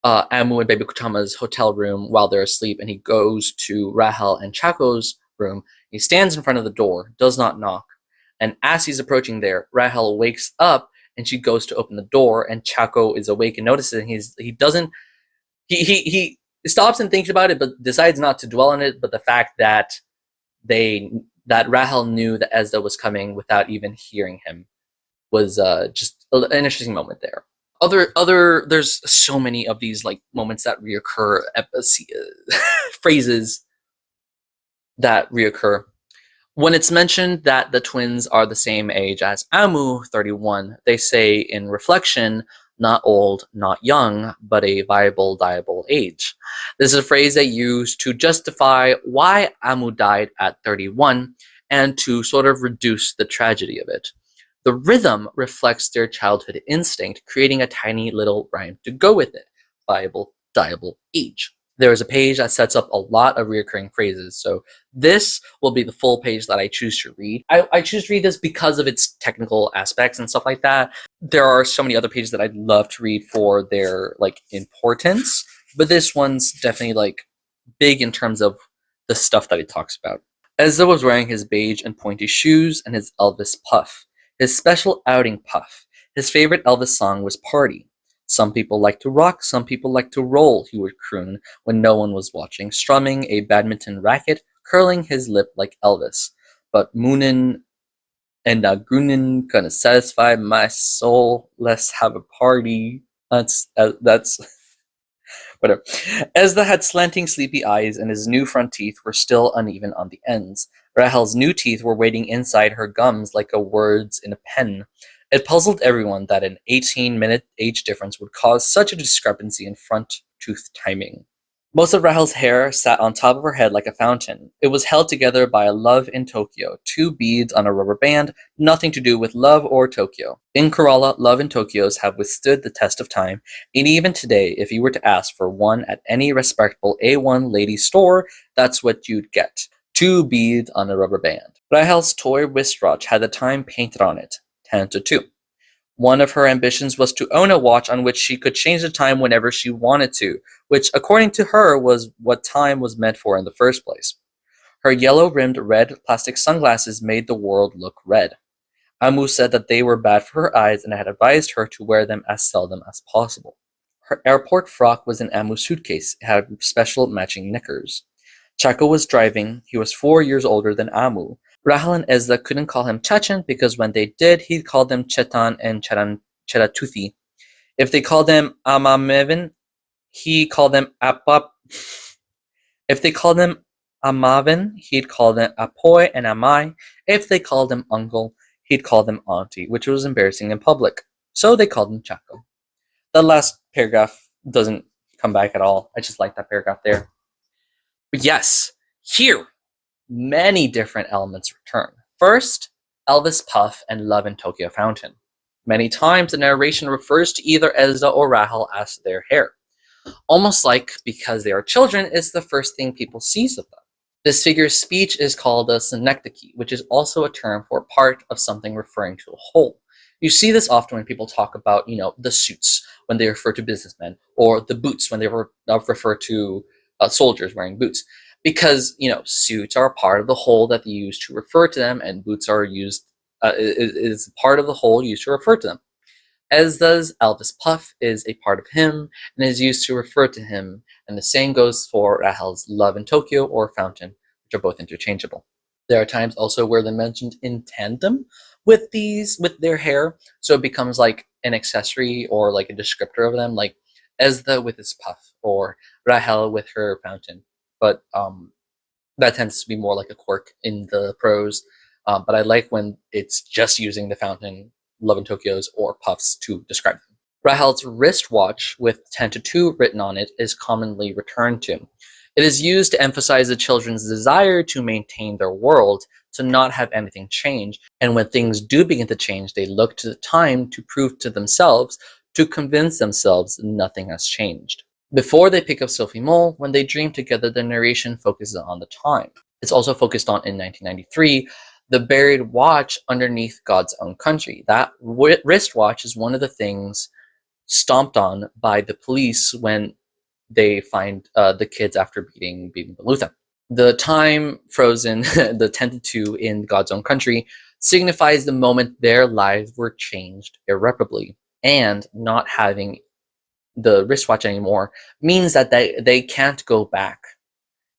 Amu and Baby Kochama's hotel room while they're asleep, and he goes to Rahel and Chaco's room. He stands in front of the door, does not knock, and as he's approaching there, Rahel wakes up and she goes to open the door, and Chaco is awake and notices it. He stops and thinks about it, but decides not to dwell on it. But the fact that Rahel knew that Ezra was coming without even hearing him was just an interesting moment there. There's so many of these like moments that reoccur, phrases that reoccur. When it's mentioned that the twins are the same age as Amu, 31, they say in reflection, not old, not young, but a viable, diable age. This is a phrase they use to justify why Amu died at 31 and to sort of reduce the tragedy of it. The rhythm reflects their childhood instinct, creating a tiny little rhyme to go with it. Viable, diable age. There is a page that sets up a lot of recurring phrases, so this will be the full page that I choose to read. I choose to read this because of its technical aspects and stuff like that. There are so many other pages that I'd love to read for their like importance, but this one's definitely like big in terms of the stuff that it talks about. Ezra was wearing his beige and pointy shoes and his Elvis puff. His special outing puff. His favorite Elvis song was Party. Some people like to rock, some people like to roll, he would croon when no one was watching, strumming a badminton racket, curling his lip like Elvis. But Moonin and Grunin gonna satisfy my soul, let's have a party. That's whatever. Ezra had slanting, sleepy eyes, and his new front teeth were still uneven on the ends. Rahel's new teeth were waiting inside her gums like a words in a pen. It puzzled everyone that an 18-minute age difference would cause such a discrepancy in front tooth timing. Most of Rahel's hair sat on top of her head like a fountain. It was held together by a love in Tokyo, two beads on a rubber band, nothing to do with love or Tokyo. In Kerala, love and Tokyos have withstood the test of time, and even today, if you were to ask for one at any respectable A1 lady store, that's what you'd get. Two beads on a rubber band. Rahel's toy wristwatch had the time painted on it, 10 to 2. One of her ambitions was to own a watch on which she could change the time whenever she wanted to, which, according to her, was what time was meant for in the first place. Her yellow-rimmed red plastic sunglasses made the world look red. Amu said that they were bad for her eyes and had advised her to wear them as seldom as possible. Her airport frock was in Amu's suitcase. It had special matching knickers. Chaco was driving. He was 4 years older than Amu. Rahel and Ezra couldn't call him Chachan because when they did, he'd call them Chetan and Cheratuthi. If they called him Amamevin, he called them Apap. If they called him Amavin, he'd call them Apoy and Amai. If they called him Uncle, he'd call them Auntie, which was embarrassing in public. So they called him Chaco. The last paragraph doesn't come back at all. I just like that paragraph there. But yes, here, many different elements return. First, Elvis Puff and Love in Tokyo Fountain. Many times the narration refers to either Ezra or Rahel as their hair. Almost like because they are children, it's the first thing people sees of them. This figure's speech is called a synecdoche, which is also a term for part of something referring to a whole. You see this often when people talk about, the suits when they refer to businessmen, or the boots when they refer to soldiers wearing boots. Because, suits are a part of the whole that they use to refer to them, and boots are used, is part of the whole used to refer to them. As does Elvis Puff is a part of him and is used to refer to him, and the same goes for Rahel's Love in Tokyo or Fountain, which are both interchangeable. There are times also where they're mentioned in tandem with their hair, so it becomes like an accessory or like a descriptor of them, like Ezra with his puff or Rahel with her fountain. But that tends to be more like a quirk in the prose. But I like when it's just using the fountain, Love in Tokyo's, or puffs to describe them. Rahel's wristwatch with 10 to 2 written on it is commonly returned to. It is used to emphasize the children's desire to maintain their world, to not have anything change, and when things do begin to change, they look to the time to prove to themselves, to convince themselves nothing has changed. Before they pick up Sophie Mole, when they dream together, the narration focuses on the time. It's also focused on, in 1993, the buried watch underneath God's own country. That wristwatch is one of the things stomped on by the police when they find the kids after beating Luther. The time frozen, the 10 to 2 in God's own country, signifies the moment their lives were changed irreparably, and not having the wristwatch anymore means that they can't go back,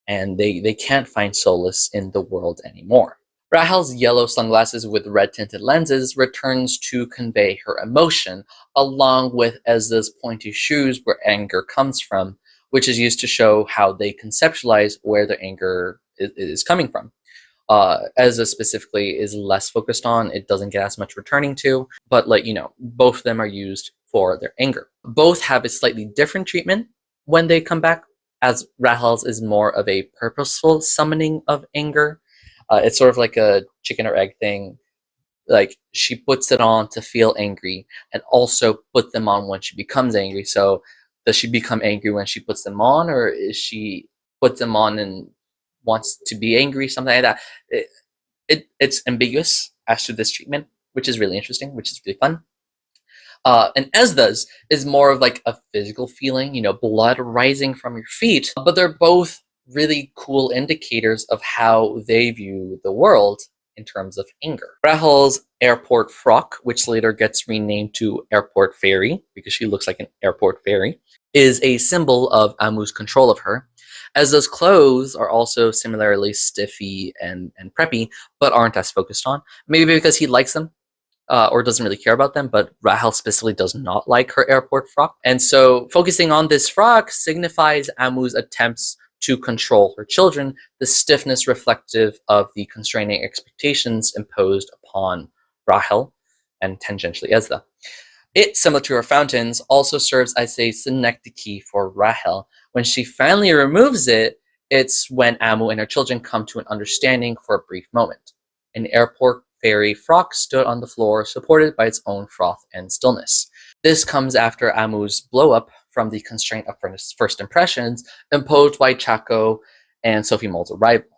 and they can't find solace in the world anymore. Rahel's yellow sunglasses with red tinted lenses returns to convey her emotion, along with Ezra's pointy shoes where anger comes from, which is used to show how they conceptualize where their anger is coming from. Ezra specifically is less focused on, it doesn't get as much returning to, but both of them are used for their anger. Both have a slightly different treatment when they come back, as Rahel's is more of a purposeful summoning of anger. It's sort of like a chicken or egg thing. Like, she puts it on to feel angry and also put them on when she becomes angry. So does she become angry when she puts them on, or is she puts them on and wants to be angry, something like that? It's ambiguous as to this treatment, which is really interesting, which is really fun. And Ezra's is more of like a physical feeling, blood rising from your feet, but they're both really cool indicators of how they view the world in terms of anger. Rahel's airport frock, which later gets renamed to airport fairy because she looks like an airport fairy, is a symbol of Amu's control of her. As those clothes are also similarly stiffy and preppy, but aren't as focused on. Maybe because he likes them, or doesn't really care about them, but Rahel specifically does not like her airport frock. And so focusing on this frock signifies Amu's attempts to control her children, the stiffness reflective of the constraining expectations imposed upon Rahel and tangentially Ezra. It, similar to her fountains, also serves as a synecdoche for Rahel, When she finally removes it, it's when Amu and her children come to an understanding for a brief moment. An airport fairy frock stood on the floor, supported by its own froth and stillness. This comes after Amu's blow-up from the constraint of first impressions imposed by Chaco and Sophie Mull's arrival.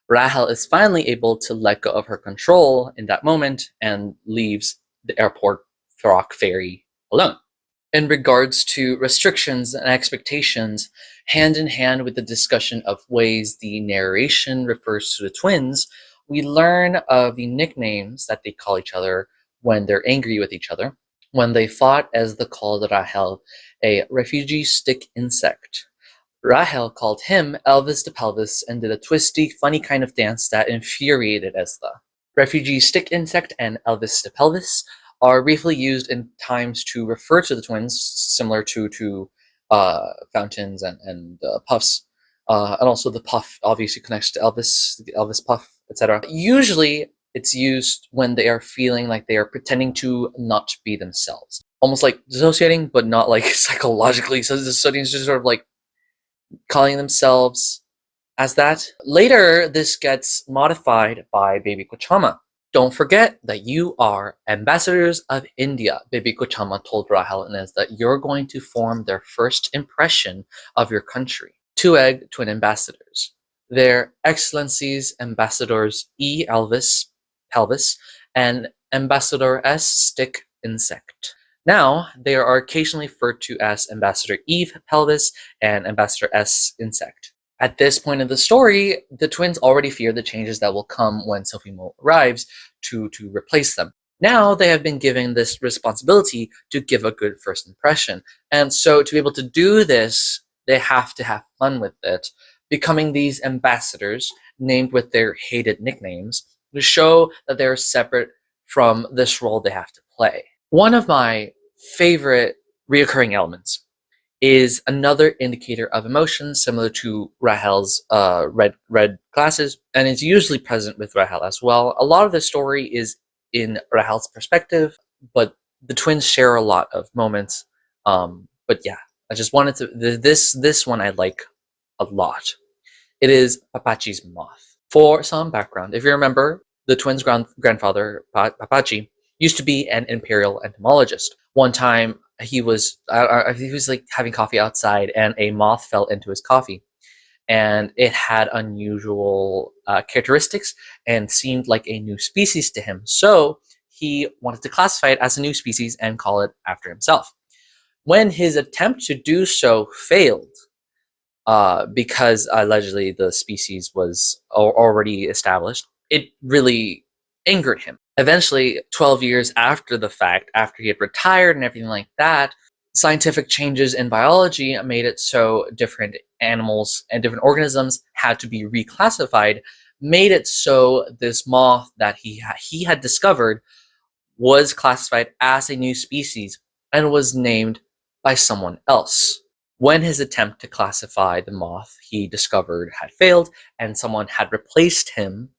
Rahel is finally able to let go of her control in that moment and leaves the airport frock fairy alone. In regards to restrictions and expectations, hand in hand with the discussion of ways the narration refers to the twins, we learn of the nicknames that they call each other when they're angry with each other. When they fought, Ezra called Rahel a refugee stick insect. Rahel called him Elvis the Pelvis and did a twisty, funny kind of dance that infuriated Ezra. Refugee stick insect and Elvis the Pelvis are briefly used in times to refer to the twins, similar to fountains and puffs. And also the puff obviously connects to Elvis, the Elvis puff, etc. Usually it's used when they are feeling like they are pretending to not be themselves. Almost like dissociating, but not like psychologically. So dissociating is just sort of like calling themselves as that. Later, this gets modified by Baby Kochama. Don't forget that you are ambassadors of India, Baby Kochama told Rahel and Ezra that you're going to form their first impression of your country. Two-egg twin ambassadors. Their Excellencies Ambassadors E. Elvis, Pelvis, and Ambassador S. Stick Insect. Now, they are occasionally referred to as Ambassador Eve Pelvis and Ambassador S. Insect. At this point in the story, the twins already fear the changes that will come when Sophie Mull arrives to replace them. Now they have been given this responsibility to give a good first impression. And so to be able to do this, they have to have fun with it, becoming these ambassadors named with their hated nicknames to show that they're separate from this role they have to play. One of my favorite reoccurring elements is another indicator of emotion similar to Rahel's red glasses, and it's usually present with Rahel as well. A lot of the story is in Rahel's perspective, but the twins share a lot of moments. But yeah, I just wanted to this one I like a lot. It is Papachi's moth. For some background, if you remember, the twins' grandfather Papachi used to be an imperial entomologist. One time he was like having coffee outside and a moth fell into his coffee, and it had unusual characteristics and seemed like a new species to him. So he wanted to classify it as a new species and call it after himself. When his attempt to do so failed, because allegedly the species was already established, it really angered him. Eventually, 12 years after the fact, after he had retired and everything like that, scientific changes in biology made it so different animals and different organisms had to be reclassified, made it so this moth that he had discovered was classified as a new species and was named by someone else. When his attempt to classify the moth he discovered had failed and someone had replaced him,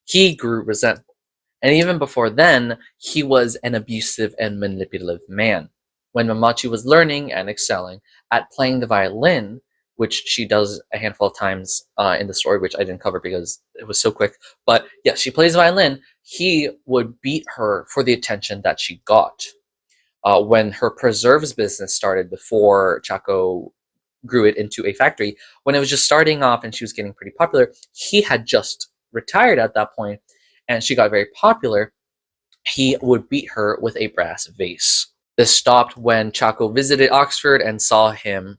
he grew resentful. And even before then, he was an abusive and manipulative man. When Mamachi was learning and excelling at playing the violin, which she does a handful of times in the story, which I didn't cover because it was so quick, but yeah, she plays violin, he would beat her for the attention that she got. When her preserves business started before Chaco grew it into a factory, when it was just starting off and she was getting pretty popular, he had just retired at that point, and she got very popular. He would beat her with a brass vase. This stopped when Chaco visited Oxford and saw him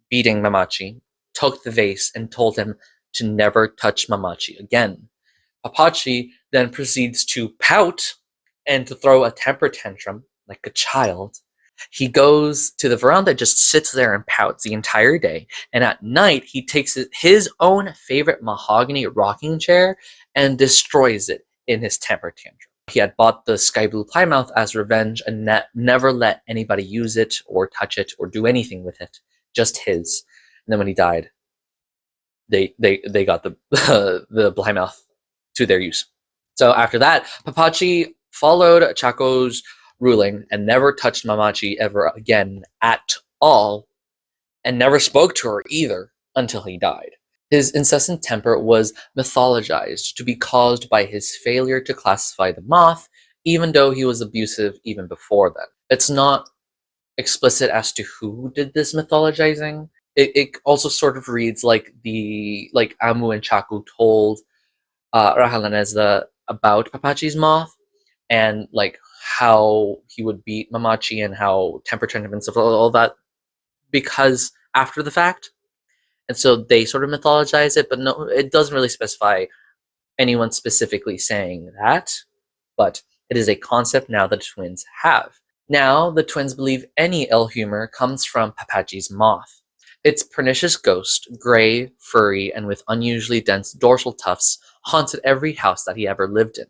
beating Mamachi, took the vase, and told him to never touch Mamachi again. Papachi then proceeds to pout and to throw a temper tantrum like a child. He goes to the veranda, just sits there and pouts the entire day, and at night he takes his own favorite mahogany rocking chair and destroys it in his temper tantrum. He had bought the sky blue plymouth as revenge and never let anybody use it or touch it or do anything with it, just his. And then when he died, they got the the plymouth to their use. So after that, Papachi followed Chaco's ruling and never touched Mamachi ever again at all. and never spoke to her either until he died. His incessant temper was mythologized to be caused by his failure to classify the moth, even though he was abusive even before then. It's not explicit as to who did this mythologizing. It also sort of reads like Amu and Chaku told Rahel and Ezra about Papachi's moth, and like how he would beat Mamachi and how temper tantrum and stuff, all that, because after the fact. And so they sort of mythologize it, but no, it doesn't really specify anyone specifically saying that, but it is a concept now that twins have. Now, the twins believe any ill humor comes from Papachi's moth. Its pernicious ghost, gray, furry, and with unusually dense dorsal tufts, haunted every house that he ever lived in.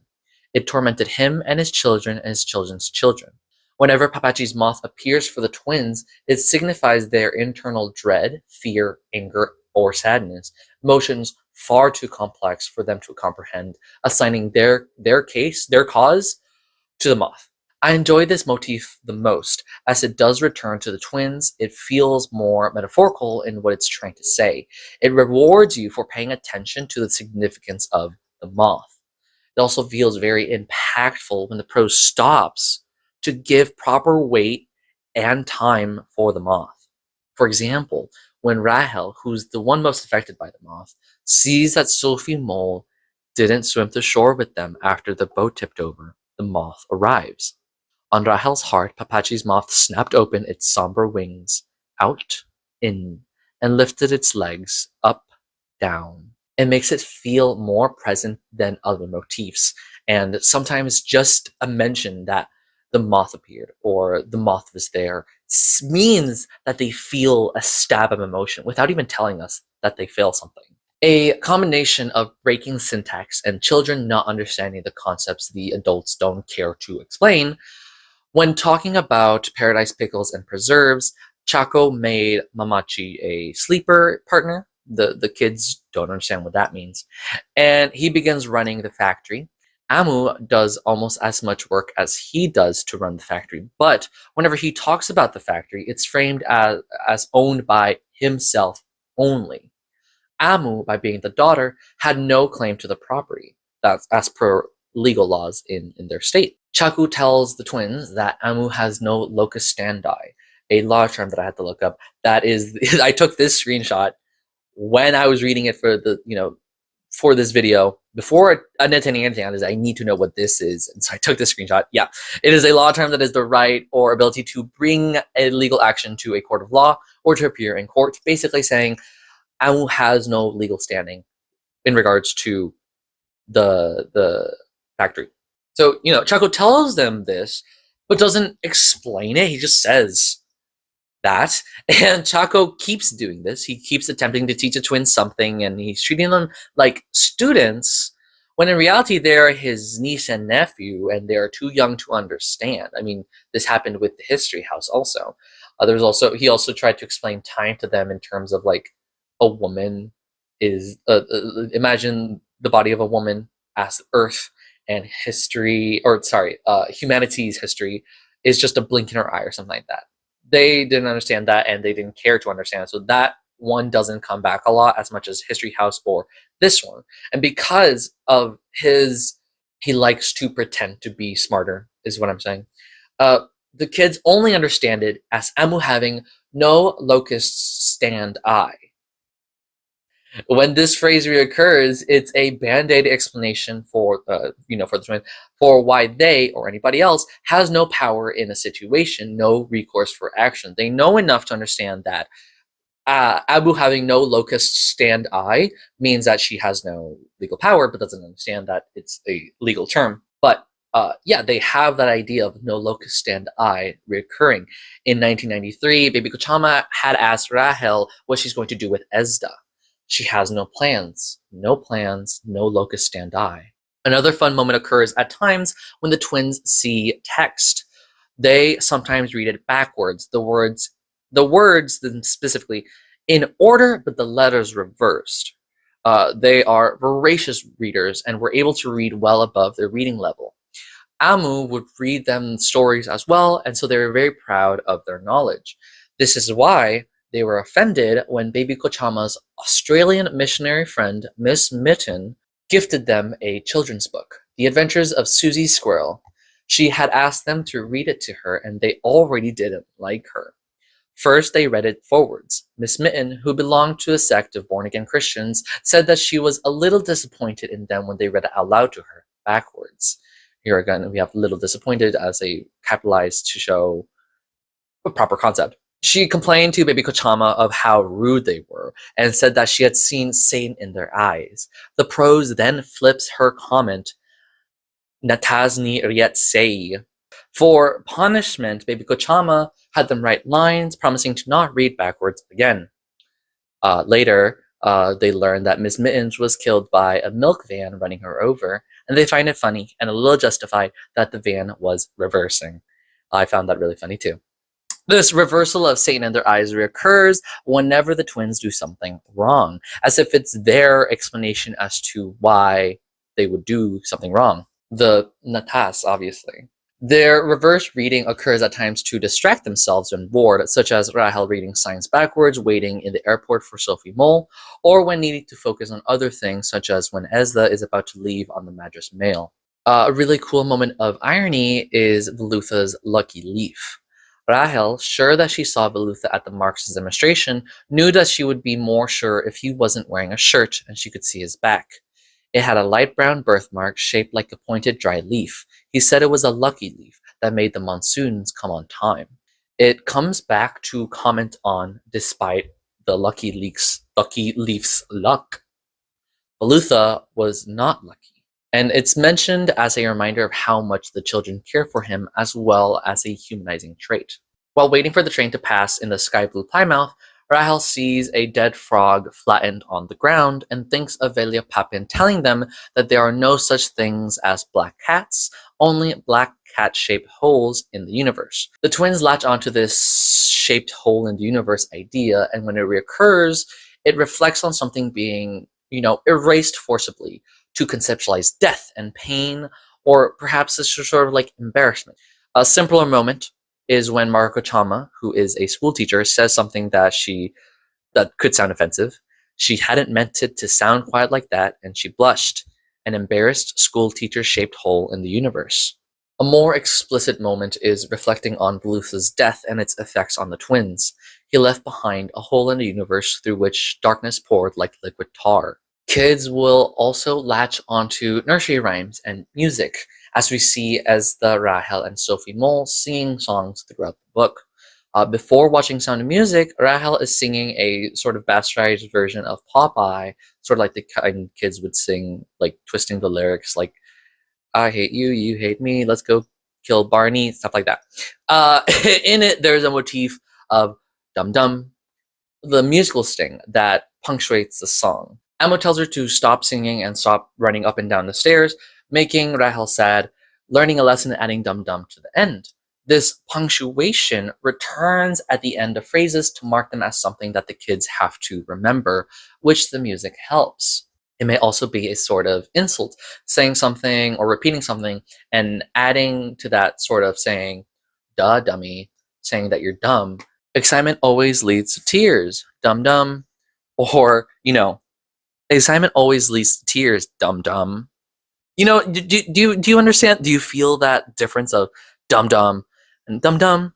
It tormented him and his children and his children's children. Whenever Papachi's moth appears for the twins, it signifies their internal dread, fear, anger, or sadness, emotions far too complex for them to comprehend, assigning their cause, to the moth. I enjoy this motif the most, as it does return to the twins. It feels more metaphorical in what it's trying to say. It rewards you for paying attention to the significance of the moth. It also feels very impactful when the prose stops to give proper weight and time for the moth. For example, when Rahel, who's the one most affected by the moth, sees that Sophie Mole didn't swim to shore with them after the boat tipped over, the moth arrives. On Rahel's heart, Papachi's moth snapped open its somber wings, out, in, and lifted its legs, up, down. It makes it feel more present than other motifs, and sometimes just a mention that the moth appeared or the moth was there means that they feel a stab of emotion without even telling us that they feel something. A combination of breaking syntax and children not understanding the concepts the adults don't care to explain. When talking about paradise pickles and preserves, Chaco made Mamachi a sleeper partner. The kids don't understand what that means. And he begins running the factory. Amu does almost as much work as he does to run the factory, but whenever he talks about the factory, it's framed as owned by himself only. Amu, by being the daughter, had no claim to the property. That's as per legal laws in their state. Chaku tells the twins that Amu has no locus standi, a law term that I had to look up. That is, I took this screenshot when I was reading it for for this video. Before attending anything on this, I need to know what this is, and so I took this screenshot. Yeah, it is a law term that is the right or ability to bring a legal action to a court of law or to appear in court, basically saying Amu has no legal standing in regards to the factory. So, Chaco tells them this, but doesn't explain it. He just says that. And Chaco keeps doing this. He keeps attempting to teach the twins something, and he's treating them like students, when in reality they're his niece and nephew, and they're too young to understand. I mean, this happened with the History House also. He also tried to explain time to them in terms of like a woman is, imagine the body of a woman as Earth, and humanity's history is just a blink in her eye or something like that. They didn't understand that, and they didn't care to understand. So that one doesn't come back a lot as much as History House or this one. And because of he likes to pretend to be smarter, is what I'm saying. The kids only understand it as Amu having no locus standi. When this phrase reoccurs, it's a band-aid explanation for the twins, for why they or anybody else has no power in a situation, no recourse for action. They know enough to understand that Abu having no locus standi means that she has no legal power, but doesn't understand that it's a legal term. But they have that idea of no locus standi recurring. In 1993, Baby Kochama had asked Rahel what she's going to do with Ezda. She has no plans, no locus standi. Another fun moment occurs at times when the twins see text. They sometimes read it backwards, the words specifically in order, but the letters reversed. They are voracious readers and were able to read well above their reading level. Amu would read them stories as well, and so they were very proud of their knowledge. This is why They were offended when baby Kochama's Australian missionary friend, Miss Mitten, gifted them a children's book, The Adventures of Susie Squirrel. She had asked them to read it to her, and they already didn't like her. First, they read it forwards. Miss Mitten, who belonged to a sect of born-again Christians, said that she was a little disappointed in them when they read it out loud to her, backwards. Here again, we have little disappointed as a capitalized to show a proper concept. She complained to baby Kochama of how rude they were and said that she had seen Satan in their eyes. The prose then flips her comment, Natazni Riet Sei. For punishment, baby Kochama had them write lines promising to not read backwards again. Later, they learned that Miss Mittens was killed by a milk van running her over, and they find it funny and a little justified that the van was reversing. I found that really funny too. This reversal of Satan in their eyes reoccurs whenever the twins do something wrong, as if it's their explanation as to why they would do something wrong. The Natas, obviously. Their reverse reading occurs at times to distract themselves when bored, such as Rahel reading signs backwards, waiting in the airport for Sophie Mole, or when needing to focus on other things, such as when Ezra is about to leave on the Madras Mail. A really cool moment of irony is Velutha's lucky leaf. Rahel, sure that she saw Velutha at the Marxist demonstration, knew that she would be more sure if he wasn't wearing a shirt and she could see his back. It had a light brown birthmark shaped like a pointed dry leaf. He said it was a lucky leaf that made the monsoons come on time. It comes back to comment on despite the lucky leaf's luck. Velutha was not lucky. And it's mentioned as a reminder of how much the children care for him, as well as a humanizing trait. While waiting for the train to pass in the sky blue Plymouth, Rahel sees a dead frog flattened on the ground and thinks of Velia Papin telling them that there are no such things as black cats, only black cat-shaped holes in the universe. The twins latch onto this shaped hole in the universe idea, and when it reoccurs, it reflects on something being, erased forcibly to conceptualize death and pain, or perhaps it's sort of like embarrassment. A simpler moment is when Mariko Chama, who is a school teacher, says something that could sound offensive. She hadn't meant it to sound quite like that, and she blushed, an embarrassed school teacher-shaped hole in the universe. A more explicit moment is reflecting on Velutha's death and its effects on the twins. He left behind a hole in the universe through which darkness poured like liquid tar. Kids will also latch onto nursery rhymes and music, as we see as the Rahel and Sophie Mole singing songs throughout the book. Before watching Sound of Music, Rahel is singing a sort of bastardized version of Popeye, sort of like the kind kids would sing, like twisting the lyrics, like, I hate you, you hate me, let's go kill Barney, stuff like that. In it, there's a motif of Dum Dum, the musical sting that punctuates the song. Amo tells her to stop singing and stop running up and down the stairs, making Rahel sad, learning a lesson and adding Dum Dum to the end. This punctuation returns at the end of phrases to mark them as something that the kids have to remember, which the music helps. It may also be a sort of insult, saying something or repeating something and adding to that sort of saying, duh, dummy, saying that you're dumb. Excitement always leads to tears, dum dum, or, excitement always leads to tears, dum dum. Do you understand? Do you feel that difference of dum dum and dum dum?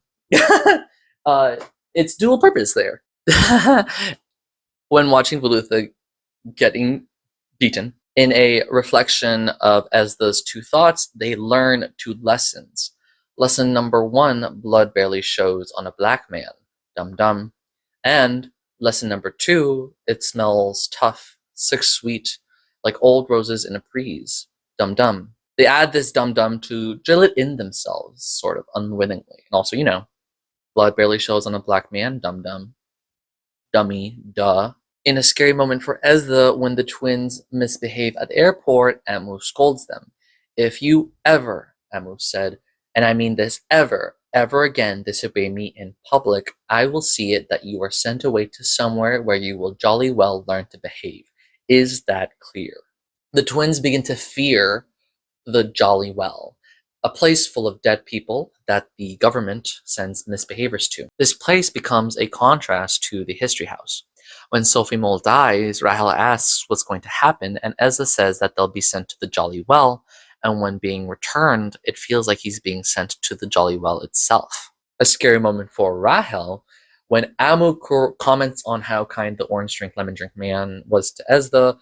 It's dual purpose there. When watching Velutha getting beaten, in a reflection of as those two thoughts, they learn two lessons. Lesson number 1, blood barely shows on a black man, dum dum. And lesson number 2, it smells tough, sick sweet, like old roses in a breeze, dum dum. They add this dum dum to drill it in themselves, sort of unwittingly. And also, blood barely shows on a black man, dum dum. Dummy, duh. In a scary moment for Ezra, when the twins misbehave at the airport, Amu scolds them. If you ever, Amu said, and I mean this ever again disobey me in public, I will see it that you are sent away to somewhere where you will jolly well learn to behave. Is that clear? The twins begin to fear the jolly well, a place full of dead people that the government sends misbehaviors to. This place becomes a contrast to the History House. When Sophie Mole dies, Rahel asks what's going to happen, and Ezra says that they'll be sent to the Jolly Well, and when being returned, it feels like he's being sent to the Jolly Well itself. A scary moment for Rahel when Amu comments on how kind the orange drink, lemon drink man was to Ezra.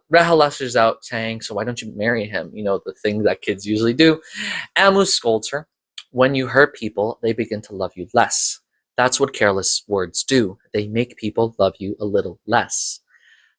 Rahel lashes out saying, "So why don't you marry him?" You know, the thing that kids usually do. Amu scolds her. "When you hurt people, they begin to love you less. That's what careless words do. They make people love you a little less."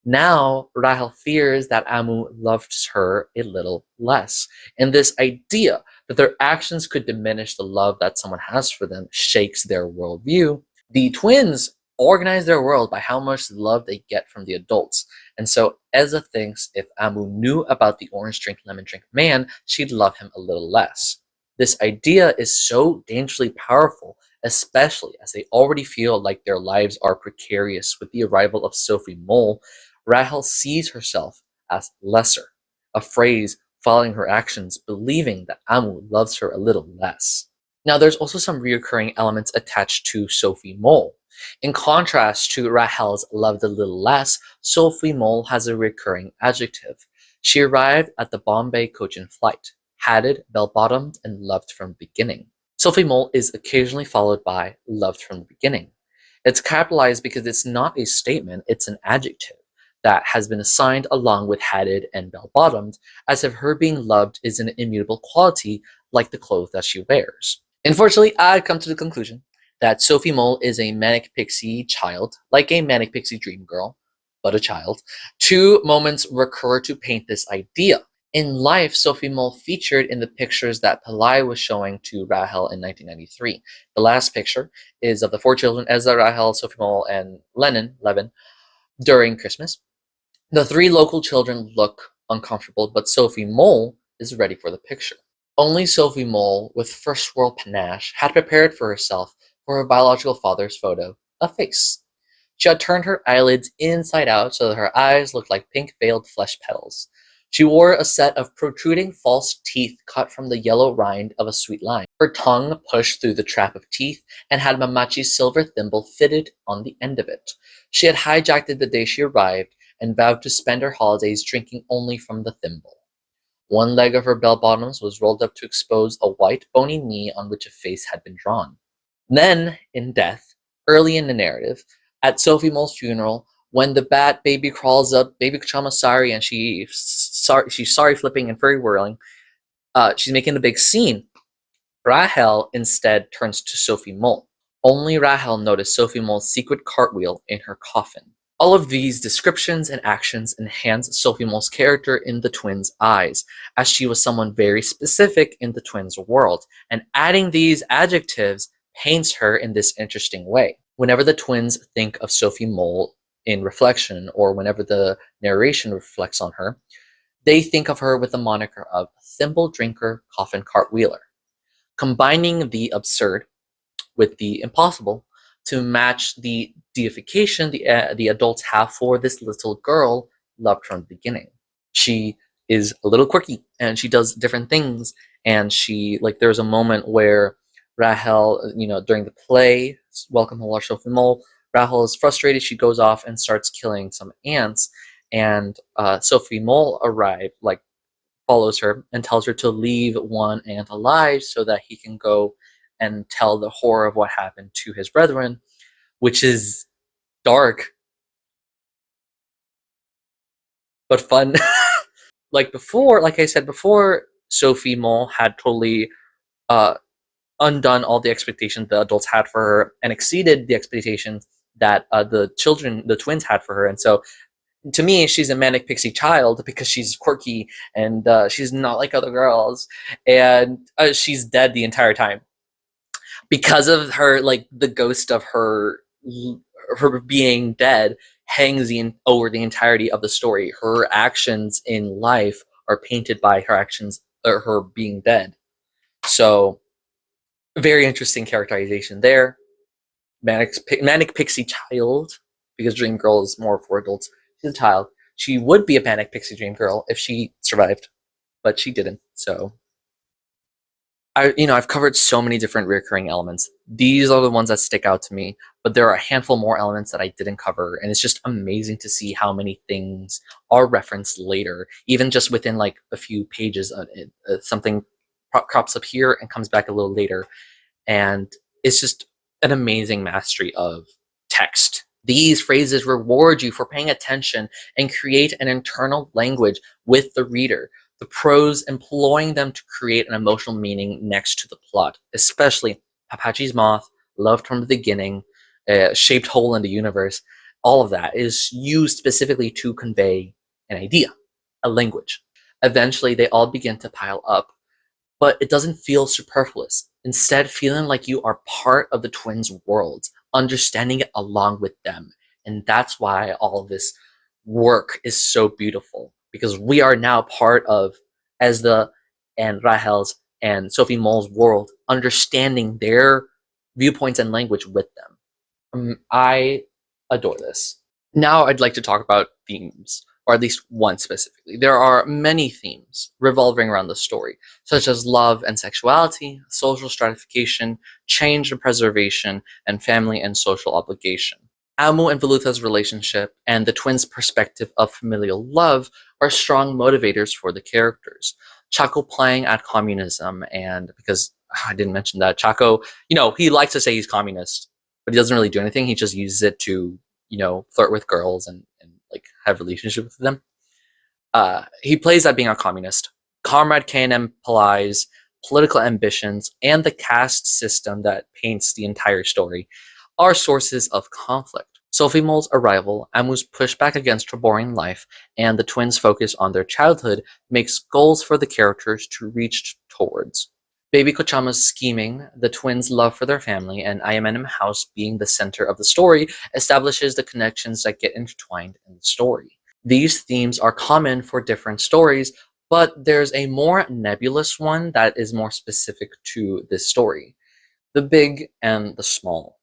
Now, Rahel fears that Amu loves her a little less. And this idea that their actions could diminish the love that someone has for them shakes their worldview. The twins organize their world by how much love they get from the adults. And so Ezra thinks if Amu knew about the orange drink, lemon drink man, she'd love him a little less. This idea is so dangerously powerful, especially as they already feel like their lives are precarious with the arrival of Sophie Mole. Rahel sees herself as lesser, a phrase following her actions, believing that Amu loves her a little less. Now, there's also some reoccurring elements attached to Sophie Mole. In contrast to Rahel's loved a little less, Sophie Mole has a recurring adjective. She arrived at the Bombay coach in flight, hatted, bell-bottomed, and loved from the beginning. Sophie Mole is occasionally followed by loved from the beginning. It's capitalized because it's not a statement, it's an adjective that has been assigned along with hatted and bell-bottomed, as if her being loved is an immutable quality like the clothes that she wears. Unfortunately, I've come to the conclusion that Sophie Mole is a manic pixie child, like a manic pixie dream girl, but a child. Two moments recur to paint this idea. In life, Sophie Mole featured in the pictures that Pillai was showing to Rahel in 1993. The last picture is of the four children, Ezra, Rahel, Sophie Mole, and Levin, during Christmas. The three local children look uncomfortable, but Sophie Mole is ready for the picture. Only Sophie Mole, with first world panache, had prepared for herself for her biological father's photo, a face. She had turned her eyelids inside out so that her eyes looked like pink veiled flesh petals. She wore a set of protruding false teeth cut from the yellow rind of a sweet lime. Her tongue pushed through the trap of teeth and had Mamachi's silver thimble fitted on the end of it. She had hijacked it the day she arrived and vowed to spend her holidays drinking only from the thimble. One leg of her bell-bottoms was rolled up to expose a white, bony knee on which a face had been drawn. Then, in death, early in the narrative, at Sophie Mole's funeral, when the bat baby crawls up, baby Chamasari, and she's sorry flipping and furry whirling, she's making a big scene. Rahel instead turns to Sophie Mole. Only Rahel noticed Sophie Mole's secret cartwheel in her coffin. All of these descriptions and actions enhance Sophie Mole's character in the twins' eyes, as she was someone very specific in the twins' world, and adding these adjectives paints her in this interesting way. Whenever the twins think of Sophie Mole in reflection, or whenever the narration reflects on her, they think of her with the moniker of thimble drinker, coffin cartwheeler, combining the absurd with the impossible to match the deification the adults have for this little girl loved from the beginning. She is a little quirky and she does different things, and there's a moment where Rahel, during the play, Welcome Home, Sophie Mole, Rahel is frustrated. She goes off and starts killing some ants, and Sophie Mole follows her and tells her to leave one ant alive so that he can go and tell the horror of what happened to his brethren, which is dark but fun. Like I said before, Sophie Mole had totally undone all the expectations the adults had for her and exceeded the expectations that the twins had for her. And so, to me, she's a manic pixie child because she's quirky and she's not like other girls, and she's dead the entire time because of her. Like, the ghost of her being dead hangs over the entirety of the story. Her actions in life are painted by her actions, or her being dead. So, very interesting characterization there. Manic pixie child, because Dream Girl is more for adults. She's a child. She would be a manic pixie dream girl if she survived, but she didn't. So I've covered so many different recurring elements. These are the ones that stick out to me, but there are a handful more elements that I didn't cover, and it's just amazing to see how many things are referenced later, even just within like a few pages. Something crops up here and comes back a little later, and it's just an amazing mastery of text. These phrases reward you for paying attention and create an internal language with the reader. The prose employing them to create an emotional meaning next to the plot, especially Apache's Moth, Love from the Beginning, Shaped Hole in the Universe. All of that is used specifically to convey an idea, a language. Eventually, they all begin to pile up, but it doesn't feel superfluous. Instead, feeling like you are part of the twins' worlds, understanding it along with them. And that's why all of this work is so beautiful, because we are now part of Ezda and Rahel's and Sophie Moll's world, understanding their viewpoints and language with them. I adore this. Now I'd like to talk about themes, or at least one specifically. There are many themes revolving around the story, such as love and sexuality, social stratification, change and preservation, and family and social obligation. Amu and Velutha's relationship and the twins' perspective of familial love are strong motivators for the characters. Chaco playing at communism, and because I didn't mention that, Chaco, he likes to say he's communist, but he doesn't really do anything. He just uses it to, flirt with girls and like have relationships with them. He plays at being a communist. Comrade K&M Palai's political ambitions and the caste system that paints the entire story are sources of conflict. Sophie Moll's arrival, Amu's pushback against her boring life, and the twins' focus on their childhood makes goals for the characters to reach towards. Baby Kochama's scheming, the twins' love for their family, and Ayamenem House being the center of the story establishes the connections that get intertwined in the story. These themes are common for different stories, but there's a more nebulous one that is more specific to this story: the big and the small.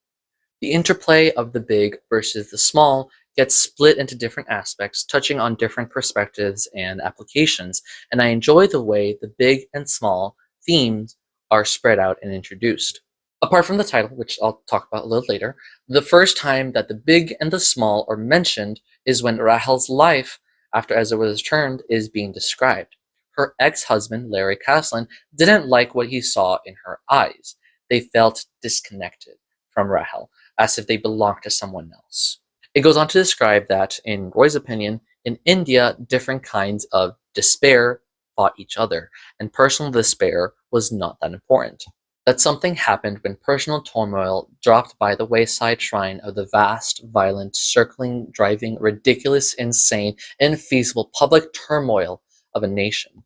The interplay of the big versus the small gets split into different aspects, touching on different perspectives and applications, and I enjoy the way the big and small themes are spread out and introduced. Apart from the title, which I'll talk about a little later, the first time that the big and the small are mentioned is when Rahel's life, after Ezra was returned, is being described. Her ex-husband, Larry Caslin, didn't like what he saw in her eyes. They felt disconnected from Rahel, as if they belonged to someone else. It goes on to describe that, in Roy's opinion, in India, different kinds of despair fought each other, and personal despair was not that important. That something happened when personal turmoil dropped by the wayside shrine of the vast, violent, circling, driving, ridiculous, insane, infeasible public turmoil of a nation.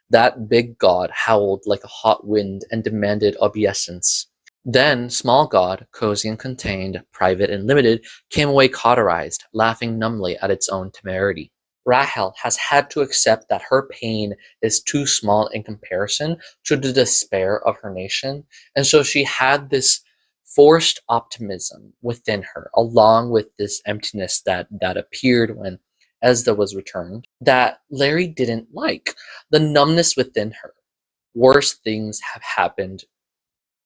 That big god howled like a hot wind and demanded obeisance. Then small god, cozy and contained, private and limited, came away cauterized, laughing numbly at its own temerity. Rahel has had to accept that her pain is too small in comparison to the despair of her nation, and so she had this forced optimism within her, along with this emptiness that appeared when Ezda was returned, that Larry didn't like. The numbness within her. Worse things have happened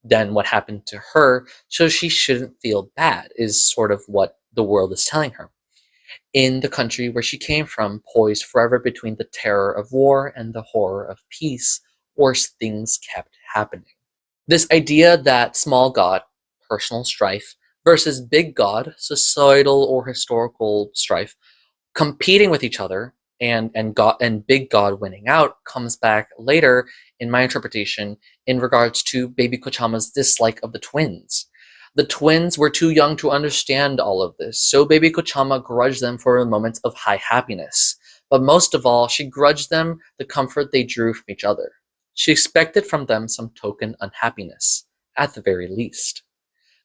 than what happened to her, so she shouldn't feel bad, is sort of what the world is telling her. In the country where she came from, poised forever between the terror of war and the horror of peace, worse things kept happening. This idea that small god, personal strife, versus big god, societal or historical strife, competing with each other and big god winning out comes back later in my interpretation in regards to baby Kochama's dislike of the twins. The twins were too young to understand all of this, so baby Kochama grudged them for moments of high happiness. But most of all, she grudged them the comfort they drew from each other. She expected from them some token unhappiness, at the very least.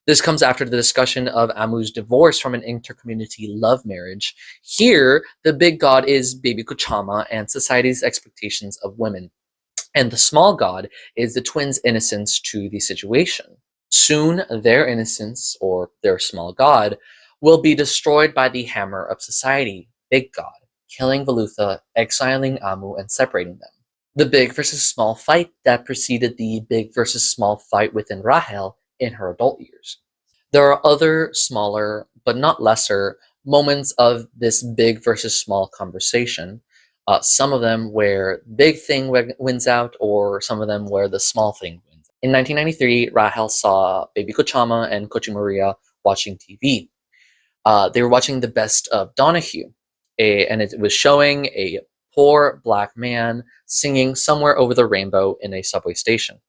This comes after the discussion of Amu's divorce from an intercommunity love marriage. Here, the big god is baby Kochama and society's expectations of women, and the small god is the twins' innocence to the situation. Soon, their innocence, or their small god, will be destroyed by the hammer of society, big god, killing Velutha, exiling Amu, and separating them. The big versus small fight that preceded the big versus small fight within Rahel in her adult years. There are other smaller, but not lesser, moments of this big versus small conversation. Some of them where big thing wins out, or some of them where the small thing wins. In 1993, Rahel saw Baby Kochama and Kochi Maria watching TV. They were watching The Best of Donahue, and it was showing a poor black man singing Somewhere Over the Rainbow in a subway station.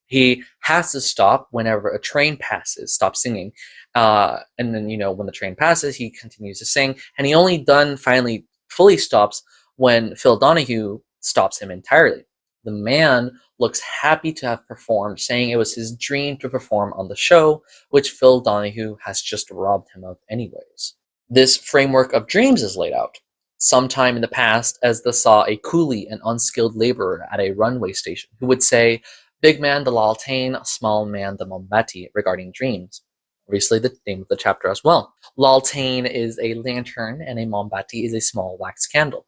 He has to stop whenever a train passes, stop singing. And then, when the train passes, he continues to sing. And he only finally fully stops when Phil Donahue stops him entirely. The man looks happy to have performed, saying it was his dream to perform on the show, which Phil Donahue has just robbed him of anyways. This framework of dreams is laid out. Sometime in the past, Ezra saw a coolie, an unskilled laborer at a runway station, who would say, "Big man the laltane, small man the mombati," regarding dreams. Obviously, the name of the chapter as well. Laltane is a lantern, and a mombati is a small wax candle.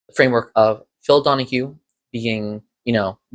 The framework of Phil Donahue being,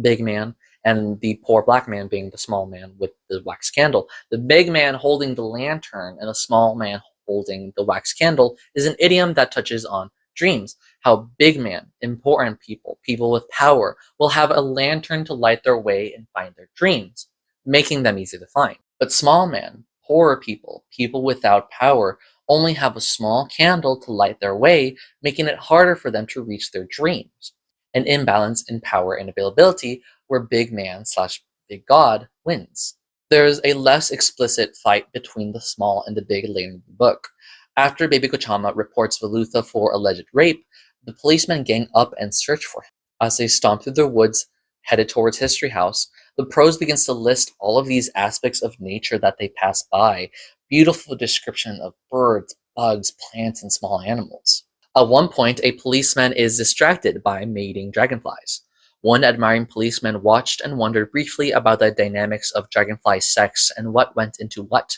big man, and the poor black man being the small man with the wax candle. The big man holding the lantern and the small man holding the wax candle is an idiom that touches on dreams. How big man, important people, people with power, will have a lantern to light their way and find their dreams, making them easy to find. But small man, poorer people, people without power, only have a small candle to light their way, making it harder for them to reach their dreams. An imbalance in power and availability where big man / big god wins. There's a less explicit fight between the small and the big later in the book. After Baby Kochama reports Velutha for alleged rape, the policemen gang up and search for him. As they stomp through the woods, headed towards History House, the prose begins to list all of these aspects of nature that they pass by. Beautiful description of birds, bugs, plants, and small animals. At one point, a policeman is distracted by mating dragonflies. One admiring policeman watched and wondered briefly about the dynamics of dragonfly sex and what went into what.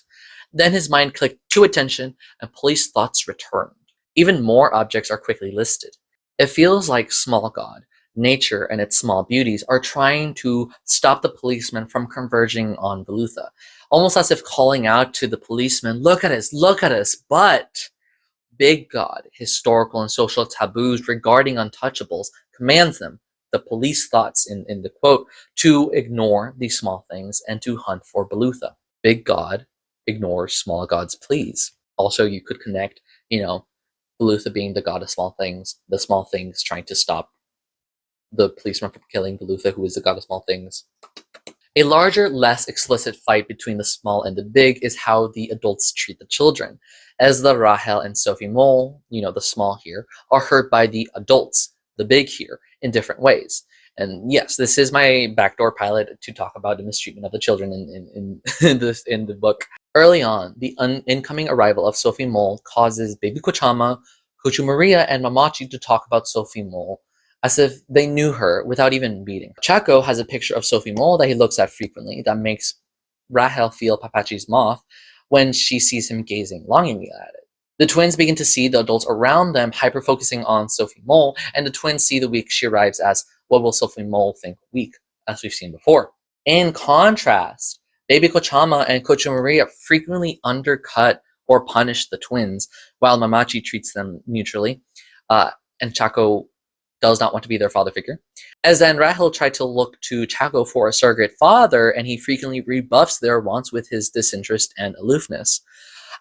Then his mind clicked to attention, and police thoughts returned. Even more objects are quickly listed. It feels like small god, nature and its small beauties, are trying to stop the policeman from converging on Velutha, almost as if calling out to the policeman, look at us, but big god, historical and social taboos regarding untouchables, commands them, the police thoughts in the quote, to ignore these small things and to hunt for Velutha. Big god ignores small god's pleas. Also, you could connect, Velutha being the god of small things, the small things trying to stop the policeman from killing Velutha, who is the god of small things. A larger, less explicit fight between the small and the big is how the adults treat the children. Ezra, Rahel, and Sophie Mole, the small here, are hurt by the adults, the big here, in different ways. And yes, this is my backdoor pilot to talk about the mistreatment of the children in the book. Early on, the incoming arrival of Sophie Mole causes Baby Kochama, Kochu Maria, and Mamachi to talk about Sophie Mole as if they knew her without even meeting her. Chaco has a picture of Sophie Mole that he looks at frequently that makes Rahel feel Papachi's moth when she sees him gazing longingly at it. The twins begin to see the adults around them hyper-focusing on Sophie Mole, and the twins see the week she arrives as, what will Sophie Mole think week, as we've seen before. In contrast, Baby Kochama and Kochu Maria frequently undercut or punish the twins, while Mamachi treats them neutrally, and Chaco does not want to be their father figure. As then Rahel tried to look to Chaco for a surrogate father, and he frequently rebuffs their wants with his disinterest and aloofness.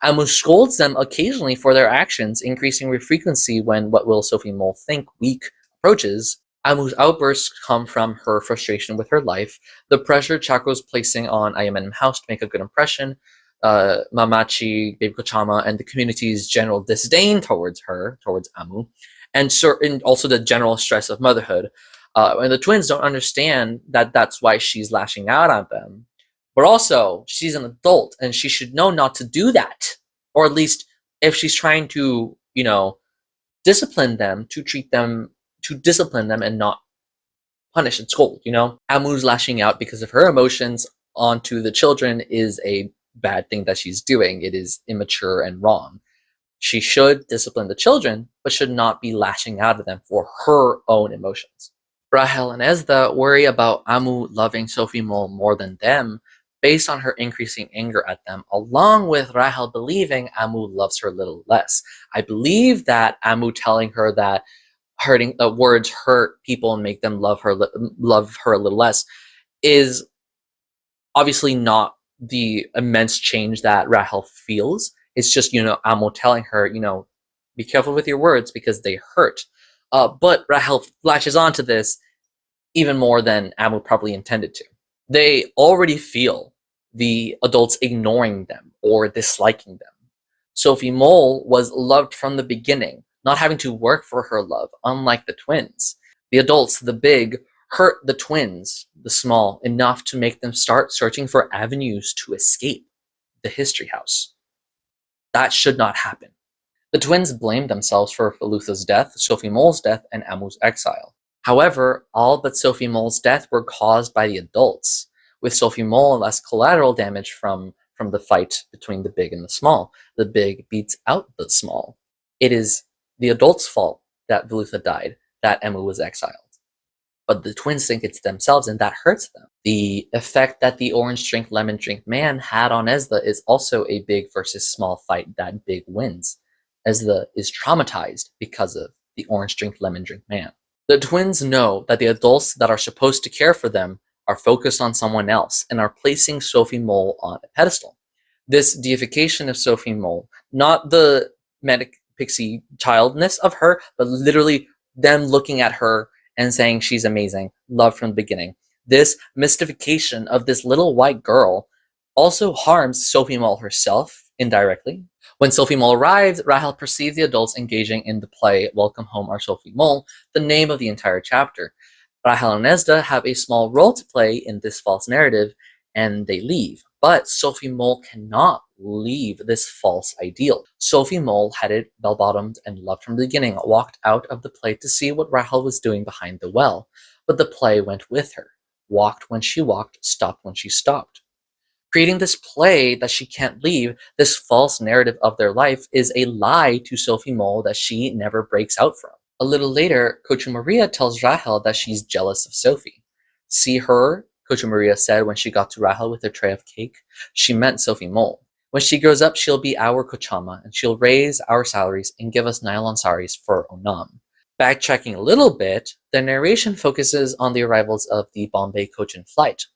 Amu scolds them occasionally for their actions, increasing with frequency when what will Sophie Mole think week approaches. Amu's outbursts come from her frustration with her life, the pressure Chaco's placing on Ayamenem House to make a good impression, Mamachi, Baby Kochama, and the community's general disdain towards Amu, and also the general stress of motherhood. And the twins don't understand that that's why she's lashing out at them. But also, she's an adult, and she should know not to do that. Or at least, if she's trying to, discipline them, to discipline them and not punish and scold, Amu's lashing out because of her emotions onto the children is a bad thing that she's doing. It is immature and wrong. She should discipline the children, but should not be lashing out at them for her own emotions. Rahel and Ezda worry about Amu loving Sophie Mole more than them, based on her increasing anger at them, along with Rahel believing Amu loves her a little less. I believe that Amu telling her that hurting words hurt people and make them love her a little less is obviously not the immense change that Rahel feels. It's just, Amu telling her, be careful with your words because they hurt. But Rahel latches onto this even more than Amu probably intended to. They already feel the adults ignoring them or disliking them. Sophie Mole was loved from the beginning, not having to work for her love, unlike the twins. The adults, the big, hurt the twins, the small, enough to make them start searching for avenues to escape the History House. That should not happen. The twins blamed themselves for Felutha's death, Sophie Mole's death, and Amu's exile. However, all but Sophie Mole's death were caused by the adults, with Sophie Mole less collateral damage from the fight between the big and the small. The big beats out the small. It is the adults' fault that Velutha died, that Amu was exiled. But the twins think it's themselves, and that hurts them. The effect that the orange drink, lemon drink man had on Ezra is also a big versus small fight that big wins. Ezra is traumatized because of the orange drink, lemon drink man. The twins know that the adults that are supposed to care for them are focused on someone else and are placing Sophie Mole on a pedestal. This deification of Sophie Mole, not the manic pixie childness of her, but literally them looking at her and saying she's amazing, loved from the beginning. This mystification of this little white girl also harms Sophie Mole herself indirectly. When Sophie Mole arrived, Rahel perceived the adults engaging in the play Welcome Home Our Sophie Mole, the name of the entire chapter. Rahel and Ezda have a small role to play in this false narrative, and they leave. But Sophie Mole cannot leave this false ideal. Sophie Mole, headed, bell-bottomed, and loved from the beginning, walked out of the play to see what Rahel was doing behind the well. But the play went with her, walked when she walked, stopped when she stopped. Creating this play that she can't leave, this false narrative of their life, is a lie to Sophie Mole that she never breaks out from. A little later, Coach Maria tells Rahel that she's jealous of Sophie. See her, Coach Maria said when she got to Rahel with a tray of cake. She meant Sophie Mole. When she grows up, she'll be our Kochama, and she'll raise our salaries and give us nylon saris for Onam. Backtracking a little bit, the narration focuses on the arrivals of the Bombay Cochin flight.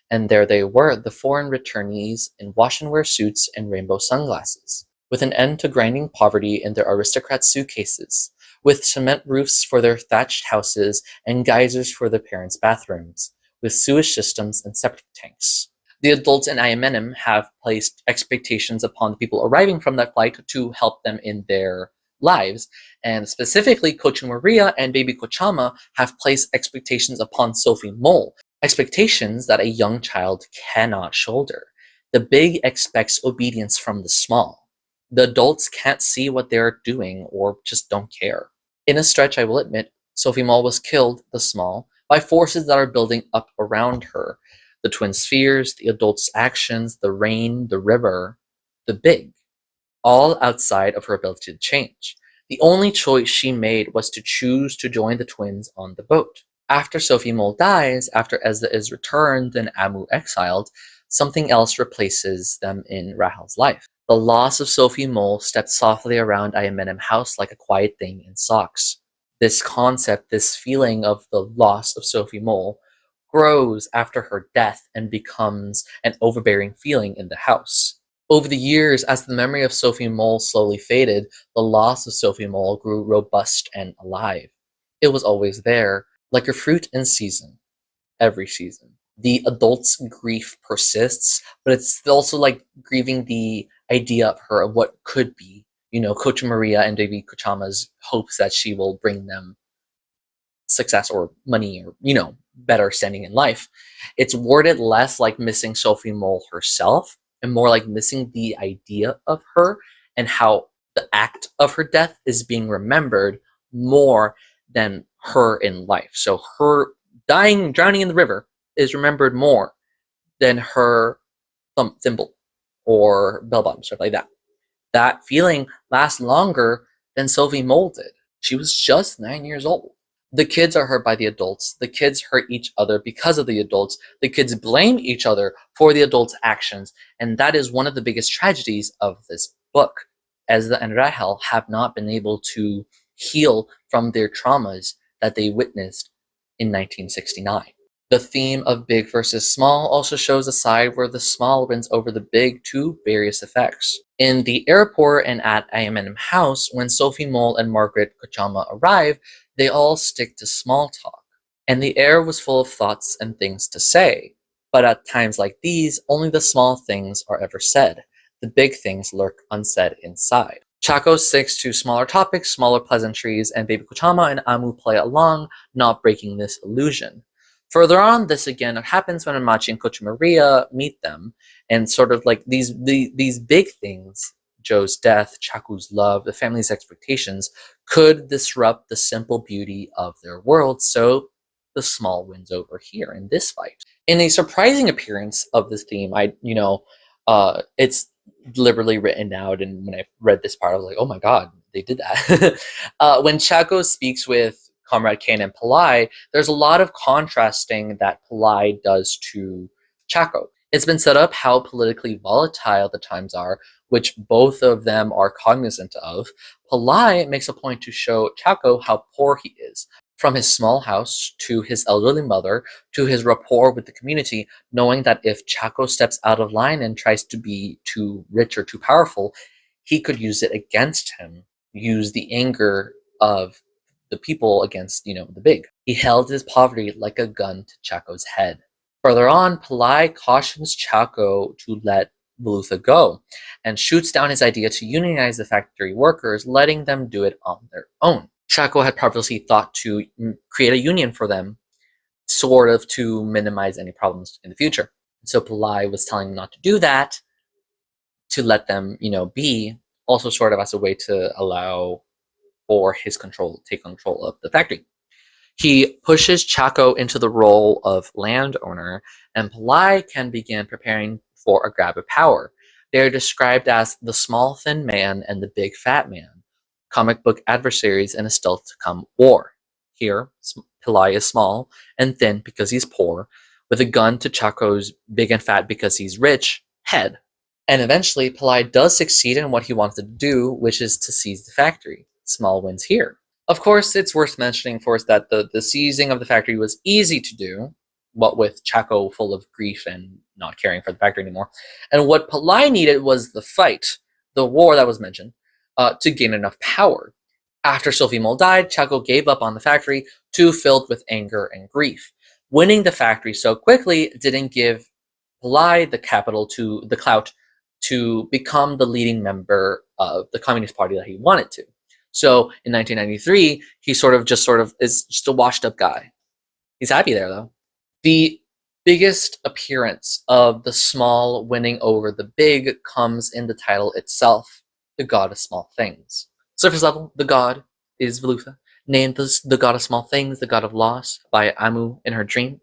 And there they were, the foreign returnees in wash-and-wear suits and rainbow sunglasses, with an end to grinding poverty in their aristocrat suitcases, with cement roofs for their thatched houses and geysers for their parents' bathrooms, with sewage systems and septic tanks. The adults in Ayamenem have placed expectations upon the people arriving from that flight to help them in their lives, and specifically Coach Maria and Baby Kochama have placed expectations upon Sophie Mole, expectations that a young child cannot shoulder. The big expects obedience from the small. The adults can't see what they're doing or just don't care. In a stretch, I will admit, Sophie Mole was killed, the small, by forces that are building up around her. The twin spheres, the adults' actions, the rain, the river, the big, all outside of her ability to change. The only choice she made was to choose to join the twins on the boat. After Sophie Mole dies, after Ezra is returned and Amu exiled, something else replaces them in Rahel's life. The loss of Sophie Mole stepped softly around Ayamenem House like a quiet thing in socks. This concept, this feeling of the loss of Sophie Mole, grows after her death and becomes an overbearing feeling in the house. Over the years, as the memory of Sophie Mole slowly faded, the loss of Sophie Mole grew robust and alive. It was always there, like a fruit in season, every season. The adult's grief persists, but it's also like grieving the idea of her, of what could be. Coach Maria and Baby Kochama's hopes that she will bring them success or money or, better standing in life. It's worded less like missing Sophie Mole herself and more like missing the idea of her and how the act of her death is being remembered more than her in life. So her drowning in the river is remembered more than her thimble or bell bottom, stuff like that. That feeling lasts longer than Sophie Mole did. She was just 9 years old. The kids are hurt by the adults. The kids hurt each other because of the adults. The kids blame each other for the adults' actions. And that is one of the biggest tragedies of this book, as the Enrahel have not been able to heal from their traumas that they witnessed in 1969. The theme of big versus small also shows a side where the small wins over the big to various effects. In the airport and at IMM House, when Sophie Mole and Margaret Kochama arrive, they all stick to small talk, and the air was full of thoughts and things to say. But at times like these, only the small things are ever said. The big things lurk unsaid inside. Chaco sticks to smaller topics, smaller pleasantries, and Baby Kochama and Amu play along, not breaking this illusion. Further on, this again happens when Amachi and Coach Maria meet them, and sort of like these big things, Joe's death, Chaku's love, the family's expectations, could disrupt the simple beauty of their world, so the small wins over here in this fight. In a surprising appearance of this theme, it's deliberately written out, and when I read this part, I was like, oh my god, they did that. When Chaco speaks with Comrade Kane and Pillai, there's a lot of contrasting that Pillai does to Chaco. It's been set up how politically volatile the times are, which both of them are cognizant of. Pillai makes a point to show Chaco how poor he is, from his small house to his elderly mother to his rapport with the community, knowing that if Chaco steps out of line and tries to be too rich or too powerful, he could use it against him, use the anger of the people against, the big. He held his poverty like a gun to Chaco's head. Further on, Pillai cautions Chaco to let Velutha go, and shoots down his idea to unionize the factory workers, letting them do it on their own. Chaco had previously thought to create a union for them, sort of to minimize any problems in the future. So Pillai was telling them not to do that, to let them, be, also sort of as a way to allow for his take control of the factory. He pushes Chaco into the role of landowner, and Pillai can begin preparing for a grab of power. They are described as the small thin man and the big fat man, comic book adversaries in a still to come war. Here, Pillai is small and thin because he's poor, with a gun to Chaco's big and fat because he's rich head. And eventually, Pillai does succeed in what he wanted to do, which is to seize the factory. Small wins here. Of course, it's worth mentioning for us that the seizing of the factory was easy to do, what with Chaco full of grief and not caring for the factory anymore. And what Pillai needed was the fight, the war that was mentioned, to gain enough power. After Sophie Mole died, Chaco gave up on the factory, too filled with anger and grief. Winning the factory so quickly didn't give Pillai the clout to become the leading member of the Communist Party that he wanted to. So in 1993, he sort of is just a washed up guy. He's happy there though. The biggest appearance of the small winning over the big comes in the title itself, The God of Small Things. Surface level, the god is Velutha, named the God of Small Things, the God of Loss, by Amu in her dream.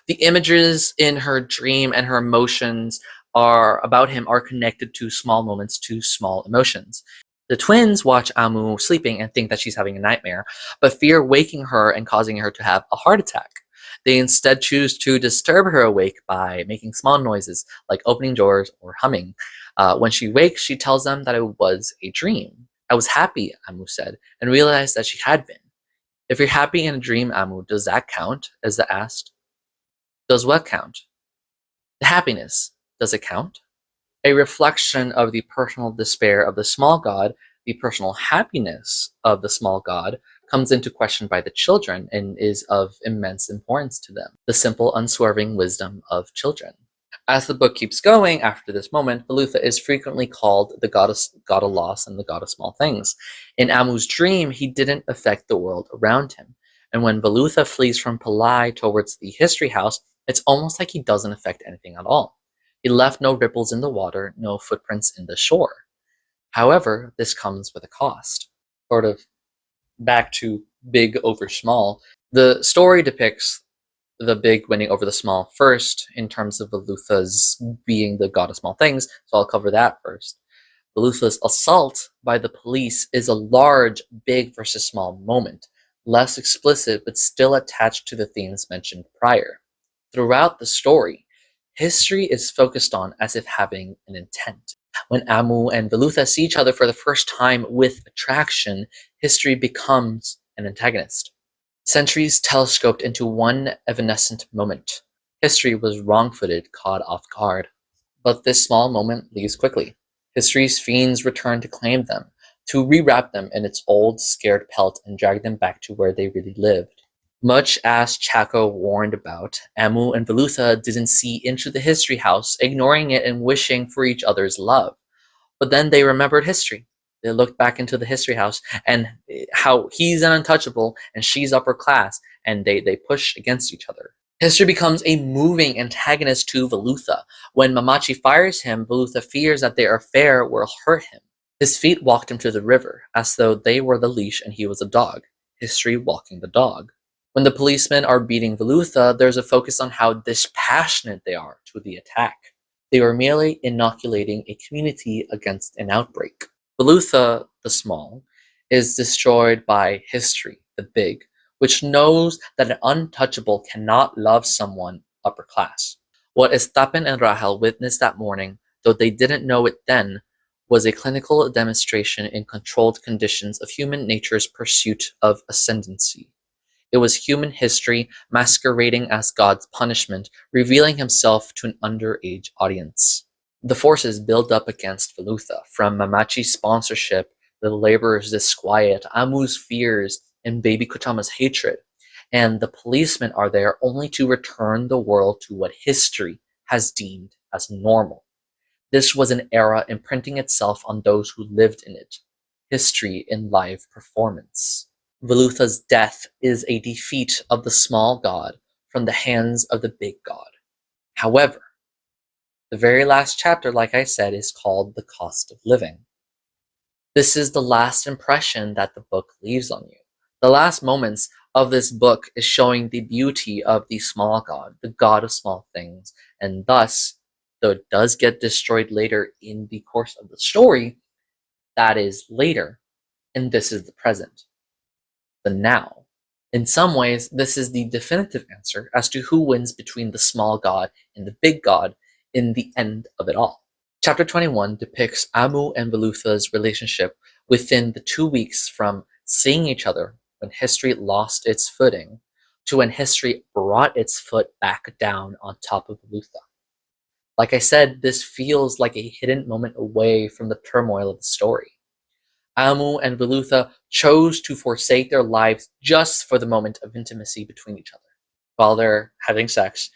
The images in her dream and her emotions about him are connected to small moments, to small emotions. The twins watch Amu sleeping and think that she's having a nightmare, but fear waking her and causing her to have a heart attack. They instead choose to disturb her awake by making small noises like opening doors or humming. When she wakes, she tells them that it was a dream. I was happy, Amu said, and realized that she had been. If you're happy in a dream, Amu, does that count? Ezra asked. Does what count? The happiness. Does it count? A reflection of the personal despair of the small god, the personal happiness of the small god, comes into question by the children and is of immense importance to them. The simple, unswerving wisdom of children. As the book keeps going, after this moment, Velutha is frequently called the god of loss and the god of small things. In Amu's dream, he didn't affect the world around him. And when Velutha flees from Pillai towards the history house, it's almost like he doesn't affect anything at all. He left no ripples in the water, no footprints in the shore. However, this comes with a cost. Sort of back to big over small. The story depicts the big winning over the small first in terms of Velutha's being the god of small things, so I'll cover that first. Velutha's assault by the police is a large big versus small moment. less explicit but still attached to the themes mentioned prior. Throughout the story, history is focused on as if having an intent. When Amu and Velutha see each other for the first time with attraction, history becomes an antagonist. Centuries telescoped into one evanescent moment. History was wrong-footed, caught off guard. But this small moment leaves quickly. History's fiends return to claim them, to rewrap them in its old, scared pelt and drag them back to where they really lived. Much as Chaco warned about, Amu and Velutha didn't see into the history house, ignoring it and wishing for each other's love. But then they remembered history. They looked back into the history house and how he's an untouchable and she's upper class, and they push against each other. History becomes a moving antagonist to Velutha. When Mamachi fires him, Velutha fears that their affair will hurt him. His feet walked him to the river, as though they were the leash and he was a dog. History walking the dog. When the policemen are beating Velutha, there's a focus on how dispassionate they are to the attack. They were merely inoculating a community against an outbreak. Velutha, the small, is destroyed by history, the big, which knows that an untouchable cannot love someone upper class. What Estapen and Rahel witnessed that morning, though they didn't know it then, was a clinical demonstration in controlled conditions of human nature's pursuit of ascendancy. It was human history masquerading as God's punishment, revealing himself to an underage audience. The forces build up against Velutha, from Mamachi's sponsorship, the laborers' disquiet, Amu's fears, and Baby Kotama's hatred. And the policemen are there only to return the world to what history has deemed as normal. This was an era imprinting itself on those who lived in it. History in live performance. Velutha's death is a defeat of the small god from the hands of the big god. However, the very last chapter, like I said, is called The Cost of Living. This is the last impression that the book leaves on you. The last moments of this book is showing the beauty of the small god, the god of small things, and thus, though it does get destroyed later in the course of the story, that is later, and this is the present. The now. In some ways, this is the definitive answer as to who wins between the small god and the big god in the end of it all. Chapter 21 depicts Amu and Velutha's relationship within the 2 weeks from seeing each other when history lost its footing to when history brought its foot back down on top of Velutha. Like I said, this feels like a hidden moment away from the turmoil of the story. Amu and Velutha chose to forsake their lives just for the moment of intimacy between each other. While they're having sex,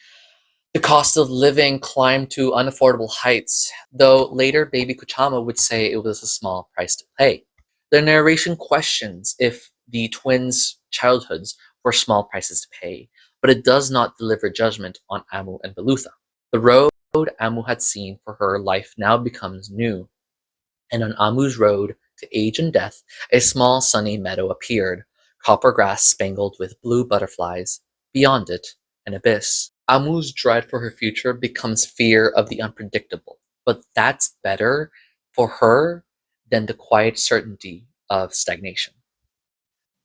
the cost of living climbed to unaffordable heights, though later Baby Kuchama would say it was a small price to pay. The narration questions if the twins' childhoods were small prices to pay, but it does not deliver judgment on Amu and Velutha. The road Amu had seen for her life now becomes new, and on Amu's road to age and death, a small sunny meadow appeared, copper grass spangled with blue butterflies. Beyond it, an abyss. Amu's dread for her future becomes fear of the unpredictable, but that's better for her than the quiet certainty of stagnation.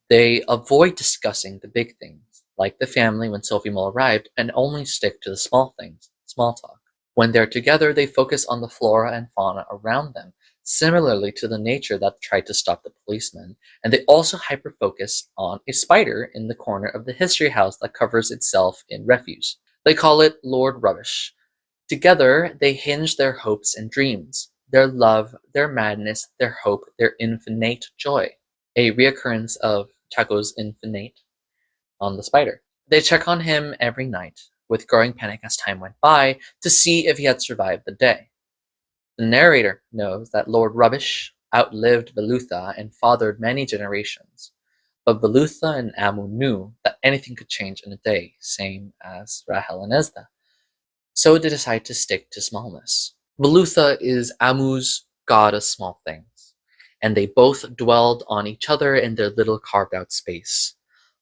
They avoid discussing the big things, like the family when Sophie Mull arrived, and only stick to the small things, small talk. When they're together, they focus on the flora and fauna around them, similarly to the nature that tried to stop the policeman, and they also hyper-focus on a spider in the corner of the history house that covers itself in refuse. They call it Lord Rubbish. Together, they hinge their hopes and dreams, their love, their madness, their hope, their infinite joy. A reoccurrence of Chaco's infinite on the spider. They check on him every night, with growing panic as time went by, to see if he had survived the day. The narrator knows that Lord Rubbish outlived Velutha and fathered many generations, but Velutha and Amu knew that anything could change in a day, same as Rahel and Ezda. So they decide to stick to smallness. Velutha is Amu's god of small things, and they both dwelled on each other in their little carved-out space.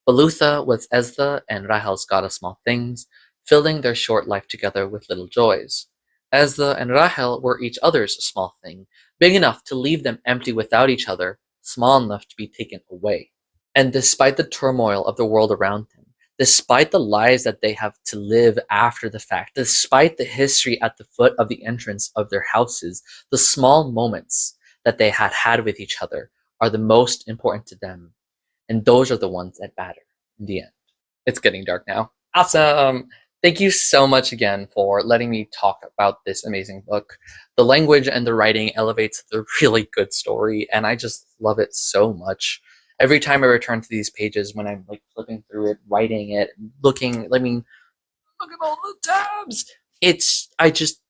Velutha was Ezda and Rahel's god of small things, filling their short life together with little joys. Ezda and Rahel were each other's small thing, big enough to leave them empty without each other, small enough to be taken away. And despite the turmoil of the world around them, despite the lives that they have to live after the fact, despite the history at the foot of the entrance of their houses, the small moments that they had with each other are the most important to them. And those are the ones that matter in the end. It's getting dark now. Awesome. Thank you so much again for letting me talk about this amazing book. The language and the writing elevates the really good story, and I just love it so much. Every time I return to these pages, when I'm like flipping through it, writing it, looking, I mean, look at all the tabs. I just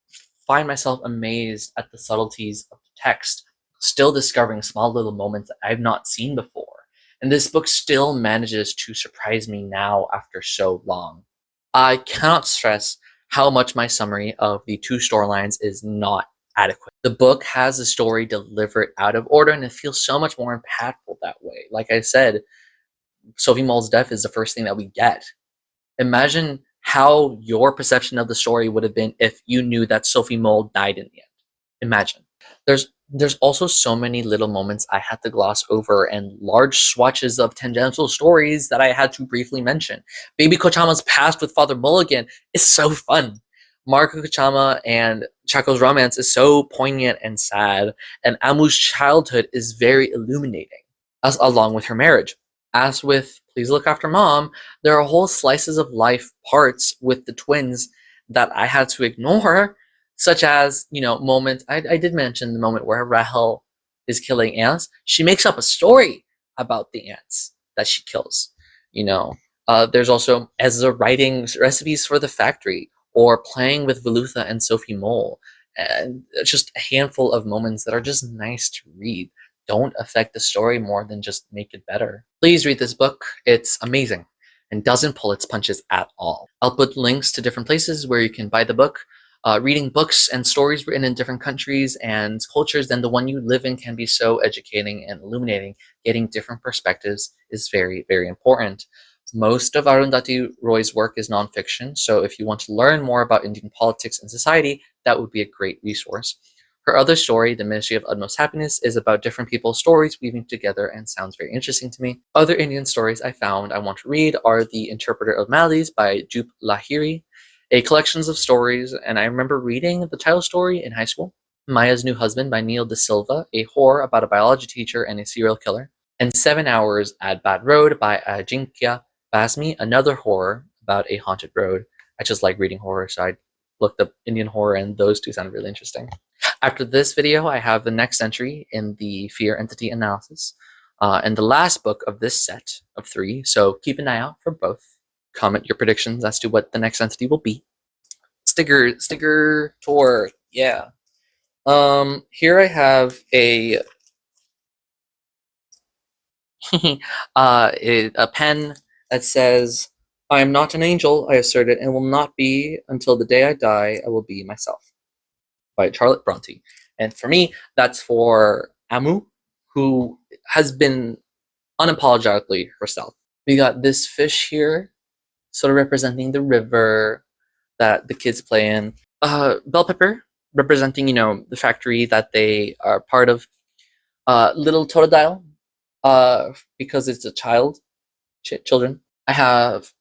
find myself amazed at the subtleties of the text, still discovering small little moments that I've not seen before. And this book still manages to surprise me now after so long. I cannot stress how much my summary of the two storylines is not adequate. The book has the story delivered out of order, and it feels so much more impactful that way. Like I said, Sophie Mull's death is the first thing that we get. Imagine how your perception of the story would have been if you knew that Sophie Mull died in the end. Imagine. There's also so many little moments I had to gloss over and large swatches of tangential stories that I had to briefly mention. Baby Kochama's past with Father Mulligan is so fun. Marco Kochama and Chaco's romance is so poignant and sad, and Amu's childhood is very illuminating, as along with her marriage. As with Please Look After Mom, there are whole slices of life parts with the twins that I had to ignore, such as, moments. I did mention the moment where Rahel is killing ants. She makes up a story about the ants that she kills. There's also Ezra writing recipes for the factory, or playing with Velutha and Sophie Mull, and just a handful of moments that are just nice to read. Don't affect the story more than just make it better. Please read this book. It's amazing and doesn't pull its punches at all. I'll put links to different places where you can buy the book. Reading books and stories written in different countries and cultures than the one you live in can be so educating and illuminating. Getting different perspectives is very, very important. Most of Arundhati Roy's work is nonfiction, so if you want to learn more about Indian politics and society, that would be a great resource. Her other story, The Ministry of Utmost Happiness, is about different people's stories weaving together and sounds very interesting to me. Other Indian stories I found I want to read are The Interpreter of Maladies by Jup Lahiri, a collection of stories, and I remember reading the title story in high school. Maya's New Husband by Neil De Silva, a horror about a biology teacher and a serial killer. And 7 Hours at Bad Road by Ajinkya Basmi, another horror about a haunted road. I just like reading horror, so I looked up Indian horror, and those two sounded really interesting. After this video, I have the next entry in the Fear Entity Analysis, and the last book of this set of 3, so keep an eye out for both. Comment your predictions as to what the next entity will be. Sticker tour, yeah. Here I have a a pen that says, "I am not an angel," I asserted, "and will not be until the day I die. I will be myself," by Charlotte Bronte. And for me, that's for Amu, who has been unapologetically herself. We got this fish here, sort of representing the river that the kids play in. Bell pepper, representing, the factory that they are part of. Little Totodile, because it's a children. I have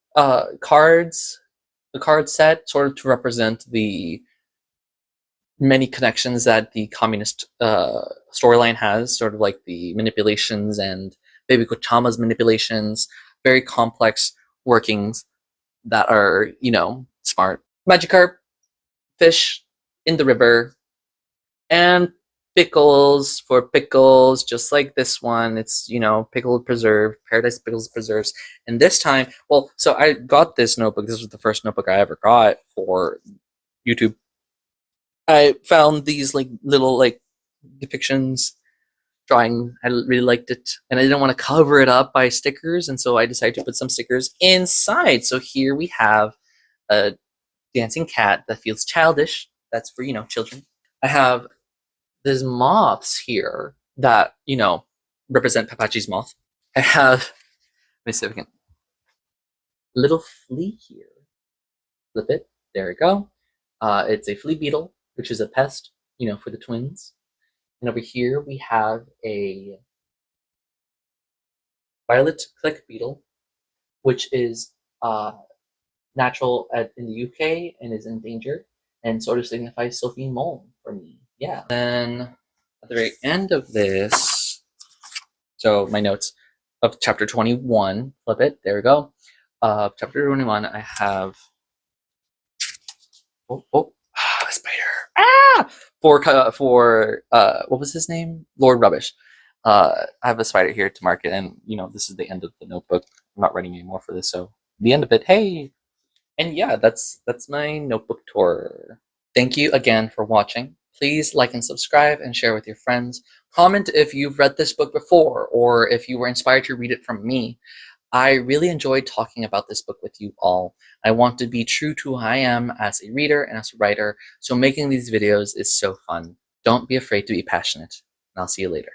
cards, the card set, sort of to represent the many connections that the communist storyline has, sort of like the manipulations and Baby Kochama's manipulations, very complex workings that are, smart. Magikarp, fish in the river, and pickles for pickles, just like this one. It's, pickled preserve, Paradise Pickles Preserves. And this time, so I got this notebook. This was the first notebook I ever got for YouTube. I found these little depictions, drawing. I really liked it, and I didn't want to cover it up by stickers, and so I decided to put some stickers inside. So here we have a dancing cat that feels childish. That's for, children. I have these moths here that, represent Papachi's moth. I have, let me see if I can, little flea here. Flip it. There we go. It's a flea beetle, which is a pest, for the twins. And over here we have a violet click beetle, which is natural in the UK and is endangered, and sort of signifies Sophie Mole for me. Yeah. Then at the very end of this, so my notes of chapter 21, flip it, there we go. Chapter 21, I have, a spider. Ah! For what was his name? Lord Rubbish. I have a spider here to mark it, and this is the end of the notebook. I'm not writing anymore for this, so the end of it. Hey, and yeah, that's my notebook tour. Thank you again for watching. Please like and subscribe and share with your friends. Comment if you've read this book before or if you were inspired to read it from me. I really enjoyed talking about this book with you all. I want to be true to who I am as a reader and as a writer, so making these videos is so fun. Don't be afraid to be passionate, and I'll see you later.